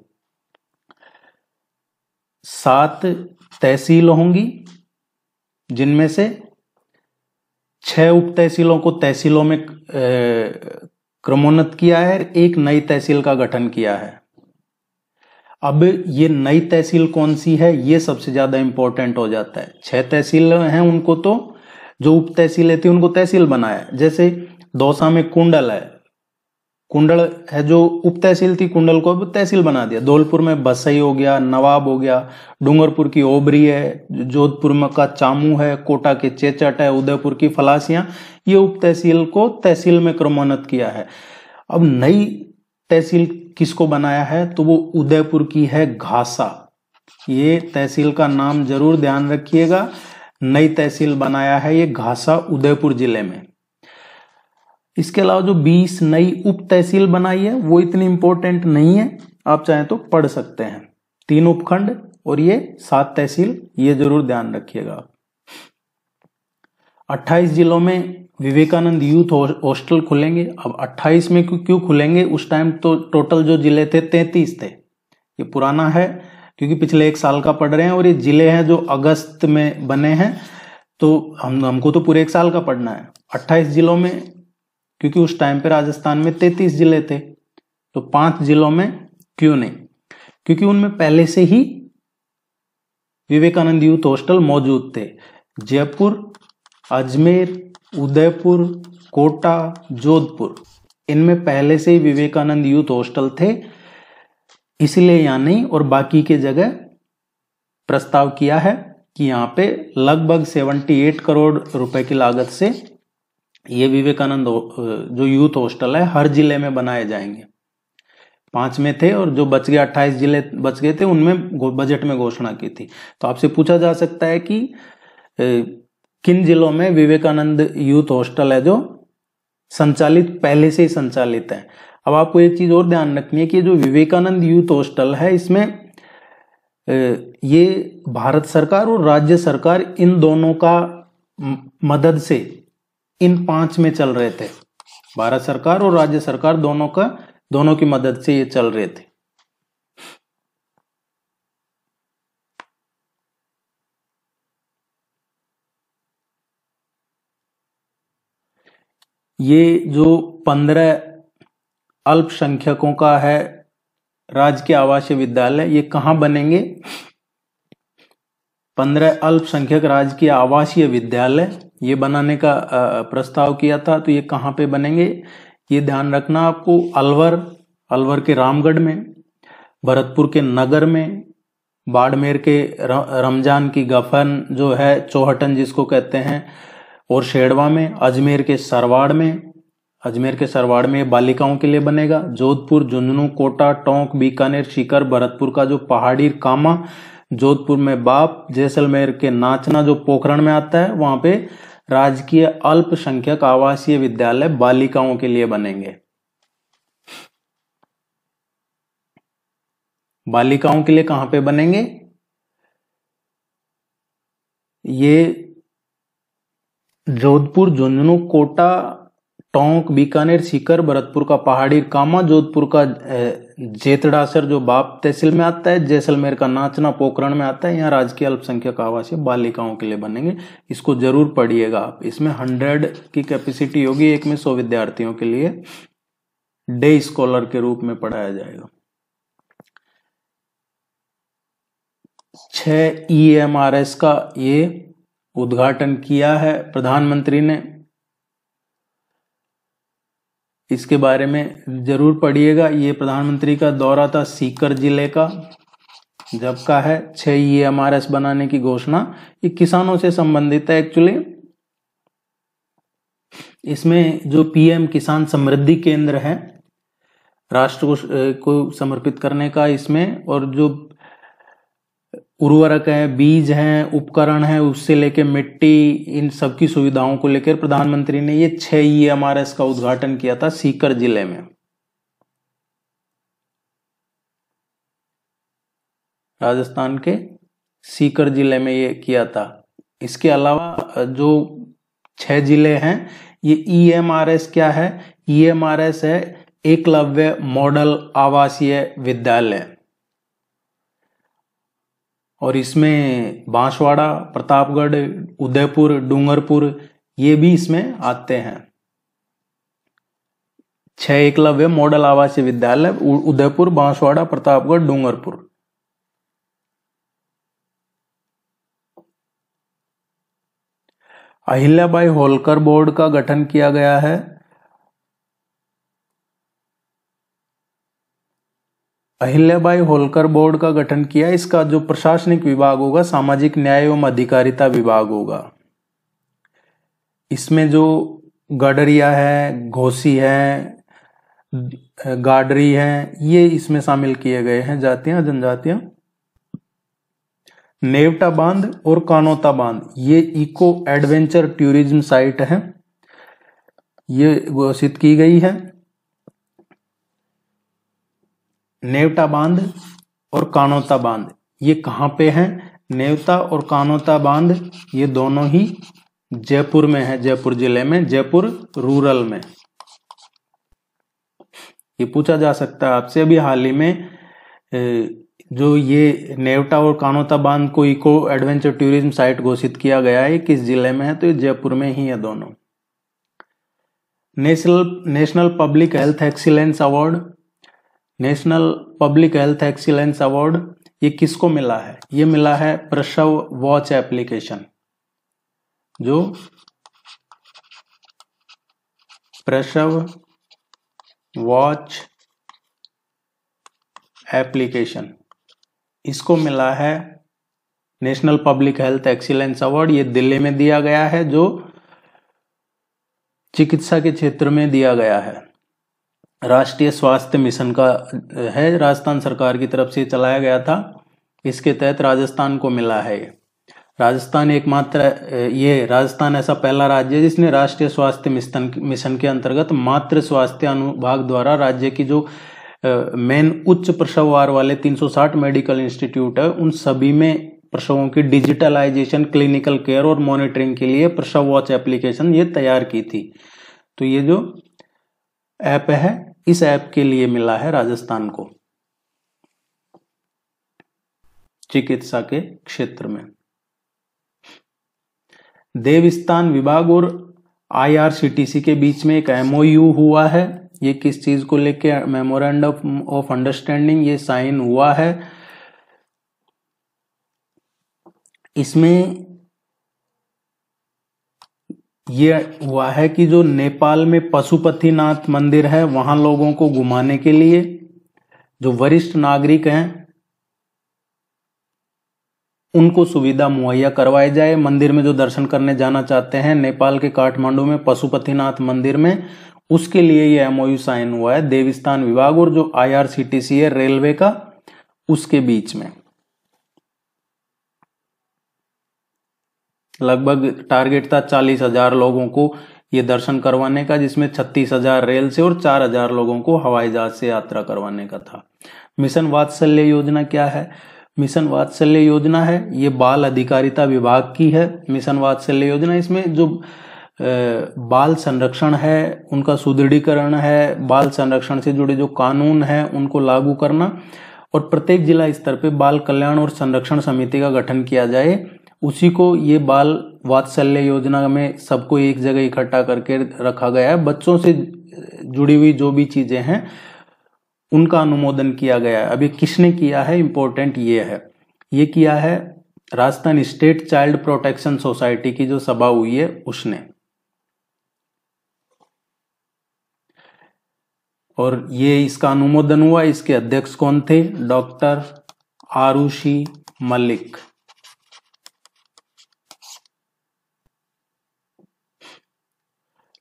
7 तहसील होंगी जिनमें से 6 उप तहसीलों को तहसीलों में क्रमोन्नत किया है, एक नई तहसील का गठन किया है। अब ये नई तहसील कौन सी है, ये सबसे ज्यादा इंपॉर्टेंट हो जाता है। 6 तहसील हैं, उनको तो जो उप तहसीलें थी उनको तहसील बनाया। जैसे दौसा में कुंडल है, कुंडल है जो उप तहसील थी, कुंडल को अब तहसील बना दिया। धौलपुर में बसई हो गया, नवाब हो गया, डूंगरपुर की ओबरी है, जोधपुर में का चामू है, कोटा के चेचट है, उदयपुर की फलासियां, ये उप तहसील को तहसील में क्रमोन्नत किया है। अब नई तहसील किसको बनाया है, तो वो उदयपुर की है घासा। ये तहसील का नाम जरूर ध्यान रखिएगा, नई तहसील बनाया है ये घासा उदयपुर जिले में। इसके अलावा जो 20 नई उप तहसील बनाई है वो इतनी इंपॉर्टेंट नहीं है, आप चाहें तो पढ़ सकते हैं। 3 उपखंड और ये 7 तहसील, ये जरूर ध्यान रखिएगा। 28 जिलों में विवेकानंद यूथ हॉस्टल खुलेंगे। अब 28 में क्यों खुलेंगे, उस टाइम तो टोटल जो जिले थे 33 थे। ये पुराना है क्योंकि पिछले 1 साल का पढ़ रहे हैं और ये जिले हैं जो अगस्त में बने हैं, तो हमको तो पूरे 1 साल का पढ़ना है। 28 जिलों में क्योंकि उस टाइम पे राजस्थान में 33 जिले थे, तो 5 जिलों में क्यों नहीं, क्योंकि उनमें पहले से ही विवेकानंद यूथ हॉस्टल मौजूद थे। जयपुर, अजमेर, उदयपुर, कोटा, जोधपुर, इनमें पहले से ही विवेकानंद यूथ हॉस्टल थे, इसलिए यहां नहीं और बाकी के जगह प्रस्ताव किया है कि यहां पे लगभग 78 करोड़ रुपए की लागत से ये विवेकानंद जो यूथ हॉस्टल है हर जिले में बनाए जाएंगे। 5 में थे और जो बच गए 28 जिले बच गए थे उनमें बजट में घोषणा की थी। तो आपसे पूछा जा सकता है कि किन जिलों में विवेकानंद यूथ हॉस्टल है जो संचालित, पहले से ही संचालित है। अब आपको एक चीज और ध्यान रखनी है कि जो विवेकानंद यूथ हॉस्टल है इसमें ये भारत सरकार और राज्य सरकार इन दोनों का मदद से इन 5 में चल रहे थे। भारत सरकार और राज्य सरकार दोनों की मदद से ये चल रहे थे। ये जो 15 अल्पसंख्यकों का है राजकीय आवासीय विद्यालय, ये कहाँ बनेंगे? 15 अल्पसंख्यक राजकीय आवासीय विद्यालय ये बनाने का प्रस्ताव किया था। तो ये कहाँ पे बनेंगे ये ध्यान रखना आपको। अलवर के रामगढ़ में, भरतपुर के नगर में, बाड़मेर के रमजान की गफन जो है चौहटन जिसको कहते हैं, और शेड़वा में, अजमेर के सरवाड़ में बालिकाओं के लिए बनेगा। जोधपुर, झुंझुनू, कोटा, टोंक, बीकानेर, सीकर, भरतपुर का जो पहाड़ी कामा, जोधपुर में बाप, जैसलमेर के नाचना जो पोखरण में आता है, वहां पे राजकीय अल्पसंख्यक आवासीय विद्यालय बालिकाओं के लिए बनेंगे। बालिकाओं के लिए कहां पे बनेंगे? ये जोधपुर, झुंझुनू, कोटा, टोंक, बीकानेर, सीकर, भरतपुर का पहाड़ी कामा, जोधपुर का जेतड़ासर जो बाप तहसील में आता है, जैसलमेर का नाचना पोखरण में आता है, यहाँ राजकीय अल्पसंख्यक आवासीय बालिकाओं के लिए बनेंगे। इसको जरूर पढ़िएगा आप। इसमें 100 की कैपेसिटी होगी, एक में 100 विद्यार्थियों के लिए डे स्कॉलर के रूप में पढ़ाया जाएगा। 6 EMRS का ये उद्घाटन किया है प्रधानमंत्री ने। इसके बारे में जरूर पढ़िएगा। ये प्रधानमंत्री का दौरा था सीकर जिले का, जब का है 6 EMRS बनाने की घोषणा। ये किसानों से संबंधित है एक्चुअली। इसमें जो PM किसान समृद्धि केंद्र है राष्ट्र को समर्पित करने का इसमें, और जो उर्वरक है, बीज हैं, उपकरण है, उससे लेकर मिट्टी, इन सब की सुविधाओं को लेकर प्रधानमंत्री ने ये 6 EMRS का उद्घाटन किया था सीकर जिले में। राजस्थान के सीकर जिले में ये किया था। इसके अलावा जो 6 जिले हैं ये EMRS क्या है? EMRS है एकलव्य मॉडल आवासीय विद्यालय, और इसमें बांसवाड़ा, प्रतापगढ़, उदयपुर, डूंगरपुर ये भी इसमें आते हैं। 6 एकलव्य मॉडल आवासीय विद्यालय उदयपुर, बांसवाड़ा, प्रतापगढ़, डूंगरपुर। अहिल्याबाई होलकर बोर्ड का गठन किया गया है। अहिल्याबाई होलकर बोर्ड का गठन किया। इसका जो प्रशासनिक विभाग होगा सामाजिक न्याय एवं अधिकारिता विभाग होगा। इसमें जो गडरिया है, घोसी है, गाडरी है, ये इसमें शामिल किए गए हैं जातियां, जनजातियां। नेवटा बांध और कानोता बांध ये इको एडवेंचर टूरिज्म साइट है, ये घोषित की गई है। नेवटा बांध और कानोता बांध ये कहाँ पे हैं? नेवता और कानोता बांध ये दोनों ही जयपुर में है, जयपुर जिले में, जयपुर रूरल में। ये पूछा जा सकता है आपसे। अभी हाल ही में जो ये नेवटा और कानोता बांध को इको एडवेंचर टूरिज्म साइट घोषित किया गया है, किस जिले में है? तो ये जयपुर में ही है दोनों। National public health excellence award, national public health excellence award ये किसको मिला है? ये मिला है प्रसव वॉच एप्लीकेशन। जो प्रसव वॉच एप्लीकेशन इसको मिला है national public health excellence award. ये दिल्ली में दिया गया है, जो चिकित्सा के क्षेत्र में दिया गया है। राष्ट्रीय स्वास्थ्य मिशन का है, राजस्थान सरकार की तरफ से चलाया गया था। इसके तहत राजस्थान को मिला है। राजस्थान राजस्थान ऐसा पहला राज्य है जिसने राष्ट्रीय स्वास्थ्य मिशन के अंतर्गत मातृ स्वास्थ्य अनुभाग द्वारा राज्य की जो मेन उच्च प्रसव वार वाले 360 मेडिकल इंस्टीट्यूट है उन सभी में प्रसवों की डिजिटलाइजेशन, क्लिनिकल केयर और मॉनिटरिंग के लिए प्रसव वॉच एप्लीकेशन ये तैयार की थी। तो ये जो ऐप है इस ऐप के लिए मिला है राजस्थान को चिकित्सा के क्षेत्र में। देवस्थान विभाग और IRCTC के बीच में एक MOU हुआ है। ये किस चीज को लेके? मेमोरेंडम ऑफ अंडरस्टैंडिंग ये साइन हुआ है। इसमें ये हुआ है कि जो नेपाल में पशुपतिनाथ मंदिर है वहां लोगों को घुमाने के लिए जो वरिष्ठ नागरिक हैं उनको सुविधा मुहैया करवाई जाए। मंदिर में जो दर्शन करने जाना चाहते हैं नेपाल के काठमांडू में पशुपतिनाथ मंदिर में, उसके लिए ये MOU साइन हुआ है देवस्थान विभाग और जो IRCTC है रेलवे का उसके बीच में। लगभग टारगेट था 40,000 लोगों को ये दर्शन करवाने का, जिसमें 36,000 रेल से और 4,000 लोगों को हवाई जहाज से यात्रा करवाने का था। मिशन वात्सल्य योजना क्या है? मिशन वात्सल्य योजना है ये बाल अधिकारिता विभाग की है। मिशन वात्सल्य योजना इसमें जो बाल संरक्षण है उनका सुदृढ़ीकरण है, बाल संरक्षण से जुड़े जो कानून है उनको लागू करना और प्रत्येक जिला स्तर पे बाल कल्याण और संरक्षण समिति का गठन किया जाए। उसी को ये बाल वात्सल्य योजना में सबको एक जगह इकट्ठा करके रखा गया है। बच्चों से जुड़ी हुई जो भी चीजें हैं उनका अनुमोदन किया गया है। अभी किसने किया है? इंपॉर्टेंट ये है, ये किया है Rajasthan state child protection society की जो सभा हुई है उसने। और ये इसका अनुमोदन हुआ। इसके अध्यक्ष कौन थे? डॉक्टर आरुषि मलिक।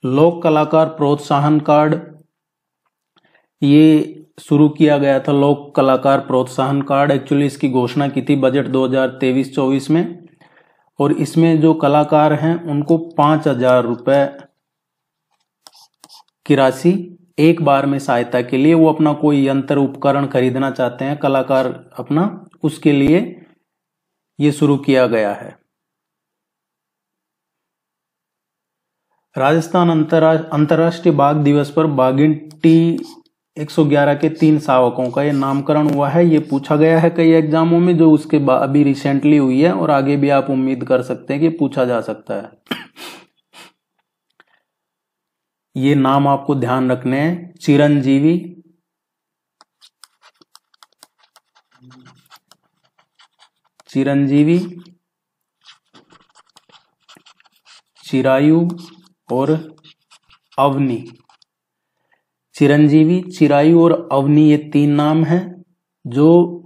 लोक कलाकार प्रोत्साहन कार्ड ये शुरू किया गया था। लोक कलाकार प्रोत्साहन कार्ड एक्चुअली इसकी घोषणा की थी बजट 2023-24 में और इसमें जो कलाकार हैं उनको 5,000 रुपए की राशि एक बार में सहायता के लिए, वो अपना कोई यंत्र उपकरण खरीदना चाहते हैं कलाकार अपना, उसके लिए ये शुरू किया गया है। राजस्थान अंतर्राष्ट्रीय बाघ दिवस पर बाघिन T111 के 3 शावकों का ये नामकरण हुआ है। ये पूछा गया है कई एग्जामों में जो उसके अभी रिसेंटली हुई है और आगे भी आप उम्मीद कर सकते हैं कि पूछा जा सकता है। ये नाम आपको ध्यान रखने हैं। चिरंजीवी, चिरंजीवी, चिरायु और अवनी। चिरंजीवी, चिरायु और अवनी ये 3 नाम हैं जो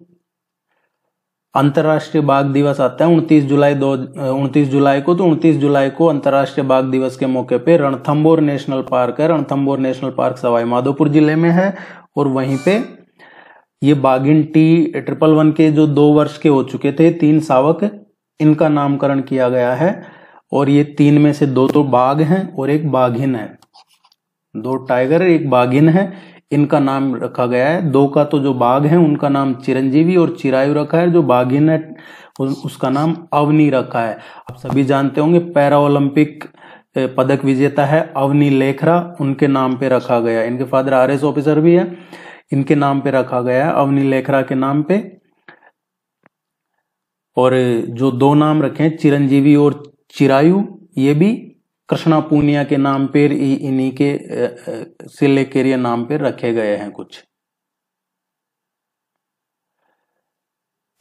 अंतर्राष्ट्रीय बाघ दिवस आता है 29 जुलाई को। तो 29 जुलाई को अंतर्राष्ट्रीय बाघ दिवस के मौके पे रणथंभौर नेशनल पार्क है। रणथंभौर नेशनल पार्क सवाई माधोपुर जिले में है और वहीं पे ये बाघिन T111 के जो 2 वर्ष के हो चुके थे 3 शावक, इनका नामकरण किया गया है। और ये 3 में से 2 तो बाघ हैं और एक बाघिन है। 2 टाइगर एक बाघिन है, इनका नाम रखा गया है। 2 का तो जो बाघ है उनका नाम चिरंजीवी और चिरायु रखा है। जो बाघिन है उसका नाम अवनी रखा है। आप सभी जानते होंगे पैरा ओलंपिक पदक विजेता है अवनी लेखरा, उनके नाम पे रखा गया। इनके फादर RS ऑफिसर भी है, इनके नाम पे रखा गया है अवनी लेखरा के नाम पे। और जो 2 नाम रखे हैं चिरंजीवी और चिरायु, ये भी कृष्णा पूनिया के नाम पे इन्हीं के से लेकर ये नाम पे रखे गए हैं कुछ।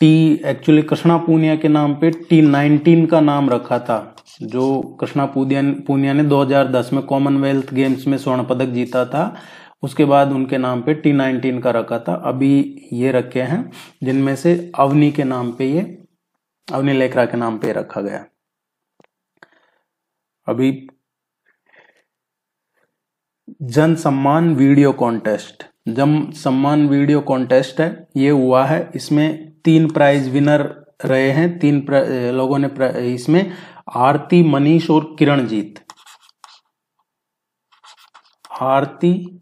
एक्चुअली कृष्णा पूनिया के नाम पे T19 का नाम रखा था, जो कृष्णा पूनिया ने 2010 में कॉमनवेल्थ गेम्स में स्वर्ण पदक जीता था। उसके बाद उनके नाम पे T19 का रखा था। अभी ये रखे हैं जिनमें से अवनी के नाम पे, ये अवनी लेखरा के नाम पे रखा गया। अभी जन सम्मान वीडियो कॉन्टेस्ट, जन सम्मान वीडियो कॉन्टेस्ट है, ये हुआ है। इसमें 3 प्राइज विनर रहे हैं। तीन लोगों ने इसमें आरती, मनीष और किरणजीत। आरती,